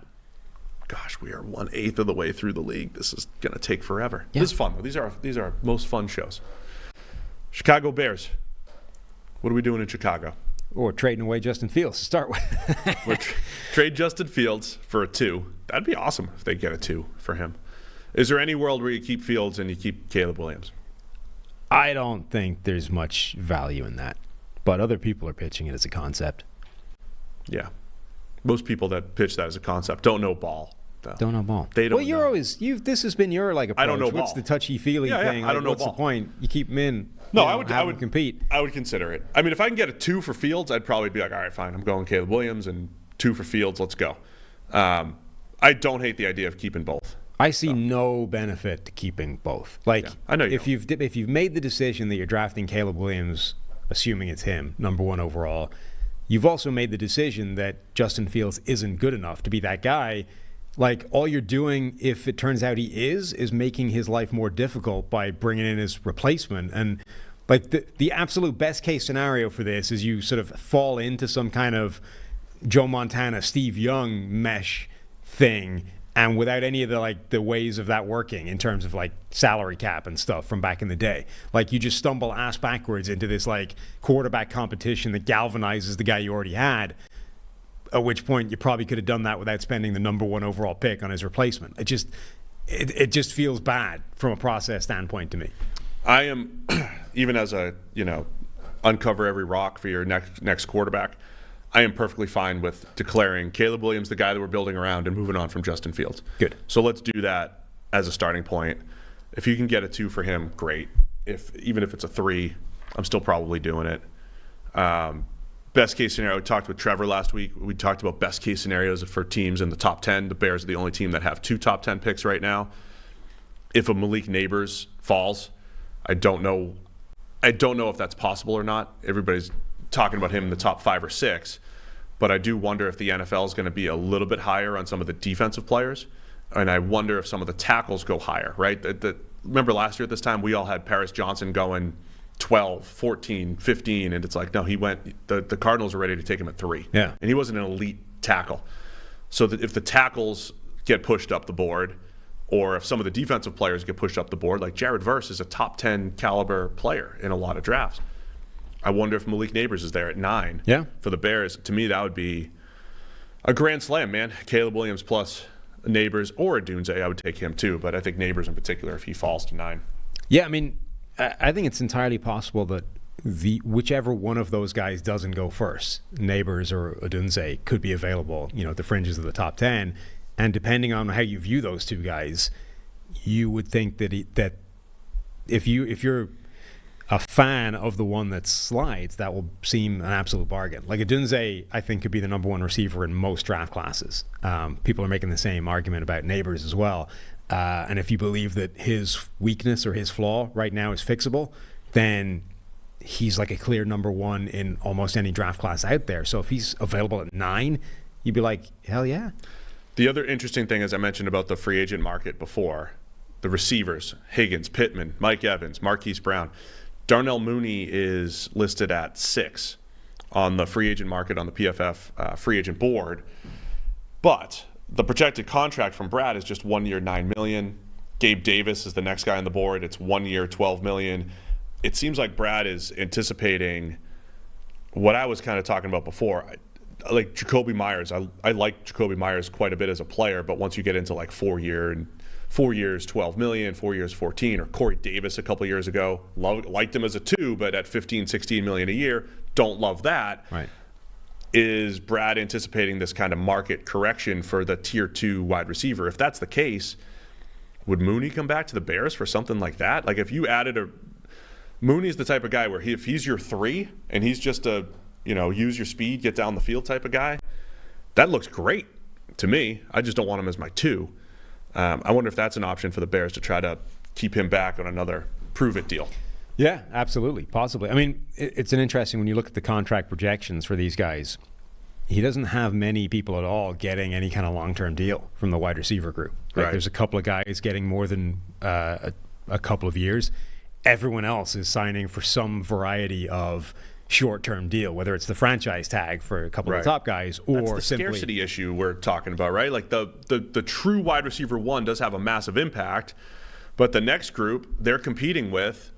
Gosh, we are 1/8 of the way through the league. This is going to take forever. Yeah. This is fun, though. These are our most fun shows. Chicago Bears. What are we doing in Chicago? Or trading away Justin Fields to start with. We're trade Justin Fields for a 2. That'd be awesome if they get a 2 for him. Is there any world where you keep Fields and you keep Caleb Williams? I don't think there's much value in that. But other people are pitching it as a concept. Yeah. Most people that pitch that as a concept don't know ball. Though. Don't know ball. They don't. Well, you're always this has been your approach. I don't know What's ball. the touchy-feely thing? I don't know what's ball. the point? You keep them in. No, I would compete. I would consider it. I mean, if I can get a 2 for Fields, I'd probably be like, all right, fine. I'm going Caleb Williams and 2 for Fields. Let's go. I don't hate the idea of keeping both. I see no benefit to keeping both. I know if you've made the decision that you're drafting Caleb Williams, assuming it's him, number 1 overall, you've also made the decision that Justin Fields isn't good enough to be that guy. Like, all you're doing, if it turns out he is making his life more difficult by bringing in his replacement. And like the absolute best case scenario for this is you sort of fall into some kind of Joe Montana, Steve Young mesh thing, and without any of the ways of that working in terms of salary cap and stuff from back in the day. Like, you just stumble ass backwards into this quarterback competition that galvanizes the guy you already had. At which point you probably could have done that without spending the number 1 overall pick on his replacement. It just feels bad from a process standpoint to me. I am, even as a, uncover every rock for your next quarterback, I am perfectly fine with declaring Caleb Williams the guy that we're building around and moving on from Justin Fields. Good. So let's do that as a starting point. If you can get a 2 for him, great. Even if it's a 3, I'm still probably doing it. Best case scenario, we talked with Trevor last week. We talked about best case scenarios for teams in the top 10. The Bears are the only team that have 2 top 10 picks right now. If a Malik Neighbors falls, I don't know if that's possible or not. Everybody's talking about him in the top 5 or 6, but I do wonder if the NFL is going to be a little bit higher on some of the defensive players, and I wonder if some of the tackles go higher, right? Remember last year at this time, we all had Paris Johnson going 12, 14, 15, and it's like, no, the Cardinals are ready to take him at 3. Yeah. And he wasn't an elite tackle. So that if the tackles get pushed up the board, or if some of the defensive players get pushed up the board, like Jared Verse is a top 10 caliber player in a lot of drafts. I wonder if Malik Neighbors is there at 9 for the Bears. To me, that would be a grand slam, man. Caleb Williams plus Neighbors or Dunze, I would take him too, but I think Neighbors in particular if he falls to 9. Yeah, I mean, I think it's entirely possible that whichever one of those guys doesn't go first, Neighbors or Odunze, could be available, at the fringes of the top 10. And depending on how you view those 2 guys, you would think that if you're a fan of the one that slides, that will seem an absolute bargain. Like Odunze, I think, could be the number 1 receiver in most draft classes. People are making the same argument about Neighbors as well. And if you believe that his weakness or his flaw right now is fixable, then he's like a clear number 1 in almost any draft class out there. So if he's available at 9, you'd be like, hell yeah. The other interesting thing, as I mentioned about the free agent market before, the receivers, Higgins, Pittman, Mike Evans, Marquise Brown. Darnell Mooney is listed at 6 on the free agent market on the PFF free agent board. But the projected contract from Brad is just 1 year, $9 million. Gabe Davis is the next guy on the board. It's 1 year, $12 million. It seems like Brad is anticipating what I was kind of talking about before. Like Jacoby Myers. I like Jacoby Myers quite a bit as a player, but once you get into like 4 years, $12 million, 4 years, 14, or Corey Davis a couple years ago, liked him as a 2, but at 15, 16 million a year, don't love that. Right. Is Brad anticipating this kind of market correction for the tier 2 wide receiver? If that's the case, would Mooney come back to the Bears for something like that? Like if you added Mooney's the type of guy where if he's your 3 and he's just a, use your speed, get down the field type of guy, that looks great to me. I just don't want him as my 2. I wonder if that's an option for the Bears to try to keep him back on another prove-it deal. Yeah, absolutely, possibly. I mean, it's an interesting, when you look at the contract projections for these guys, he doesn't have many people at all getting any kind of long-term deal from the wide receiver group. Like right. There's a couple of guys getting more than a couple of years. Everyone else is signing for some variety of short-term deal, whether it's the franchise tag for a couple of the top guys or that's the simply scarcity issue we're talking about, right? Like the true wide receiver 1 does have a massive impact, but the next group they're competing with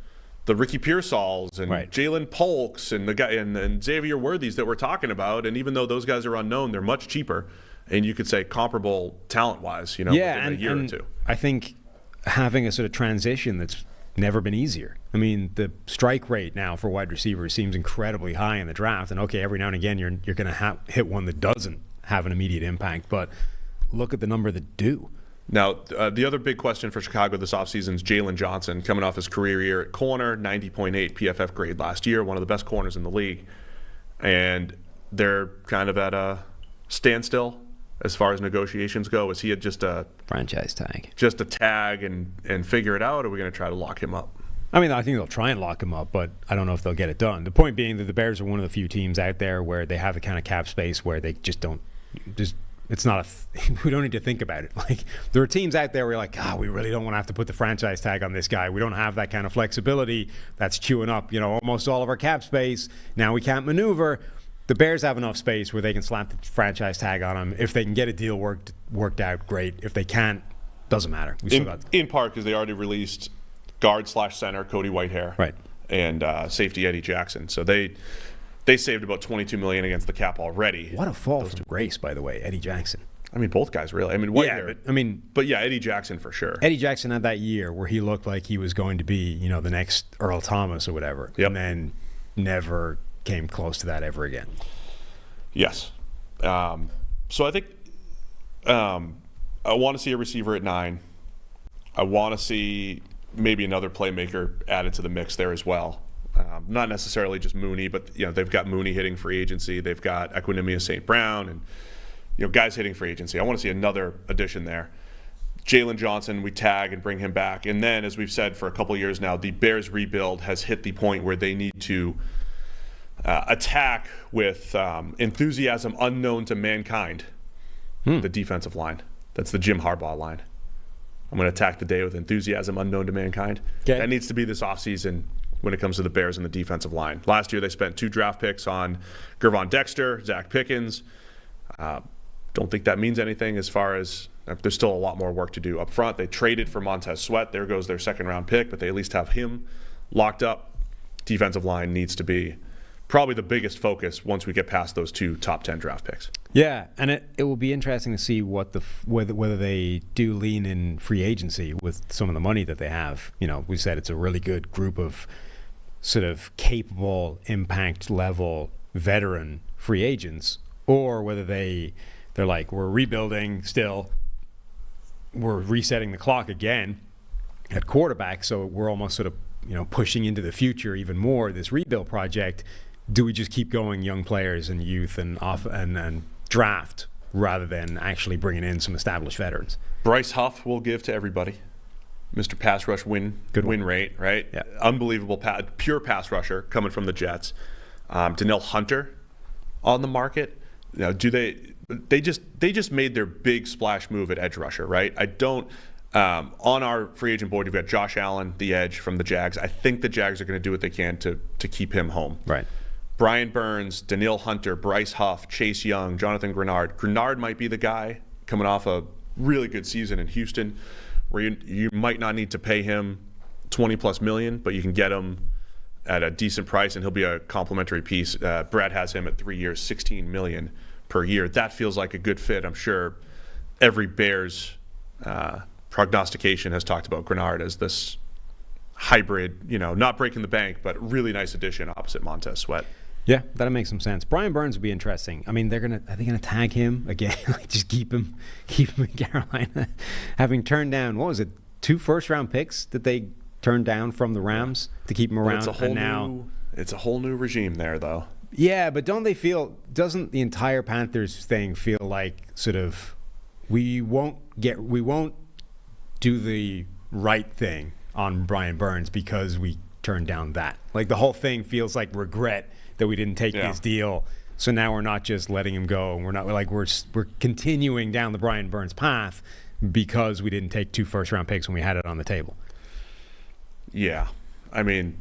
the Ricky Pearsalls and Jalen Polks and the guy and Xavier Worthies that we're talking about, and even though those guys are unknown, they're much cheaper, and you could say comparable talent-wise, within a year or 2. I think having a sort of transition that's never been easier. I mean, the strike rate now for wide receivers seems incredibly high in the draft, and okay, every now and again you're going to hit one that doesn't have an immediate impact, but look at the number that do. Now, the other big question for Chicago this offseason is Jalen Johnson, coming off his career year at corner, 90.8 PFF grade last year, one of the best corners in the league. And they're kind of at a standstill as far as negotiations go. Is he just a franchise tag? Just a tag and figure it out, or are we going to try to lock him up? I mean, I think they'll try and lock him up, but I don't know if they'll get it done. The point being that the Bears are one of the few teams out there where they have the kind of cap space where they just don't it's not we don't need to think about it. Like, there are teams out there where you're like, we really don't want to have to put the franchise tag on this guy. We don't have that kind of flexibility. That's chewing up, almost all of our cap space. Now we can't maneuver. The Bears have enough space where they can slap the franchise tag on him. If they can get a deal worked out, great. If they can't, doesn't matter. In part because they already released guard/center Cody Whitehair, right, and safety Eddie Jackson. So they saved about $22 million against the cap already. What a fall from grace, by the way, Eddie Jackson. I mean, both guys really. I mean, Whitehair. But Eddie Jackson for sure. Eddie Jackson had that year where he looked like he was going to be, the next Earl Thomas or whatever, and then never came close to that ever again. Yes. So I think I want to see a receiver at 9. I want to see maybe another playmaker added to the mix there as well. Not necessarily just Mooney, but they've got Mooney hitting free agency. They've got Equinemius St. Brown and guys hitting free agency. I want to see another addition there. Jalen Johnson, we tag and bring him back. And then, as we've said for a couple of years now, the Bears rebuild has hit the point where they need to attack with enthusiasm unknown to mankind. The defensive line. That's the Jim Harbaugh line. I'm going to attack the day with enthusiasm unknown to mankind. Okay. That needs to be this offseason when it comes to the Bears and the defensive line. Last year they spent 2 draft picks on Gervon Dexter, Zach Pickens. Don't think that means anything as far as there's still a lot more work to do up front. They traded for Montez Sweat. There goes their second-round pick, but they at least have him locked up. Defensive line needs to be probably the biggest focus once we get past those 2 top 10 draft picks. Yeah, and it will be interesting to see what whether they do lean in free agency with some of the money that they have. We said it's a really good group of sort of capable impact level veteran free agents, or whether they're like, we're rebuilding still, we're resetting the clock again at quarterback, so we're almost sort of pushing into the future even more, this rebuild project. Do we just keep going young players and youth and draft rather than actually bringing in some established veterans? Bryce Huff will give to everybody. Mr. Pass Rush win rate, right? Yeah. Unbelievable, pure pass rusher coming from the Jets. Danielle Hunter on the market. They just made their big splash move at edge rusher, right? On our free agent board, you've got Josh Allen, the edge from the Jags. I think the Jags are going to do what they can to keep him home. Right. Brian Burns, Danielle Hunter, Bryce Huff, Chase Young, Jonathan Grenard. Grenard might be the guy coming off a really good season in Houston, where you might not need to pay him $20+ million, but you can get him at a decent price, and he'll be a complimentary piece. Brad has him at 3 years, $16 million per year. That feels like a good fit. I'm sure every Bears prognostication has talked about Grenard as this hybrid, not breaking the bank, but really nice addition opposite Montez Sweat. Yeah, that'll make some sense. Brian Burns would be interesting. I mean, are they gonna tag him again? Just keep him in Carolina, having turned down, what was it, 2 first-round picks that they turned down from the Rams to keep him around. It's a whole new regime there, though. Yeah, but doesn't the entire Panthers thing feel like sort of we won't do the right thing on Brian Burns because we turned down that? Like, the whole thing feels like regret that we didn't take his deal. So now we're not just letting him go, and we're continuing down the Brian Burns path because we didn't take 2 first-round picks when we had it on the table. Yeah, I mean,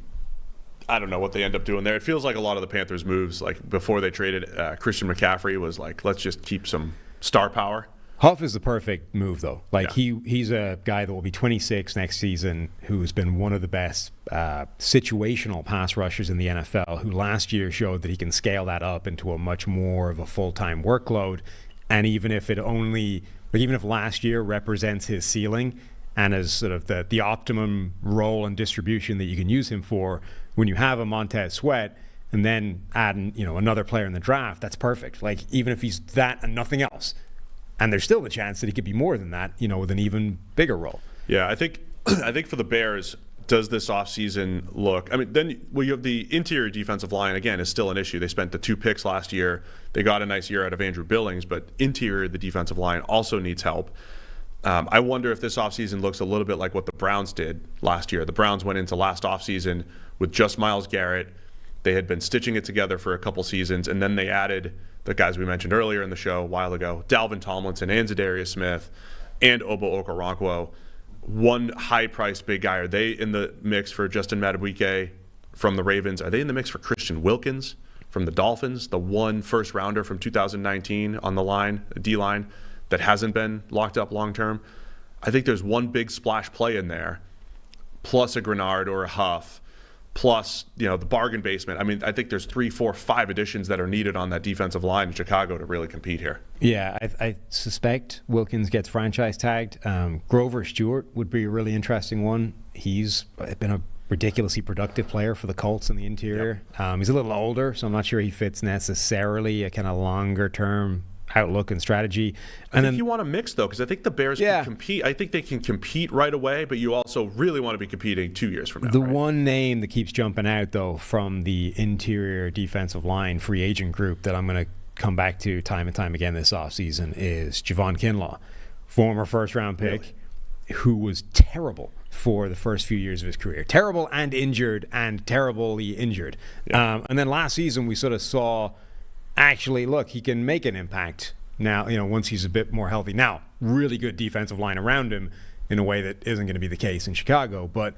I don't know what they end up doing there. It feels like a lot of the Panthers' moves, like before they traded Christian McCaffrey, was like, let's just keep some star power. Huff is the perfect move, though. Like, he's a guy that will be 26 next season, who's been one of the best situational pass rushers in the NFL, who last year showed that he can scale that up into a much more of a full-time workload. And even if last year represents his ceiling and as sort of the optimum role and distribution that you can use him for, when you have a Montez Sweat and then add another player in the draft, that's perfect. Like, even if he's that and nothing else. And there's still the chance that he could be more than that, with an even bigger role. Yeah, I think for the Bears, does this offseason look? I mean, then you have the interior defensive line, again, is still an issue. They spent the 2 picks last year. They got a nice year out of Andrew Billings, but interior, the defensive line also needs help. I wonder if this offseason looks a little bit like what the Browns did last year. The Browns went into last offseason with just Myles Garrett. They had been stitching it together for a couple seasons, and then they added the guys we mentioned earlier in the show a while ago, Dalvin Tomlinson and Zadarius Smith and Obo Okoronkwo. One high-priced big guy. Are they in the mix for Justin Madubuike from the Ravens? Are they in the mix for Christian Wilkins from the Dolphins, the one first-rounder from 2019 on the line, D-line, that hasn't been locked up long-term? I think there's one big splash play in there, plus a Grenard or a Huff, plus the bargain basement. I mean, I think there's 3, 4, 5 additions that are needed on that defensive line in Chicago to really compete here. Yeah, I suspect Wilkins gets franchise tagged. Grover Stewart would be a really interesting one. He's been a ridiculously productive player for the Colts in the interior. Yep. He's a little older, so I'm not sure he fits necessarily a kind of longer-term outlook and strategy. I think you want to mix, though, because I think the Bears can compete. I think they can compete right away, but you also really want to be competing 2 years from now. The one name that keeps jumping out, though, from the interior defensive line free agent group that I'm going to come back to time and time again this offseason is Javon Kinlaw, former first-round pick, who was terrible for the first few years of his career. Terrible and injured, and terribly injured. Yeah. And then last season we sort of saw, actually, look, he can make an impact now, once he's a bit more healthy. Now, really good defensive line around him in a way that isn't going to be the case in Chicago, but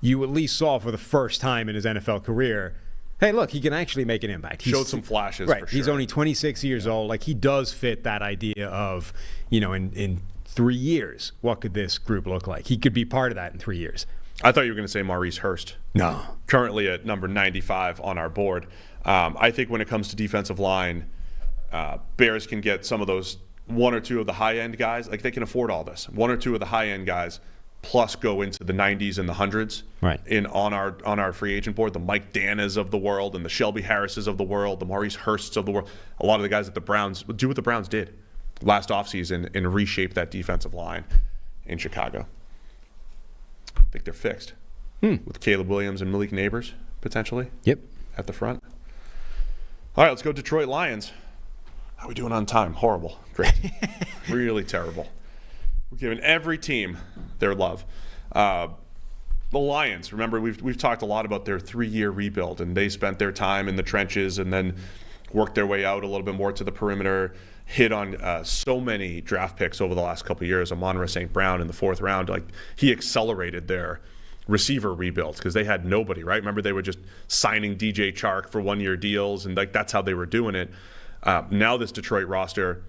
you at least saw for the first time in his NFL career, hey, look, he can actually make an impact. Showed some flashes, right, for sure. He's only 26 years old. Like, he does fit that idea of, in 3 years, what could this group look like? He could be part of that in 3 years. I thought you were going to say Maurice Hurst. No. Currently at number 95 on our board. I think when it comes to defensive line, Bears can get some of those one or two of the high-end guys. Like, they can afford all this. One or two of the high-end guys, plus go into the 90s and the 100s. Right. On our free agent board, the Mike Danas of the world and the Shelby Harrises of the world, the Maurice Hursts of the world. A lot of the guys at the Browns do what the Browns did last offseason and reshape that defensive line in Chicago. I think they're fixed with Caleb Williams and Malik Neighbors, potentially. Yep. At the front. All right, let's go Detroit Lions. How are we doing on time? Horrible. Great. Really terrible. We're giving every team their love. The Lions, remember, we've talked a lot about their 3-year rebuild, and they spent their time in the trenches and then worked their way out a little bit more to the perimeter, hit on so many draft picks over the last couple of years. Amon-Ra St. Brown in the 4th round, like, he accelerated their receiver rebuild because they had nobody, right? Remember, they were just signing DJ Chark for 1-year deals, and like that's how they were doing it. Now this Detroit roster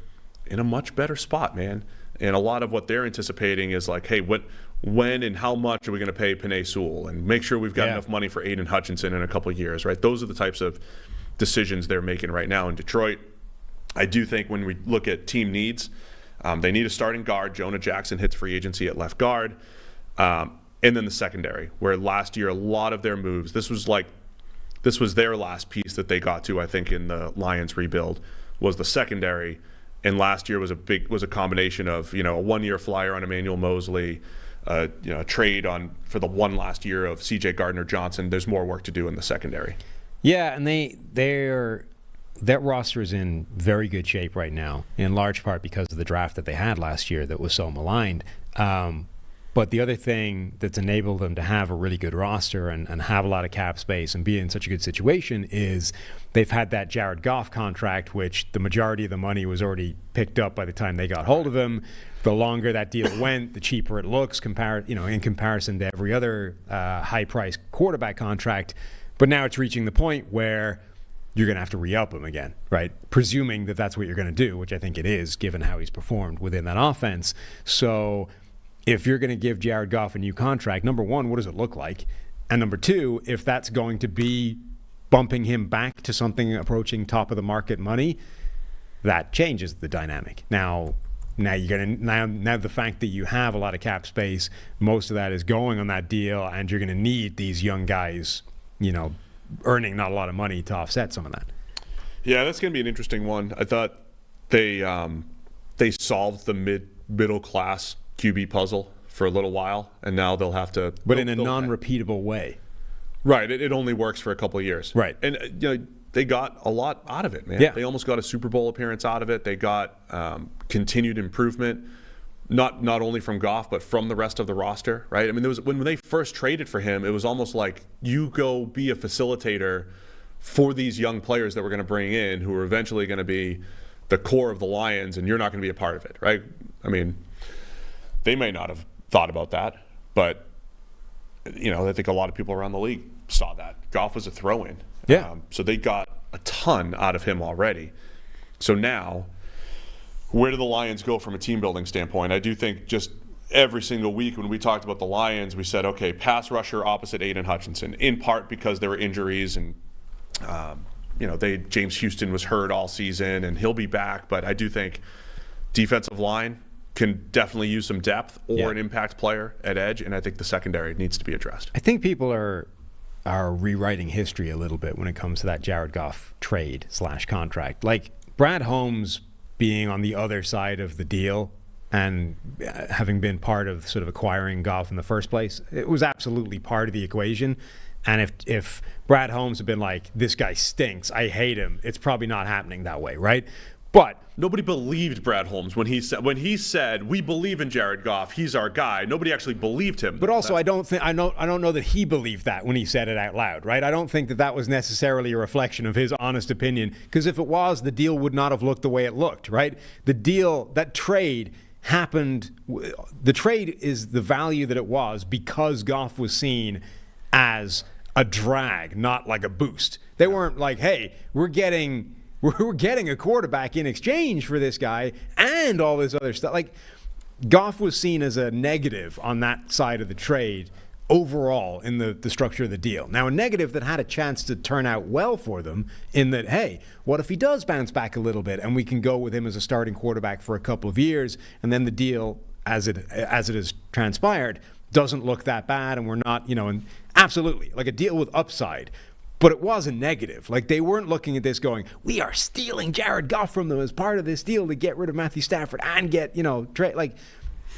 in a much better spot, man. And a lot of what they're anticipating is like, hey, when and how much are we going to pay Penei Sewell, and make sure we've got enough money for Aiden Hutchinson in a couple of years, right? Those are the types of decisions they're making right now in Detroit. I do think when we look at team needs, they need a starting guard. Jonah Jackson hits free agency at left guard. And then the secondary, where last year a lot of their moves, this was their last piece that they got to, I think, in the Lions rebuild, was the secondary. And last year was a combination of, a 1-year flyer on Emmanuel Mosley, a trade for the one last year of C.J. Gardner-Johnson. There's more work to do in the secondary. Yeah, and that roster is in very good shape right now, in large part because of the draft that they had last year that was so maligned. But the other thing that's enabled them to have a really good roster and have a lot of cap space and be in such a good situation is they've had that Jared Goff contract, which the majority of the money was already picked up by the time they got hold of him. The longer that deal went, the cheaper it looks in comparison to every other high-priced quarterback contract. But now it's reaching the point where you're going to have to re-up him again, right? Presuming that that's what you're going to do, which I think it is, given how he's performed within that offense. So if you're going to give Jared Goff a new contract, number one, what does it look like? And number two, if that's going to be bumping him back to something approaching top of the market money, that changes the dynamic. Now the fact that you have a lot of cap space, most of that is going on that deal, and you're going to need these young guys, earning not a lot of money to offset some of that. Yeah, that's going to be an interesting one. I thought they solved the middle class QB puzzle for a little while, and now they'll have to. But in a non-repeatable way. Right. It only works for a couple of years. Right. And they got a lot out of it, man. Yeah. They almost got a Super Bowl appearance out of it. They got continued improvement, not only from Goff, but from the rest of the roster, right? I mean, when they first traded for him, it was almost like you go be a facilitator for these young players that we're going to bring in who are eventually going to be the core of the Lions, and you're not going to be a part of it, right? I mean, they may not have thought about that, but I think a lot of people around the league saw that. Goff was a throw-in. Yeah. So they got a ton out of him already. So now, where do the Lions go from a team-building standpoint? I do think just every single week when we talked about the Lions, we said, okay, pass rusher opposite Aiden Hutchinson, in part because there were injuries and, James Houston was hurt all season and he'll be back. But I do think defensive line can definitely use some depth or an impact player at edge, and I think the secondary needs to be addressed. I think people are rewriting history a little bit when it comes to that Jared Goff trade/contract. Like, Brad Holmes being on the other side of the deal and having been part of sort of acquiring Goff in the first place, it was absolutely part of the equation. And if Brad Holmes had been like, this guy stinks, I hate him, it's probably not happening that way, right? But nobody believed Brad Holmes when he said we believe in Jared Goff, he's our guy. Nobody actually believed him. But also, I don't know that he believed that when he said it out loud, right? I don't think that was necessarily a reflection of his honest opinion, because if it was, the deal would not have looked the way it looked, right? That trade happened. The trade is the value that it was because Goff was seen as a drag, not like a boost. They weren't like, hey, we're getting a quarterback in exchange for this guy and all this other stuff. Like, Goff was seen as a negative on that side of the trade overall in the structure of the deal. Now, a negative that had a chance to turn out well for them in that, hey, what if he does bounce back a little bit and we can go with him as a starting quarterback for a couple of years, and then the deal, as it has transpired, doesn't look that bad, and we're not, and absolutely, like a deal with upside. But it was a negative. Like, they weren't looking at this going, we are stealing Jared Goff from them as part of this deal to get rid of Matthew Stafford and get, trade. Like,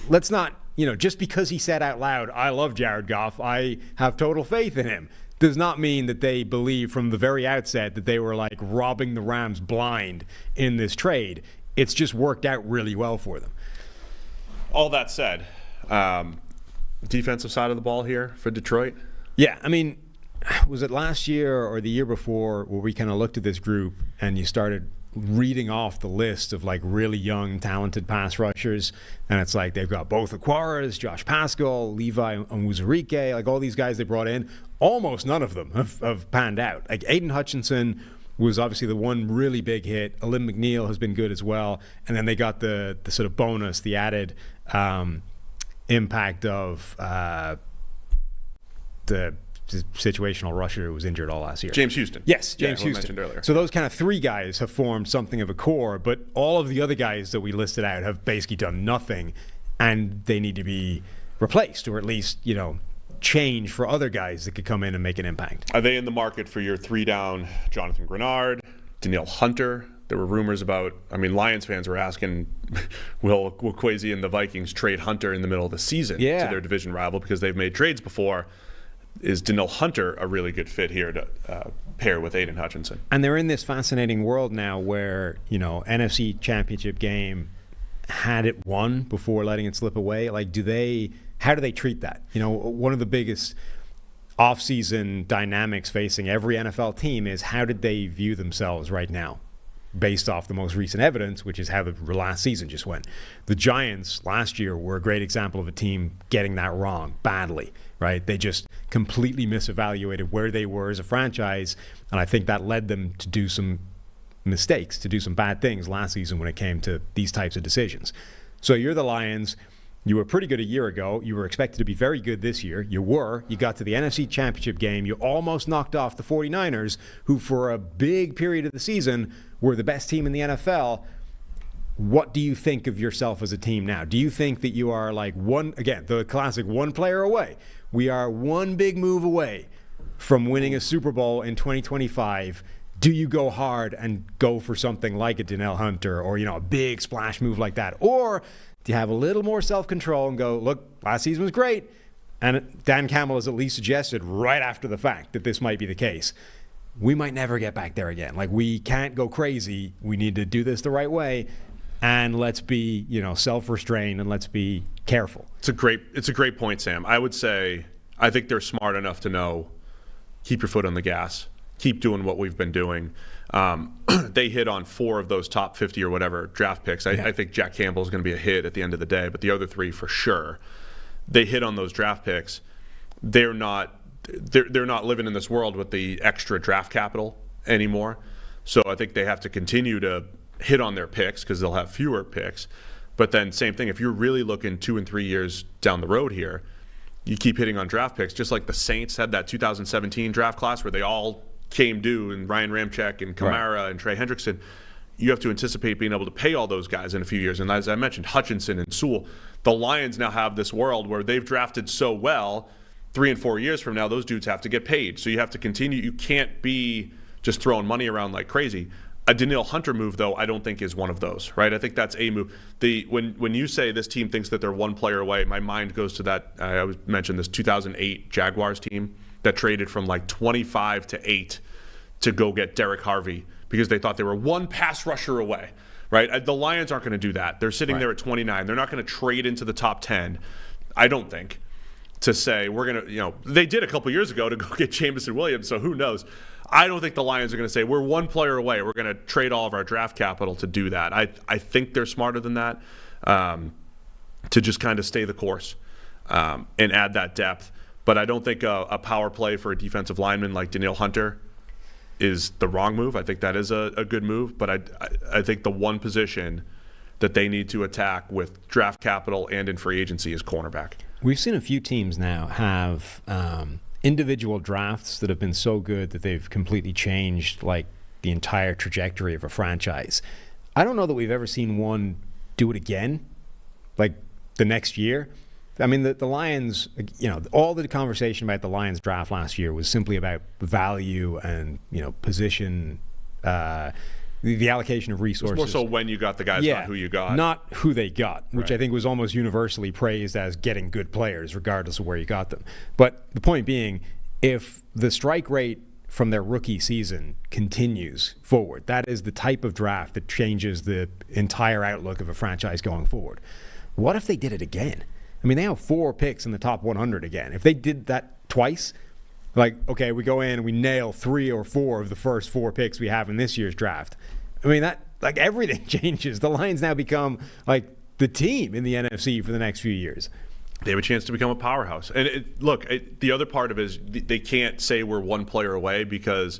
let's not, just because he said out loud, I love Jared Goff, I have total faith in him, does not mean that they believe from the very outset that they were like robbing the Rams blind in this trade. It's just worked out really well for them. All that said, defensive side of the ball here for Detroit? Yeah, I mean, was it last year or the year before where we kind of looked at this group and you started reading off the list of like really young, talented pass rushers, and it's like they've got both Aquaras, Josh Pascal, Levi Onwuzurike, like all these guys they brought in. Almost none of them have panned out. Like Aiden Hutchinson was obviously the one really big hit. Alim McNeil has been good as well, and then they got the sort of bonus, the added impact of the situational rusher who was injured all last year. James Houston. Yes, James Houston. Mentioned earlier. So those kind of three guys have formed something of a core, but all of the other guys that we listed out have basically done nothing, and they need to be replaced, or at least, change for other guys that could come in and make an impact. Are they in the market for your 3-down Jonathan Grenard, Danielle Hunter? There were rumors about, Lions fans were asking, will Kwesi and the Vikings trade Hunter in the middle of the season to their division rival because they've made trades before? Is Danielle Hunter a really good fit here to pair with Aiden Hutchinson? And they're in this fascinating world now where, NFC Championship game, had it won before letting it slip away? Like, how do they treat that? One of the biggest offseason dynamics facing every NFL team is how did they view themselves right now based off the most recent evidence, which is how the last season just went. The Giants last year were a great example of a team getting that wrong badly, right? They just completely misevaluated where they were as a franchise, and I think that led them to do some mistakes, to do some bad things last season when it came to these types of decisions. So you're the Lions. You were pretty good a year ago. You were expected to be very good this year. You got to the NFC Championship game. You almost knocked off the 49ers, who for a big period of the season were the best team in the NFL. What do you think of yourself as a team now? Do you think that you are like the classic one player away? We are one big move away from winning a Super Bowl in 2025. Do you go hard and go for something like a Danielle Hunter or, a big splash move like that? Or do you have a little more self-control and go, look, last season was great, and Dan Campbell has at least suggested right after the fact that this might be the case. We might never get back there again. Like, we can't go crazy. We need to do this the right way, and let's be, self-restrained, and let's be careful. It's a great point, Sam. I would say I think they're smart enough to know, keep your foot on the gas, keep doing what we've been doing. They hit on 4 of those top 50 or whatever draft picks. I think Jack Campbell is going to be a hit at the end of the day, but the other 3 for sure. They hit on those draft picks. They're not living in this world with the extra draft capital anymore. So I think they have to continue to hit on their picks because they'll have fewer picks. But then same thing, if you're really looking 2 and 3 years down the road here, you keep hitting on draft picks, just like the Saints had that 2017 draft class where they all came due, and Ryan Ramczyk and Kamara and Trey Hendrickson. You have to anticipate being able to pay all those guys in a few years. And as I mentioned, Hutchinson and Sewell, the Lions now have this world where they've drafted so well, 3 and 4 years from now, those dudes have to get paid. So you have to continue. You can't be just throwing money around like crazy. A Danielle Hunter move, though, I don't think is one of those, right? I think that's a move. When you say this team thinks that they're one player away, my mind goes to that, I mentioned this 2008 Jaguars team that traded from like 25 to 8 to go get Derek Harvey because they thought they were one pass rusher away, right? The Lions aren't going to do that. They're sitting there at 29. They're not going to trade into the top 10, I don't think, to say we're going to, they did a couple years ago to go get Jameson Williams, so who knows? I don't think the Lions are going to say we're one player away. We're going to trade all of our draft capital to do that. I think they're smarter than that, to just kind of stay the course and add that depth. But I don't think a power play for a defensive lineman like Danielle Hunter is the wrong move. I think that is a good move. But I think the one position that they need to attack with draft capital and in free agency is cornerback. We've seen a few teams now have individual drafts that have been so good that they've completely changed like the entire trajectory of a franchise. I don't know that we've ever seen one do it again, like the next year. I mean, the Lions, all the conversation about the Lions draft last year was simply about value and, position, the allocation of resources. It's more so when you got the guys, not who you got. Not who they got, which I think was almost universally praised as getting good players, regardless of where you got them. But the point being, if the strike rate from their rookie season continues forward, that is the type of draft that changes the entire outlook of a franchise going forward. What if they did it again? I mean, they have 4 picks in the top 100 again. If they did that twice, like, okay, we go in and we nail 3 or 4 of the first 4 picks we have in this year's draft. I mean, that, like, everything changes. The Lions now become like the team in the NFC for the next few years. They have a chance to become a powerhouse. And the other part of it is they can't say we're one player away because,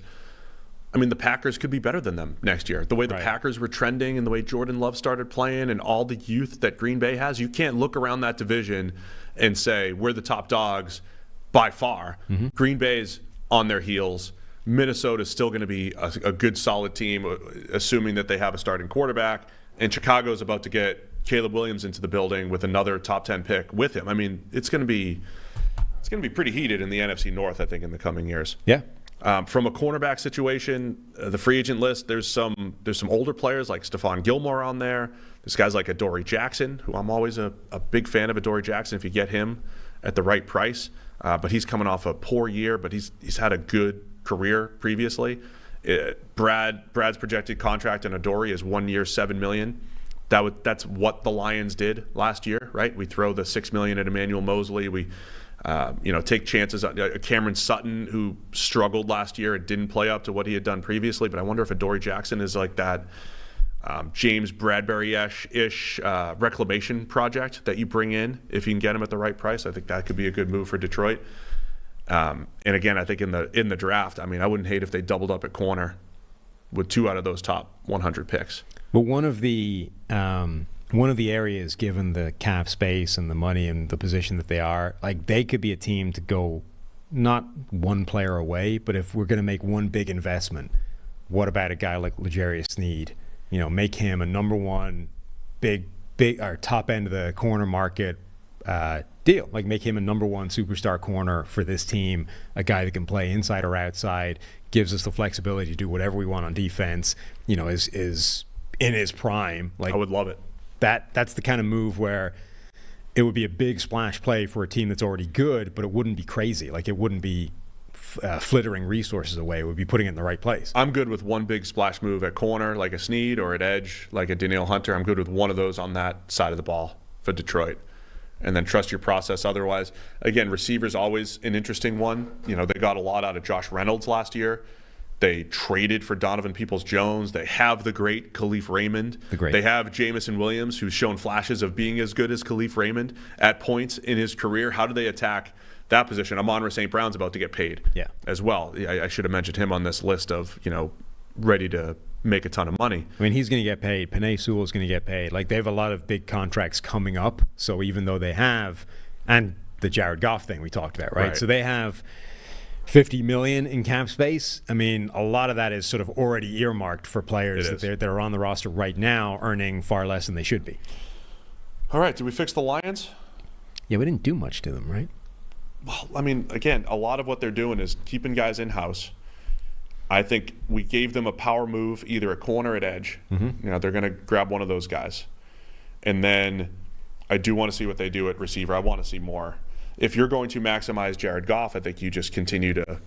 I mean, the Packers could be better than them next year. The way the Packers were trending and the way Jordan Love started playing and all the youth that Green Bay has, you can't look around that division and say we're the top dogs by far. Mm-hmm. Green Bay's on their heels. Minnesota's still going to be a good, solid team, assuming that they have a starting quarterback. And Chicago's about to get Caleb Williams into the building with another top 10 pick with him. I mean, it's going to be pretty heated in the NFC North, I think, in the coming years. Yeah. From a cornerback situation, the free agent list, there's some older players like Stephon Gilmore on there. There's guys like Adoree Jackson, who I'm always a big fan of Adoree Jackson if you get him at the right price. But he's coming off a poor year, but he's had a good career previously. Brad's projected contract in Adoree is 1 year, $7 million. That's what the Lions did last year, right? We throw the $6 million at Emmanuel Mosley. We take chances on Cameron Sutton, who struggled last year and didn't play up to what he had done previously. But I wonder if Adoree Jackson is like that James Bradbury-ish reclamation project that you bring in if you can get him at the right price. I think that could be a good move for Detroit. And again, I think in the draft, I mean, I wouldn't hate if they doubled up at corner with 2 out of those top 100 picks. But one of the areas, given the cap space and the money and the position that they are, like they could be a team to go not one player away, but if we're going to make one big investment, what about a guy like L'Jarius Sneed? Make him a number 1 big or top end of the corner market deal. Like make him a number 1 superstar corner for this team, a guy that can play inside or outside, gives us the flexibility to do whatever we want on defense, is in his prime. Like I would love it. That's the kind of move where it would be a big splash play for a team that's already good, but it wouldn't be crazy. Like it wouldn't be flittering resources away. It would be putting it in the right place. I'm good with one big splash move at corner, like a Sneed, or at edge, like a Danielle Hunter. I'm good with one of those on that side of the ball for Detroit. And then trust your process otherwise. Again, receiver's always an interesting one. They got a lot out of Josh Reynolds last year. They traded for Donovan Peoples-Jones. They have the great Khalif Raymond. They have Jameson Williams, who's shown flashes of being as good as Khalif Raymond at points in his career. How do they attack that position? Amon-Ra St. Brown's about to get paid as well. I should have mentioned him on this list of, ready to make a ton of money. I mean, he's going to get paid. Penei Sewell's going to get paid. Like, they have a lot of big contracts coming up. So even though they have, and the Jared Goff thing we talked about, right? So they have $50 million in cap space. I mean, a lot of that is sort of already earmarked for players that are on the roster right now earning far less than they should be. All right, did we fix the Lions? Yeah, we didn't do much to them, right? Well, I mean, again, a lot of what they're doing is keeping guys in-house. I think we gave them a power move either at corner or at edge. They're going to grab one of those guys. And then I do want to see what they do at receiver. I want to see more. If you're going to maximize Jared Goff, I think you just continue to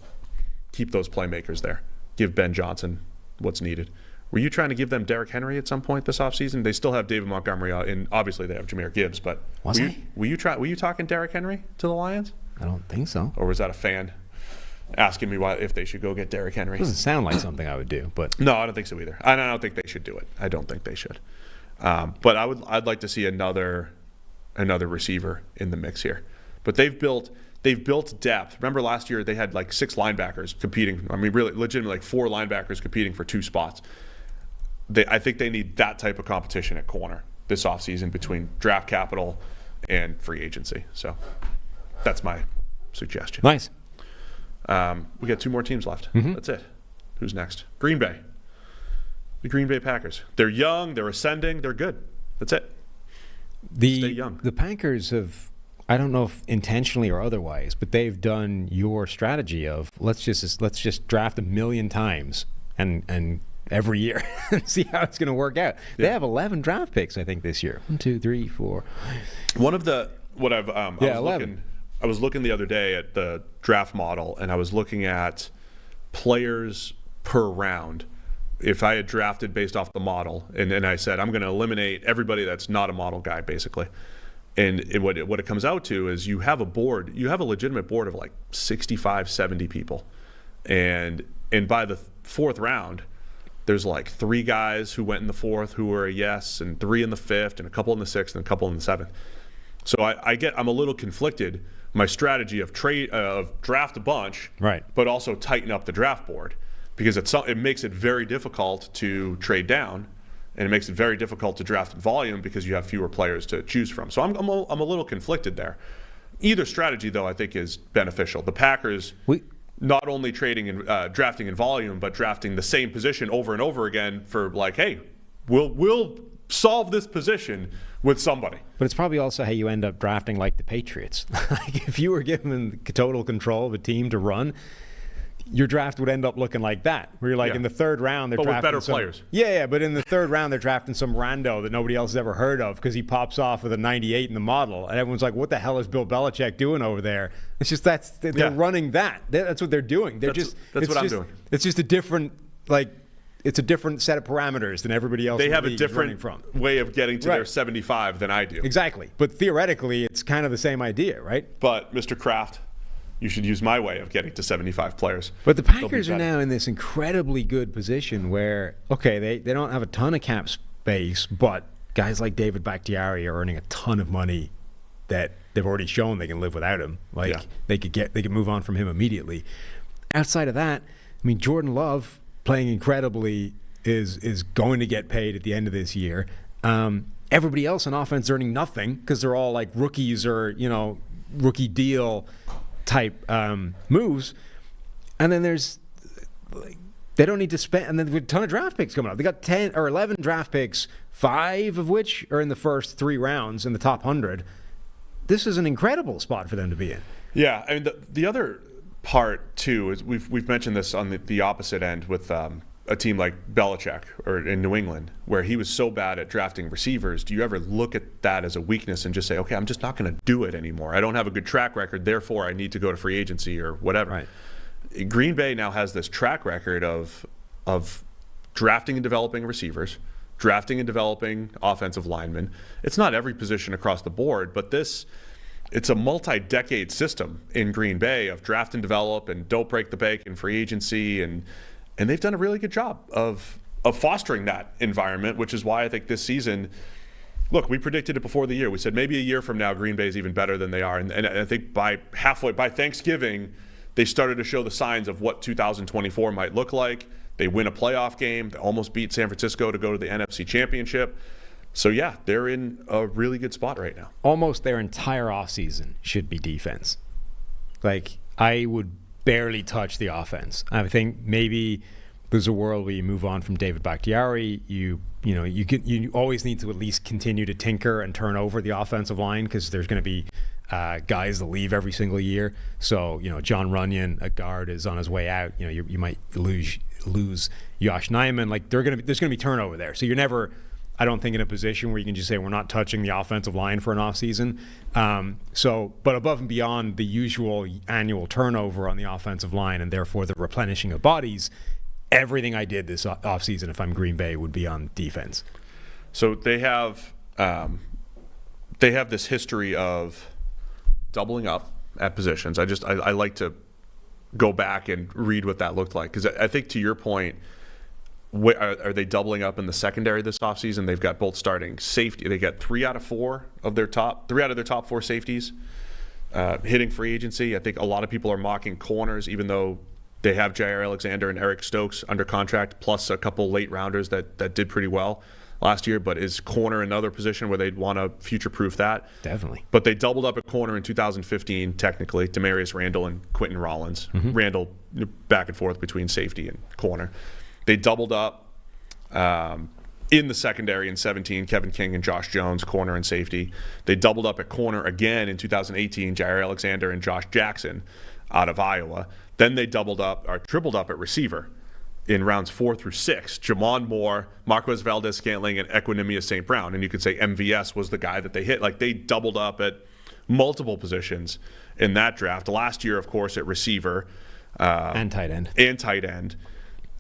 keep those playmakers there. Give Ben Johnson what's needed. Were you trying to give them Derrick Henry at some point this offseason? They still have David Montgomery, and obviously they have Jahmyr Gibbs. But were you talking Derrick Henry to the Lions? I don't think so. Or was that a fan asking me if they should go get Derrick Henry? Doesn't sound like something I would do, but no, I don't think so either. I don't think they should do it. I don't think they should. But I'd like to see another receiver in the mix here. But they've built depth. Remember last year they had like 6 linebackers competing. I mean, really, legitimately, like 4 linebackers competing for 2 spots. I think they need that type of competition at corner this offseason between draft capital and free agency. So that's my suggestion. Nice. We got 2 more teams left. That's it. Who's next? Green Bay. The Green Bay Packers. They're young. They're ascending. They're good. That's it. Stay young. The Packers have, I don't know if intentionally or otherwise, but they've done your strategy of let's just draft 1 million times and every year and see how it's going to work out. Yeah. They have 11 draft picks, I think, this year. 1, 2, 3, 4. One of the what I've 11. I was looking the other day at the draft model, and I was looking at players per round. If I had drafted based off the model, and I said I'm going to eliminate everybody that's not a model guy, basically. And what it comes out to is you have a legitimate board of like 65, 70 people. And by the 4th round, there's like 3 guys who went in the 4th who were a yes, and 3 in the 5th, and a couple in the 6th, and a couple in the 7th. So I'm a little conflicted. My strategy of draft a bunch, right, but also tighten up the draft board, because it makes it very difficult to trade down, and it makes it very difficult to draft in volume because you have fewer players to choose from. So I'm a little conflicted there. Either strategy, though, I think is beneficial. The Packers not only drafting in volume, but drafting the same position over and over again for like, hey, we'll solve this position with somebody. But it's probably also how you end up drafting like the Patriots. Like if you were given total control of a team to run, your draft would end up looking like that, where you're like in the 3rd round, they're drafting with better players. Yeah, but in the 3rd round, they're drafting some rando that nobody else has ever heard of because he pops off with a 98 in the model, and everyone's like, "What the hell is Bill Belichick doing over there?" It's just they're running that. That's what they're doing. That's what I'm doing. It's just a different it's a different set of parameters than everybody else. They have a different way of getting to right. their 75 than I do. Exactly, but theoretically, it's kind of the same idea, right? But Mr. Kraft, you should use my way of getting to 75 players. But the Packers are now in this incredibly good position where, okay, they don't have a ton of cap space, but guys like David Bakhtiari are earning a ton of money that they've already shown they can live without him. They could move on from him immediately. Outside of that, I mean, Jordan Love playing incredibly is going to get paid at the end of this year. Everybody else on offense earning nothing because they're all like rookies or rookie deal type moves, and then they don't need to spend, and then there's a ton of draft picks coming up. They got 10 or 11 draft picks, 5 of which are in the first 3 rounds in the top 100. This is an incredible spot for them to be in. Yeah, I mean the other part too is we've mentioned this on the opposite end with a team like Belichick or in New England, where he was so bad at drafting receivers. Do you ever look at that as a weakness and just say, okay, I'm just not going to do it anymore. I don't have a good track record, therefore I need to go to free agency or whatever. Right. Green Bay now has this track record of drafting and developing receivers, drafting and developing offensive linemen. It's not every position across the board, but it's a multi-decade system in Green Bay of draft and develop and don't break the bank in free agency, and they've done a really good job of fostering that environment, which is why I think this season, look, we predicted it before the year. We said maybe a year from now Green Bay is even better than they are, and I think by Thanksgiving, they started to show the signs of what 2024 might look like. They win a playoff game. They almost beat San Francisco to go to the NFC Championship. So, yeah, they're in a really good spot right now. Almost their entire offseason should be defense. Like, I would barely touch the offense. I think maybe there's a world where you move on from David Bakhtiari. You always need to at least continue to tinker and turn over the offensive line because there's going to be guys that leave every single year. So, John Runyon, a guard, is on his way out. You might lose Josh Nijman. Like, there's going to be turnover there. So you're never, I don't think, in a position where you can just say we're not touching the offensive line for an offseason. But above and beyond the usual annual turnover on the offensive line and therefore the replenishing of bodies, everything I did this offseason, if I'm Green Bay, would be on defense. So they have this history of doubling up at positions. I like to go back and read what that looked like, because I think, to your point, are they doubling up in the secondary this offseason? They've got both starting safety. They got three out of their top four safeties hitting free agency. I think a lot of people are mocking corners, even though they have Jair Alexander and Eric Stokes under contract, plus a couple late rounders that did pretty well last year. But is corner another position where they'd want to future-proof that? Definitely. But they doubled up at corner in 2015, technically, Demarius Randall and Quentin Rollins. Mm-hmm. Randall back and forth between safety and corner. They doubled up in the secondary in 17, Kevin King and Josh Jones, corner and safety. They doubled up at corner again in 2018, Jair Alexander and Josh Jackson out of Iowa. Then they tripled up at receiver in rounds 4 through 6. Jamon Moore, Marquez Valdez-Scantling, and Equinemius St. Brown. And you could say MVS was the guy that they hit. Like, they doubled up at multiple positions in that draft. Last year, of course, at receiver. And tight end.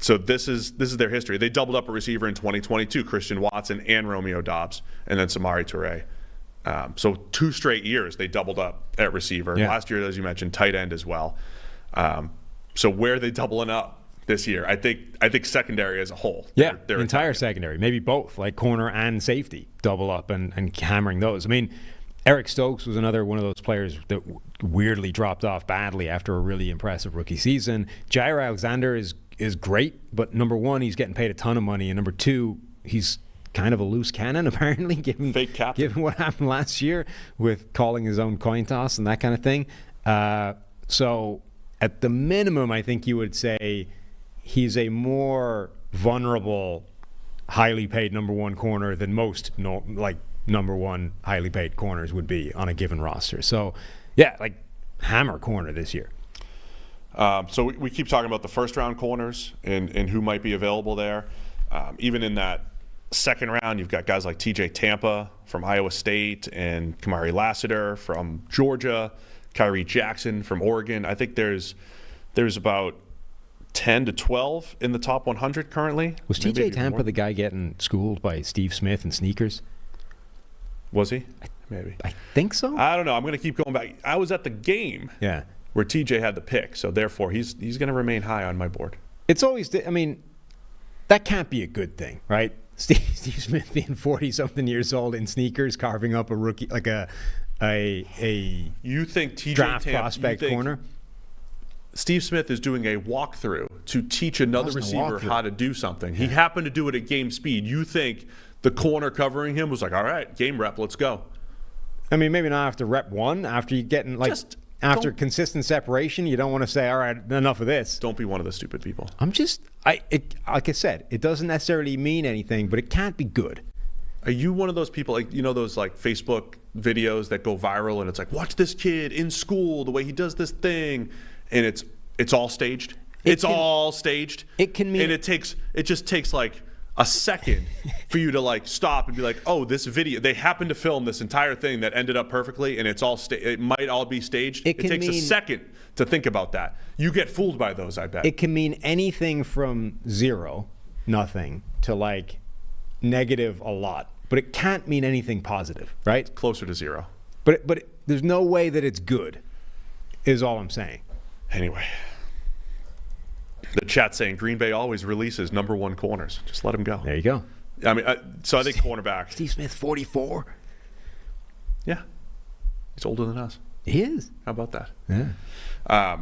So this is their history. They doubled up a receiver in 2022, Christian Watson and Romeo Doubs, and then Samori Toure. So 2 straight years they doubled up at receiver. Yeah. Last year, as you mentioned, tight end as well. So where are they doubling up this year? I think secondary as a whole. Yeah, they're entire secondary, maybe both, like corner and safety, double up and hammering those. I mean, Eric Stokes was another one of those players that weirdly dropped off badly after a really impressive rookie season. Jair Alexander is great, but number one, he's getting paid a ton of money, and number two, he's kind of a loose cannon, apparently, given what happened last year with calling his own coin toss and that kind of thing. So at the minimum, I think you would say he's a more vulnerable, highly paid number one corner than most number one highly paid corners would be on a given roster. So, yeah, like hammer corner this year. So we keep talking about the first-round corners and who might be available there. Even in that second round, you've got guys like TJ Tampa from Iowa State and Kamari Lassiter from Georgia, Kyrie Jackson from Oregon. I think there's about 10 to 12 in the top 100 currently. Was TJ Tampa the guy getting schooled by Steve Smith and sneakers? Was he? Maybe. I think so. I don't know. I'm going to keep going back. I was at the game. Yeah. Where TJ had the pick, so therefore he's going to remain high on my board. It's always, I mean, that can't be a good thing, right? Steve Smith being 40-something years old in sneakers, carving up a rookie, like a you think TJ draft Tampa, prospect corner? Steve Smith is doing a walkthrough to teach another receiver how to do something. Yeah. He happened to do it at game speed. You think the corner covering him was like, all right, game rep, let's go. I mean, maybe not after rep one, after you getting after consistent separation, you don't want to say, all right, enough of this. Don't be one of the stupid people. Like I said, it doesn't necessarily mean anything, but it can't be good. Are you one of those people, like, you know, those like Facebook videos that go viral and it's like, watch this kid in school, the way he does this thing, and it's all staged? All staged. It can mean, and it just takes like a second for you to like stop and be like, oh, this video, they happened to film this entire thing that ended up perfectly, and it might all be staged. It takes a second to think about that. You get fooled by those, I bet. It can mean anything from 0, nothing, to like negative a lot, but it can't mean anything positive, right? It's closer to 0. But there's no way that it's good, is all I'm saying. Anyway. The chat saying Green Bay always releases number one corners. Just let him go. There you go. I mean, so I think cornerback. Steve Smith, 44. Yeah. He's older than us. He is. How about that? Yeah.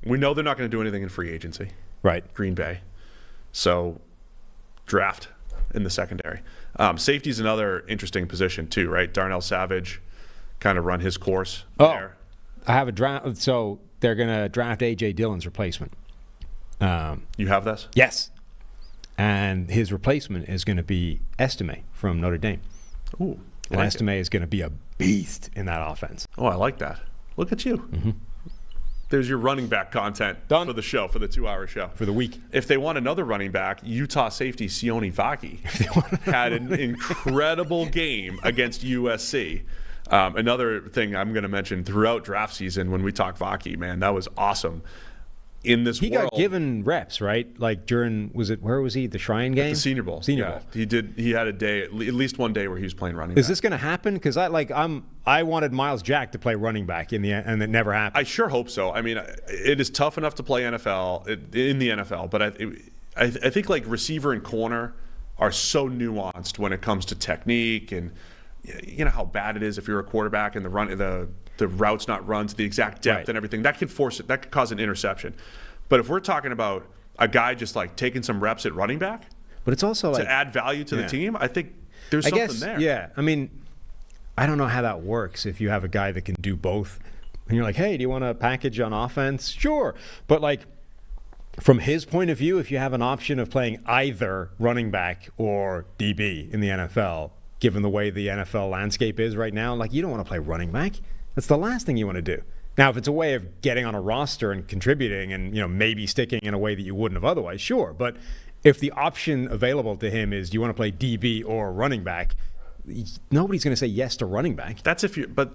We know they're not going to do anything in free agency. Right. Green Bay. So draft in the secondary. Safety is another interesting position too, right? Darnell Savage kind of run his course there. I have a draft. So they're going to draft A.J. Dillon's replacement. You have this? Yes. And his replacement is going to be Estime from Notre Dame. Ooh. And Estime is going to be a beast in that offense. Oh, I like that. Look at you. Mm-hmm. There's your running back content Done. for the show, for the 2-hour show. For the week. If they want another running back, Utah safety Sione Vaki had an incredible game against USC. Another thing I'm going to mention throughout draft season when we talk Vaki, man, that was awesome. In this He world, got given reps, right? Like during, where was he? The Shrine game? the Senior Bowl. Senior Yeah. Bowl. He had a day, at least one day where he was playing running Is back. this going to happen? Because I wanted Miles Jack to play running back and it never happened. I sure hope so. I mean, it is tough enough to play in the NFL, but I think like receiver and corner are so nuanced when it comes to technique, and you know how bad it is if you're a quarterback and the route's not run to the exact depth Right. and everything. That could cause an interception. But if we're talking about a guy just like taking some reps at running back But it's also to like, add value to the team, I think there's something there. Yeah. I mean, I don't know how that works if you have a guy that can do both. And you're like, hey, do you want a package on offense? Sure. But like, from his point of view, if you have an option of playing either running back or DB in the NFL, given the way the NFL landscape is right now, like you don't want to play running back. That's the last thing you want to do. Now, if it's a way of getting on a roster and contributing and maybe sticking in a way that you wouldn't have otherwise, sure. But if the option available to him is, do you want to play DB or running back, nobody's going to say yes to running back. But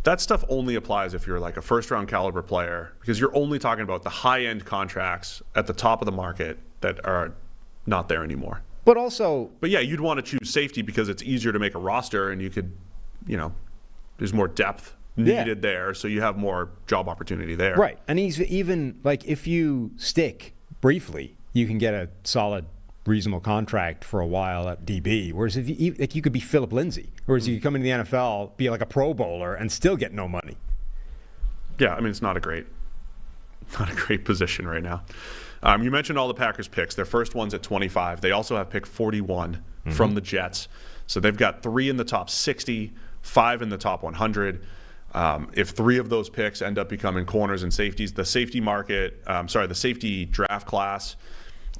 that stuff only applies if you're like a first-round caliber player, because you're only talking about the high-end contracts at the top of the market that are not there anymore. But also, But yeah, you'd want to choose safety because it's easier to make a roster, and you could, there's more depth needed there, so you have more job opportunity there. right. And he's even like, if you stick briefly, you can get a solid, reasonable contract for a while at DB. Whereas if you could be Philip Lindsay, whereas you could come into the NFL, be like a Pro Bowler, and still get no money. Yeah, I mean, it's not a great position right now. You mentioned all the Packers picks. Their first one's at 25. They also have pick 41 from the Jets. So they've got 3 in the top 60, 5 in the top 100. If 3 of those picks end up becoming corners and safeties, the safety draft class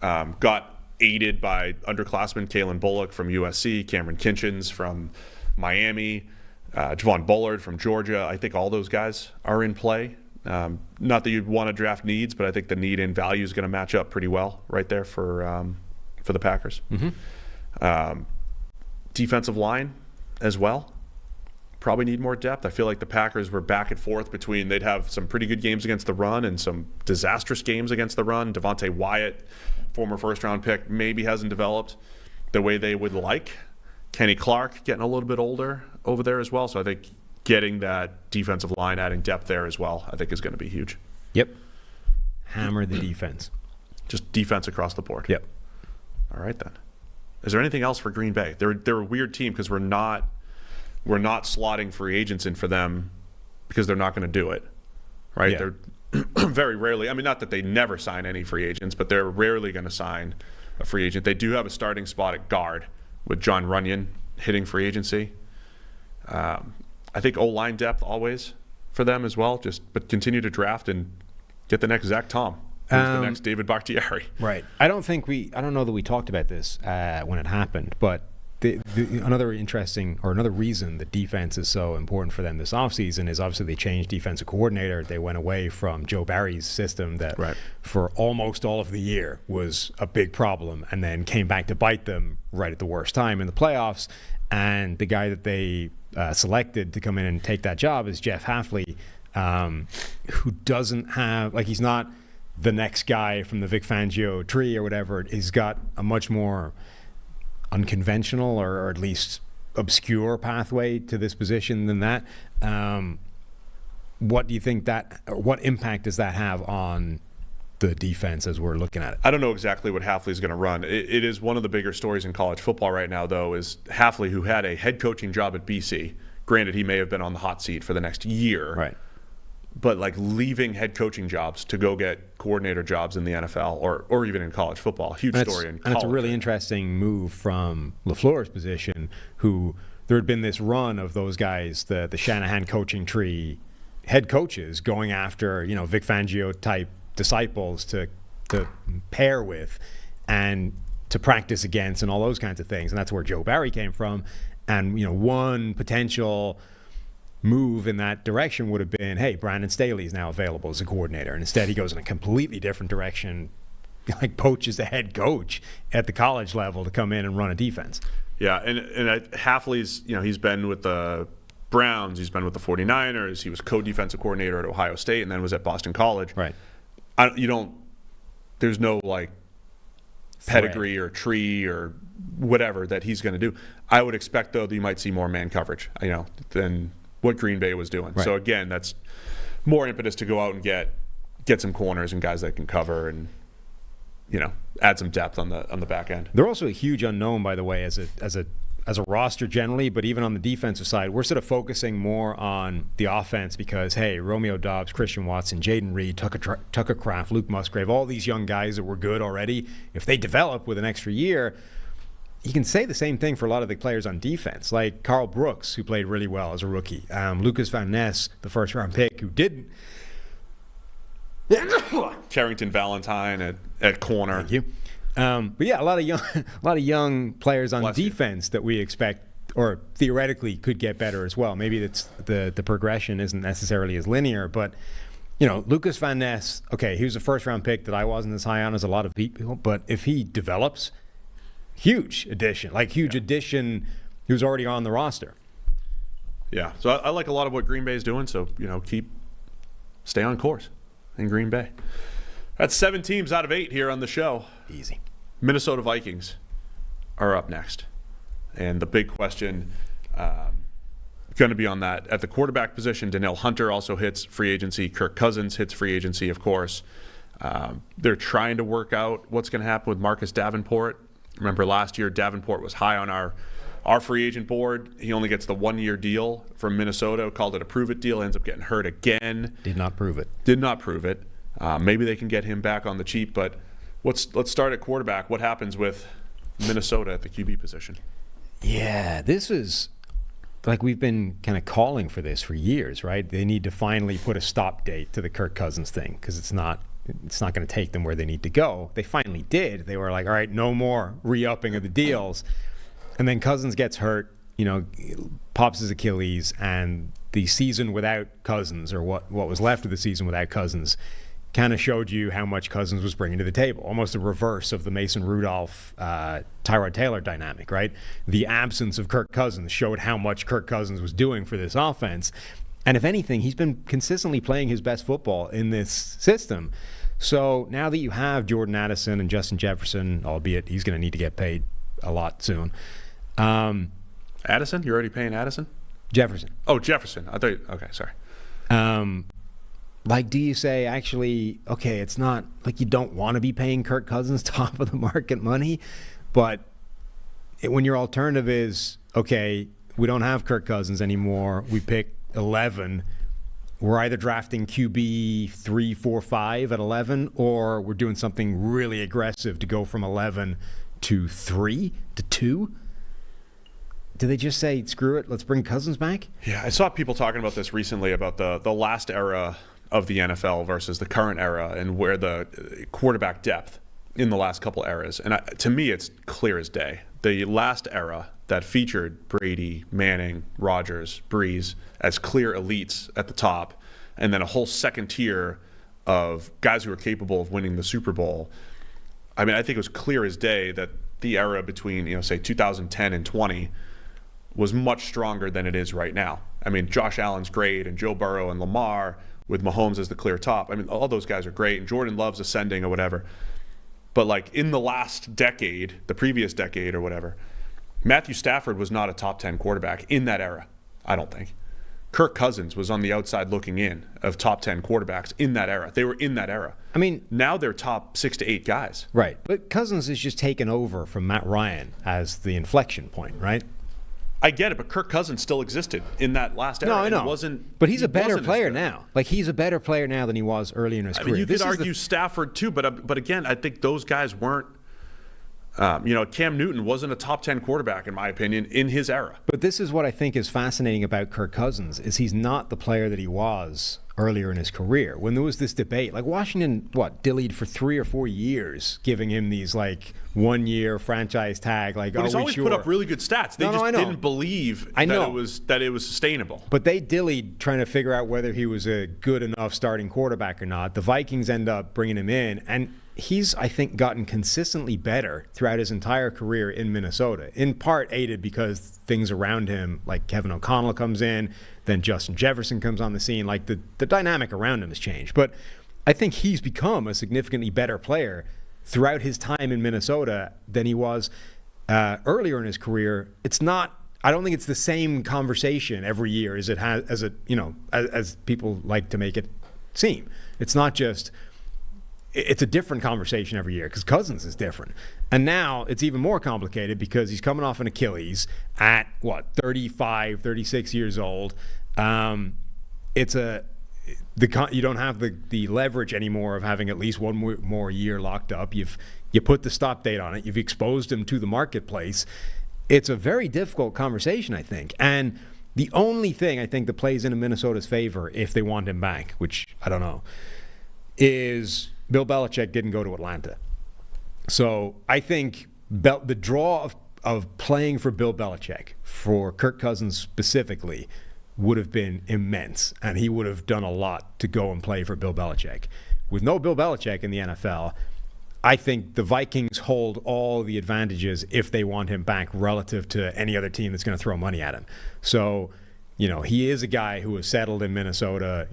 got aided by underclassmen Kalen Bullock from USC, Cameron Kinchins from Miami, Javon Bullard from Georgia. I think all those guys are in play. Not that you'd want to draft needs, but I think the need and value is going to match up pretty well right there for the Packers. Defensive line as well. Probably need more depth. I feel like the Packers were back and forth between they'd have some pretty good games against the run and some disastrous games against the run. Devontae Wyatt, former first-round pick, maybe hasn't developed the way they would like. Kenny Clark getting a little bit older over there as well. So I think getting that defensive line, adding depth there as well, I think is going to be huge. Yep. Hammer the defense. Just defense across the board. Yep. All right, then. Is there anything else for Green Bay? They're a weird team because we're not slotting free agents in for them because they're not going to do it, right? Yeah. They're very rarely. I mean, not that they never sign any free agents, but they're rarely going to sign a free agent. They do have a starting spot at guard with John Runyon hitting free agency. I think O-line depth always for them as well. But continue to draft and get the next Zach Tom, who's the next David Bakhtiari. Right. I don't know that we talked about this when it happened, but another reason the defense is so important for them this offseason is obviously they changed defensive coordinator. They went away from Joe Barry's system that for almost all of the year was a big problem and then came back to bite them right at the worst time in the playoffs. And the guy that they selected to come in and take that job is Jeff Hafley, who doesn't have, like, he's not the next guy from the Vic Fangio tree or whatever. He's got a much more unconventional or at least obscure pathway to this position than that. What do you think what impact does that have on the defense as we're looking at it? I don't know exactly what Hafley's going to run. It is one of the bigger stories in college football right now, though, is Hafley, who had a head coaching job at BC. Granted, he may have been on the hot seat for the next year. Right. But like leaving head coaching jobs to go get coordinator jobs in the NFL or even in college football. Huge story in college. And it's a really interesting move from LaFleur's position, who there had been this run of those guys, the Shanahan coaching tree head coaches going after, Vic Fangio type disciples to pair with and to practice against and all those kinds of things. And that's where Joe Barry came from. And, one potential move in that direction would have been, hey, Brandon Staley is now available as a coordinator. And instead he goes in a completely different direction, like poaches the head coach at the college level to come in and run a defense. Yeah, and Hafley's, he's been with the Browns, he's been with the 49ers, he was co-defensive coordinator at Ohio State and then was at Boston College. Right. There's no pedigree or tree or whatever that he's going to do. I would expect, though, that you might see more man coverage, than what Green Bay was doing. Right. So, again, that's more impetus to go out and get some corners and guys that can cover and, add some depth on the back end. They're also a huge unknown, by the way, as a roster generally, but even on the defensive side, we're sort of focusing more on the offense because, hey, Romeo Doubs, Christian Watson, Jaden Reed, Tucker Kraft, Luke Musgrave, all these young guys that were good already, if they develop with an extra year, you can say the same thing for a lot of the players on defense, like Carl Brooks, who played really well as a rookie, Lucas Van Ness, the first-round pick, who didn't. Carrington Valentine at corner. Thank you. But yeah, a lot of young players on defense that we expect, or theoretically could get better as well. Maybe it's the progression isn't necessarily as linear, but Lucas Van Ness, okay, he was a first-round pick that I wasn't as high on as a lot of people, but if he develops, huge addition. He was already on the roster. Yeah, so I like a lot of what Green Bay is doing. So stay on course in Green Bay. That's 7 teams out of 8 here on the show. Easy. Minnesota Vikings are up next. And the big question going to be on that. At the quarterback position, Danielle Hunter also hits free agency. Kirk Cousins hits free agency, of course. They're trying to work out what's going to happen with Marcus Davenport. Remember last year, Davenport was high on our free agent board. He only gets the 1-year deal from Minnesota. Called it a prove-it deal. Ends up getting hurt again. Did not prove it. Maybe they can get him back on the cheap, but let's start at quarterback. What happens with Minnesota at the QB position? Yeah, this is like we've been kind of calling for this for years, right? They need to finally put a stop date to the Kirk Cousins thing because it's not going to take them where they need to go. They finally did. They were like, all right, no more re-upping of the deals. And then Cousins gets hurt, pops his Achilles, and the season without Cousins, or what was left of the season without Cousins, kind of showed you how much Cousins was bringing to the table. Almost a reverse of the Mason Rudolph, Tyrod Taylor dynamic, right? The absence of Kirk Cousins showed how much Kirk Cousins was doing for this offense. And if anything, he's been consistently playing his best football in this system. So now that you have Jordan Addison and Justin Jefferson, albeit he's going to need to get paid a lot soon. Addison? You're already paying Addison? Jefferson. Oh, Jefferson. I thought. Okay, sorry. Do you say, actually, okay, it's not like you don't want to be paying Kirk Cousins top of the market money, but when your alternative is, okay, we don't have Kirk Cousins anymore, we pick 11, we're either drafting QB 3, 4, 5 at 11, or we're doing something really aggressive to go from 11 to 3 to 2. Do they just say, screw it, let's bring Cousins back? Yeah, I saw people talking about this recently, about the last era of the NFL versus the current era and where the quarterback depth in the last couple eras. And to me, it's clear as day. The last era that featured Brady, Manning, Rodgers, Breeze as clear elites at the top, and then a whole second tier of guys who are capable of winning the Super Bowl. I mean, I think it was clear as day that the era between, say 2010 and 20 was much stronger than it is right now. I mean, Josh Allen's great, and Joe Burrow and Lamar with Mahomes as the clear top. I mean, all those guys are great, and Jordan Love's ascending or whatever. But like in the last decade, the previous decade or whatever, Matthew Stafford was not a top 10 quarterback in that era, I don't think. Kirk Cousins was on the outside looking in of top 10 quarterbacks in that era. They were in that era. I mean, now they're top 6 to 8 guys. Right. But Cousins is just taken over from Matt Ryan as the inflection point, right? I get it, but Kirk Cousins still existed in that last era. No, I know. But he's a better player now. Like, he's a better player now than he was early in his career. I mean, you could argue Stafford too, but again, I think those guys weren't. Cam Newton wasn't a top 10 quarterback, in my opinion, in his era. But this is what I think is fascinating about Kirk Cousins, is he's not the player that he was earlier in his career when there was this debate. Like Washington, dillied for 3 or 4 years, giving him these like 1-year franchise tag. Like, but he's always put up really good stats. They just didn't believe that it was sustainable. But they dillied trying to figure out whether he was a good enough starting quarterback or not. The Vikings end up bringing him in, and he's, I think, gotten consistently better throughout his entire career in Minnesota, in part aided because things around him, like Kevin O'Connell comes in, then Justin Jefferson comes on the scene. Like the dynamic around him has changed. But I think he's become a significantly better player throughout his time in Minnesota than he was earlier in his career. It's not. I don't think it's the same conversation every year as it has, as people like to make it seem. It's not just. It's a different conversation every year because Cousins is different. And now it's even more complicated because he's coming off an Achilles at, 35, 36 years old. You don't have the leverage anymore of having at least one more year locked up. You put the stop date on it. You've exposed him to the marketplace. It's a very difficult conversation, I think. And the only thing I think that plays into Minnesota's favor if they want him back, which I don't know, is Bill Belichick didn't go to Atlanta. So I think the draw of playing for Bill Belichick, for Kirk Cousins specifically, would have been immense. And he would have done a lot to go and play for Bill Belichick. With no Bill Belichick in the NFL, I think the Vikings hold all the advantages if they want him back relative to any other team that's going to throw money at him. So, he is a guy who has settled in Minnesota.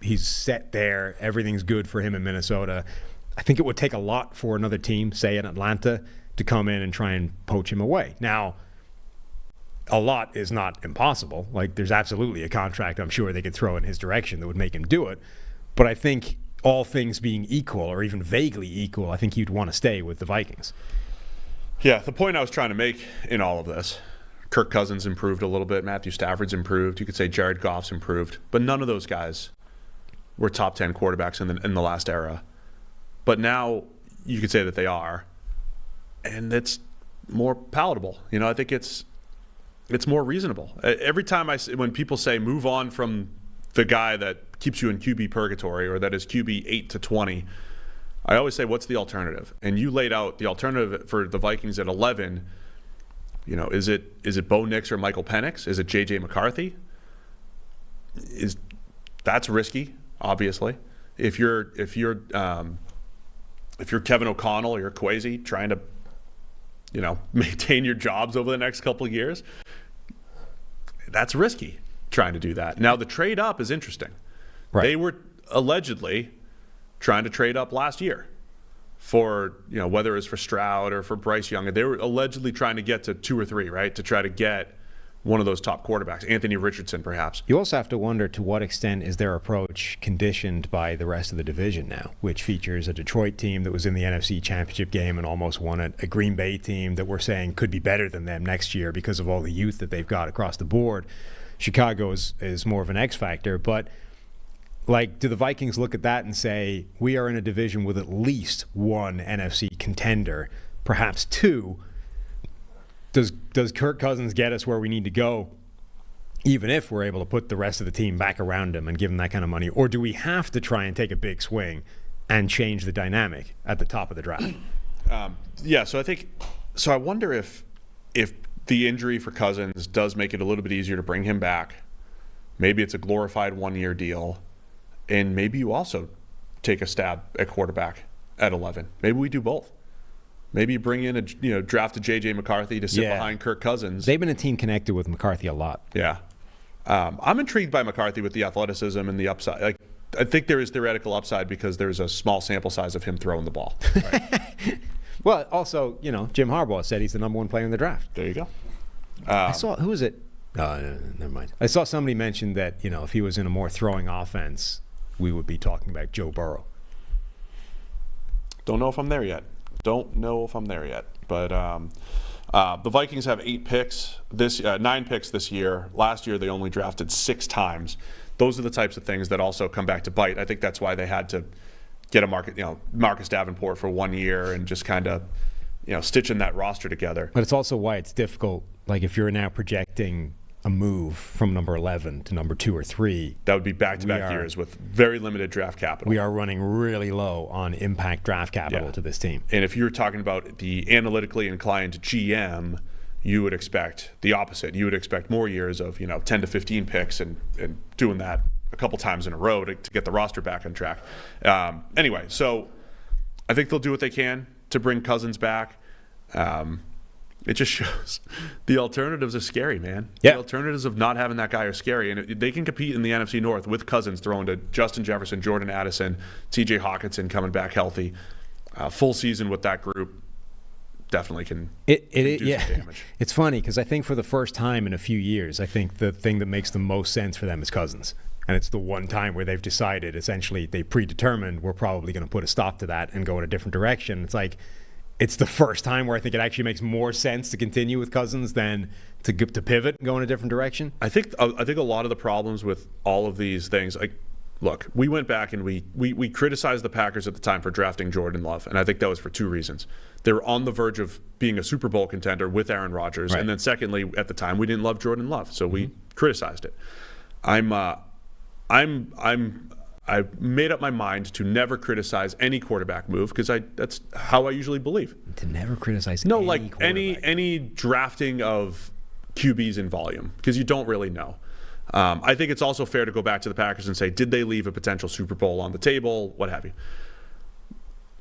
He's set there. Everything's good for him in Minnesota. I think it would take a lot for another team, say in Atlanta, to come in and try and poach him away. Now, a lot is not impossible. Like, there's absolutely a contract I'm sure they could throw in his direction that would make him do it. But I think all things being equal, or even vaguely equal, I think he'd want to stay with the Vikings. Yeah, the point I was trying to make in all of this, Kirk Cousins improved a little bit. Matthew Stafford's improved. You could say Jared Goff's improved. But none of those guys were top 10 quarterbacks in the last era. But now you could say that they are. And it's more palatable. I think it's more reasonable. Every time when people say move on from the guy that keeps you in QB purgatory or that is QB 8 to 20, I always say, what's the alternative? And you laid out the alternative for the Vikings at 11. Is it Bo Nix or Michael Penix? Is it J.J. McCarthy? That's risky, obviously. If you're Kevin O'Connell or you're Kwesi trying to, maintain your jobs over the next couple of years, that's risky trying to do that. Now, the trade up is interesting. Right. They were allegedly trying to trade up last year for, whether it's for Stroud or for Bryce Young. They were allegedly trying to get to 2 or 3, right, to try to get one of those top quarterbacks, Anthony Richardson, perhaps. You also have to wonder to what extent is their approach conditioned by the rest of the division now, which features a Detroit team that was in the NFC Championship game and almost won it, a Green Bay team that we're saying could be better than them next year because of all the youth that they've got across the board. Chicago is more of an X factor, but do the Vikings look at that and say, we are in a division with at least one NFC contender, perhaps 2? Does Kirk Cousins get us where we need to go, even if we're able to put the rest of the team back around him and give him that kind of money? Or do we have to try and take a big swing and change the dynamic at the top of the draft? So I wonder if the injury for Cousins does make it a little bit easier to bring him back. Maybe it's a glorified 1-year deal, and maybe you also take a stab at quarterback at 11. Maybe we do both. Maybe you bring in draft a J.J. McCarthy to sit behind Kirk Cousins. They've been a team connected with McCarthy a lot. Yeah. I'm intrigued by McCarthy with the athleticism and the upside. I think there is theoretical upside because there's a small sample size of him throwing the ball. Right? Well, also, Jim Harbaugh said he's the number 1 player in the draft. There you go. I saw, who was it? No, never mind. I saw somebody mention that, if he was in a more throwing offense, we would be talking about Joe Burrow. Don't know if I'm there yet. But the Vikings have 9 picks this year. Last year they only drafted 6 times. Those are the types of things that also come back to bite. I think that's why they had to get Marcus Davenport for 1 year and just kind of, stitching that roster together. But it's also why it's difficult. Like if you're now projecting a move from number 11 to number 2 or 3. That would be back-to-back years with very limited draft capital. We are running really low on impact draft capital to this team. And if you're talking about the analytically inclined GM, you would expect the opposite. You would expect more years of 10 to 15 picks and doing that a couple times in a row to get the roster back on track. Anyway, so I think they'll do what they can to bring Cousins back. It just shows the alternatives are scary, man. Yeah. The alternatives of not having that guy are scary. And they can compete in the NFC North with Cousins throwing to Justin Jefferson, Jordan Addison, TJ Hawkinson coming back healthy. Full season with that group definitely can do some damage. It's funny because I think for the first time in a few years, I think the thing that makes the most sense for them is Cousins. And it's the one time where they've decided, essentially, they predetermined we're probably going to put a stop to that and go in a different direction. It's like, it's the first time where I think it actually makes more sense to continue with Cousins than to pivot and go in a different direction. I think a lot of the problems with all of these things, like, look, we went back and we criticized the Packers at the time for drafting Jordan Love, and I think that was for 2 reasons. They were on the verge of being a Super Bowl contender with Aaron Rodgers, right. And then secondly, at the time, we didn't love Jordan Love, so we criticized it. I've made up my mind to never criticize any quarterback move because that's how I usually believe. To never criticize any drafting of QBs in volume because you don't really know. I think it's also fair to go back to the Packers and say, did they leave a potential Super Bowl on the table, what have you?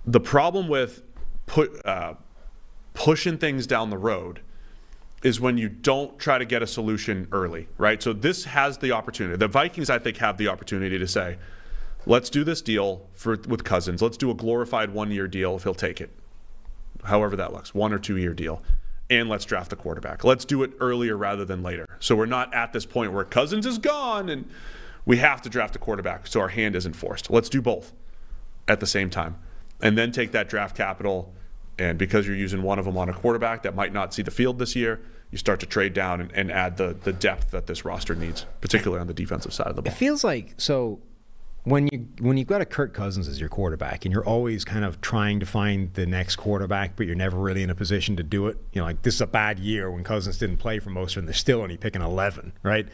The problem with pushing things down the road is when you don't try to get a solution early, right? So this has the opportunity. The Vikings, I think, have the opportunity to say, let's do this deal with Cousins. Let's do a glorified 1-year deal if he'll take it, however that looks, 1 or 2 year deal. And let's draft the quarterback. Let's do it earlier rather than later. So we're not at this point where Cousins is gone and we have to draft a quarterback so our hand isn't forced. Let's do both at the same time. And then take that draft capital, and because you're using one of them on a quarterback that might not see the field this year, you start to trade down and add the depth that this roster needs, particularly on the defensive side of the ball. It feels like, so when you've got a Kirk Cousins as your quarterback and you're always kind of trying to find the next quarterback, but you're never really in a position to do it. Like this is a bad year when Cousins didn't play for most of them. They're still only picking 11, right?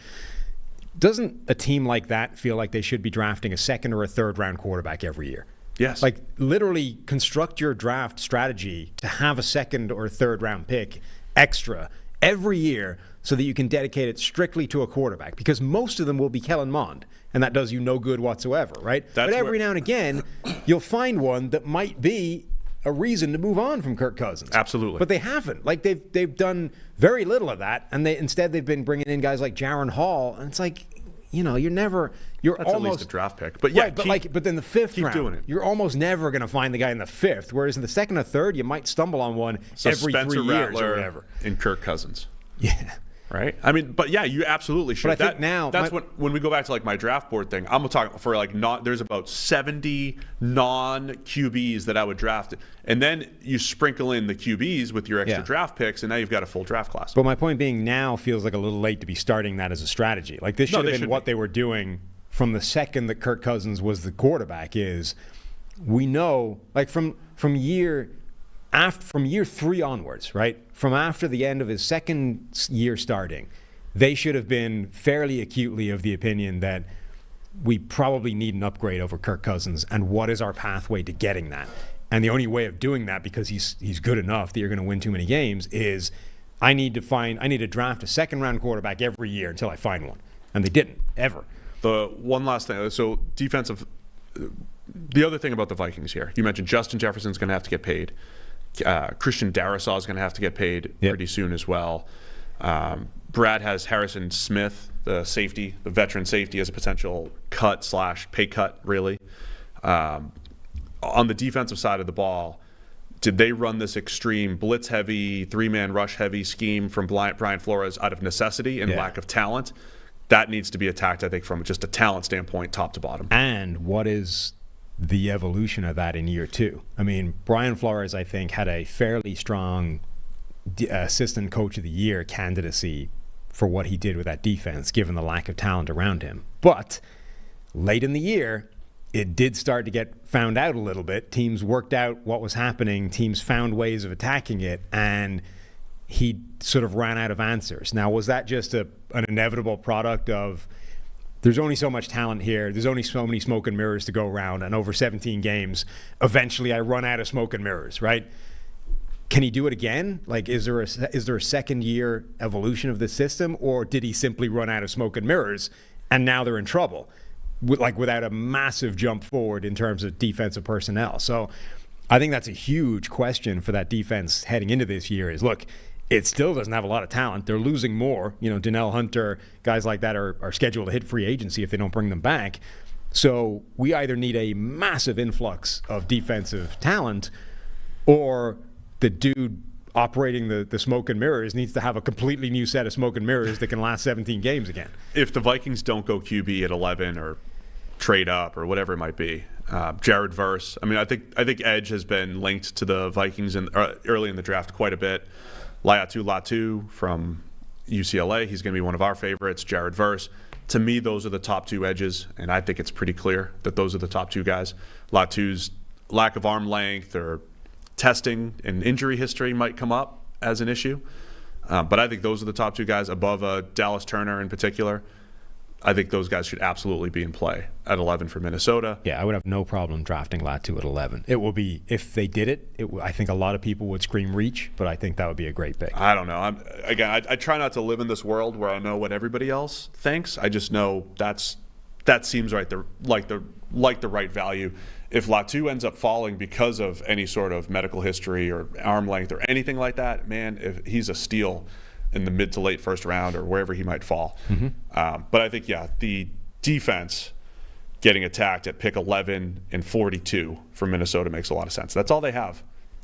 Doesn't a team like that feel like they should be drafting a 2nd or a 3rd round quarterback every year? Yes. Like literally construct your draft strategy to have a 2nd or 3rd round pick extra every year so that you can dedicate it strictly to a quarterback, because most of them will be Kellen Mond, and that does you no good whatsoever, right? But every now and again, you'll find one that might be a reason to move on from Kirk Cousins. Absolutely. But they haven't. Like they've done very little of that, and instead they've been bringing in guys like Jaron Hall, and it's like, you're That's almost at least a draft pick. But yeah, right, but then the 5th round, doing it. You're almost never going to find the guy in the 5th, whereas in the 2nd or 3rd, you might stumble on one every Spencer 3 years Rattler or whatever. And Kirk Cousins. Yeah. Right? I mean, but yeah, you absolutely should. But I think now that's when we go back to like my draft board thing, I'm talking for like there's about 70 non-QBs that I would draft. And then you sprinkle in the QBs with your extra draft picks, and now you've got a full draft class. But my point being, now feels like a little late to be starting that as a strategy. Like this should have been what they were doing from the second that Kirk Cousins was the quarterback. Is we know, like from year 3 onwards, right? From after the end of his 2nd year starting, they should have been fairly acutely of the opinion that we probably need an upgrade over Kirk Cousins, and what is our pathway to getting that? And the only way of doing that, because he's good enough that you're going to win too many games, is I need to draft a 2nd round quarterback every year until I find one. And they didn't, ever. The one last thing, so defensive, the other thing about the Vikings here, you mentioned Justin Jefferson's going to have to get paid. Christian Darrisaw is going to have to get paid pretty soon as well. Brad has Harrison Smith, the veteran safety, as a potential cut/pay cut, really. On the defensive side of the ball, did they run this extreme blitz-heavy, 3-man rush-heavy scheme from Brian Flores out of necessity and lack of talent? That needs to be attacked, I think, from just a talent standpoint, top to bottom. And what is the evolution of that in year 2? I mean, Brian Flores, I think, had a fairly strong assistant coach of the year candidacy for what he did with that defense, given the lack of talent around him. But late in the year, it did start to get found out a little bit. Teams worked out what was happening. Teams found ways of attacking it. And he sort of ran out of answers. Now, was that just an inevitable product of there's only so much talent here, there's only so many smoke and mirrors to go around, and over 17 games, eventually I run out of smoke and mirrors, right? Can he do it again? Like, is there a second-year evolution of the system, or did he simply run out of smoke and mirrors, and now they're in trouble, without a massive jump forward in terms of defensive personnel? So I think that's a huge question for that defense heading into this year is, look, it still doesn't have a lot of talent. They're losing more. Donnell Hunter, guys like that are scheduled to hit free agency if they don't bring them back. So we either need a massive influx of defensive talent, or the dude operating the smoke and mirrors needs to have a completely new set of smoke and mirrors that can last 17 games again. If the Vikings don't go QB at 11 or trade up or whatever it might be, Jared Verse. I mean, I think edge has been linked to the Vikings early in the draft quite a bit. Latu from UCLA, he's going to be one of our favorites. Jared Verse. To me, those are the top two edges, and I think it's pretty clear that those are the top two guys. Latu's lack of arm length or testing and injury history might come up as an issue, but I think those are the top two guys above Dallas Turner in particular. I think those guys should absolutely be in play at 11 for Minnesota. Yeah, I would have no problem drafting Latu at 11. It will be, if they did it, I think a lot of people would scream reach, but I think that would be a great pick. I don't know. I try not to live in this world where I know what everybody else thinks. I just know that seems right, like the right value. If Latu ends up falling because of any sort of medical history or arm length or anything like that, man, if he's a steal in the mid to late first round or wherever he might fall. Mm-hmm. But I think, the defense getting attacked at pick 11 and 42 for Minnesota makes a lot of sense. That's all they have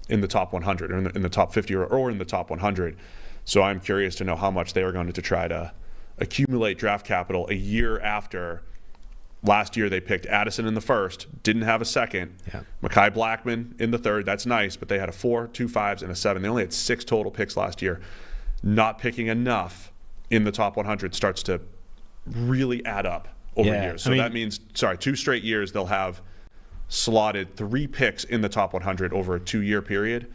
in the top 100 or in the top 50 or in the top 100. So I'm curious to know how much they are going to try to accumulate draft capital a year after last year they picked Addison in the first, didn't have a second. Yeah. Mekhi Blackman in the third, that's nice, but they had a 4, 2 5s, and a 7. They only had 6 total picks last year. Not picking enough in the top 100 starts to really add up over years. So that means, 2 straight years they'll have slotted 3 picks in the top 100 over a 2-year period.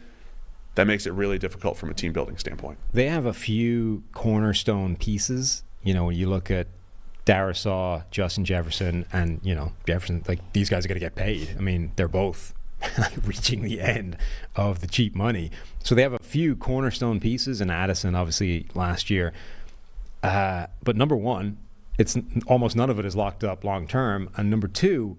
That makes it really difficult from a team building standpoint. They have a few cornerstone pieces. When you look at Darisaw, Justin Jefferson, and Jefferson, like, these guys are going to get paid. I mean, they're both reaching the end of the cheap money. So they have a few cornerstone pieces, and Addison obviously last year. But number one, it's almost none of it is locked up long term, and number two,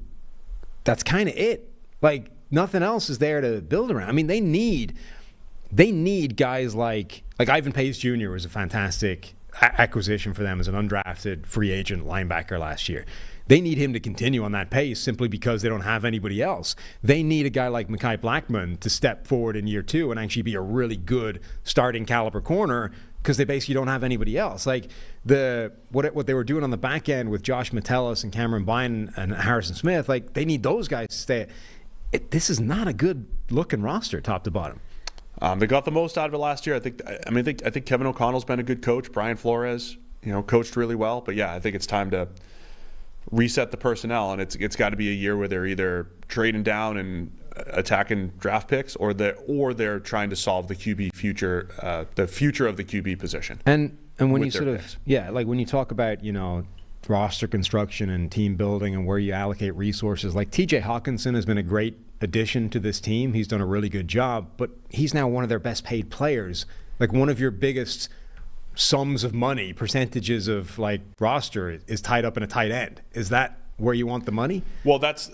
that's kind of it. Like, nothing else is there to build around. I mean, they need guys like Ivan Pace Jr. was a fantastic acquisition for them as an undrafted free agent linebacker last year. They need him to continue on that pace simply because they don't have anybody else. They need a guy like Mekhi Blackman to step forward in year 2 and actually be a really good starting caliber corner because they basically don't have anybody else. Like what they were doing on the back end with Josh Metellus and Cameron Bynum and Harrison Smith, like, they need those guys to stay. This is not a good looking roster top to bottom. They got the most out of it last year. I think Kevin O'Connell's been a good coach. Brian Flores, coached really well. But yeah, I think it's time to reset the personnel, and it's got to be a year where they're either trading down and attacking draft picks, or they're trying to solve the QB future, the future of the QB position. And when you sort of picks. when you talk about roster construction and team building and where you allocate resources, like TJ Hawkinson has been a great addition to this team. He's done a really good job, but he's now one of their best paid players. Like, one of your biggest sums of money, percentages of roster is tied up in a tight end. Is that where you want the money? Well, that's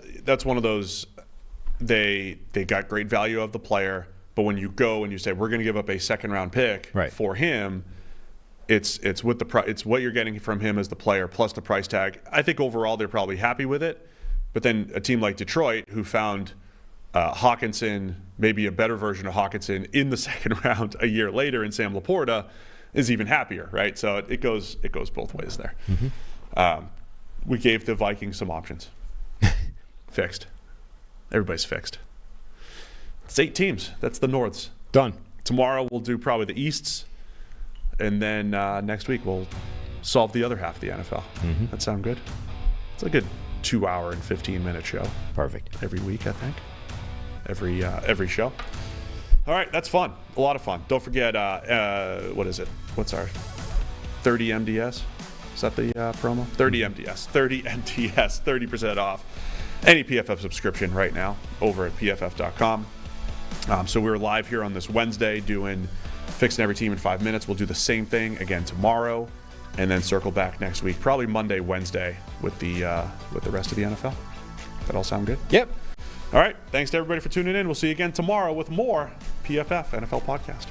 one of those. They got great value of the player, but when you go and you say we're going to give up a second round pick for him, it's with it's what you're getting from him as the player plus the price tag. I think overall they're probably happy with it, but then a team like Detroit, who found Hawkinson, maybe a better version of Hawkinson in the second round a year later in Sam Laporta, is even happier, right? So it goes both ways there. Mm-hmm. We gave the Vikings some options. Fixed. Everybody's fixed. It's 8 teams. That's the Norths. Done. Tomorrow we'll do probably the Easts, and then next week we'll solve the other half of the NFL. Mm-hmm. That sound good? It's a good 2-hour and 15-minute show. Perfect. Every week, I think. Every show. All right, that's fun. A lot of fun. Don't forget, what is it? What's our 30 MDS? Is that the promo? 30 MDS. 30 MDS. 30% off any PFF subscription right now over at pff.com. So we're live here on this Wednesday doing Fixing Every Team in 5 minutes. We'll do the same thing again tomorrow and then circle back next week, probably Monday, Wednesday with the rest of the NFL. That all sound good? Yep. All right. Thanks to everybody for tuning in. We'll see you again tomorrow with more PFF NFL podcast.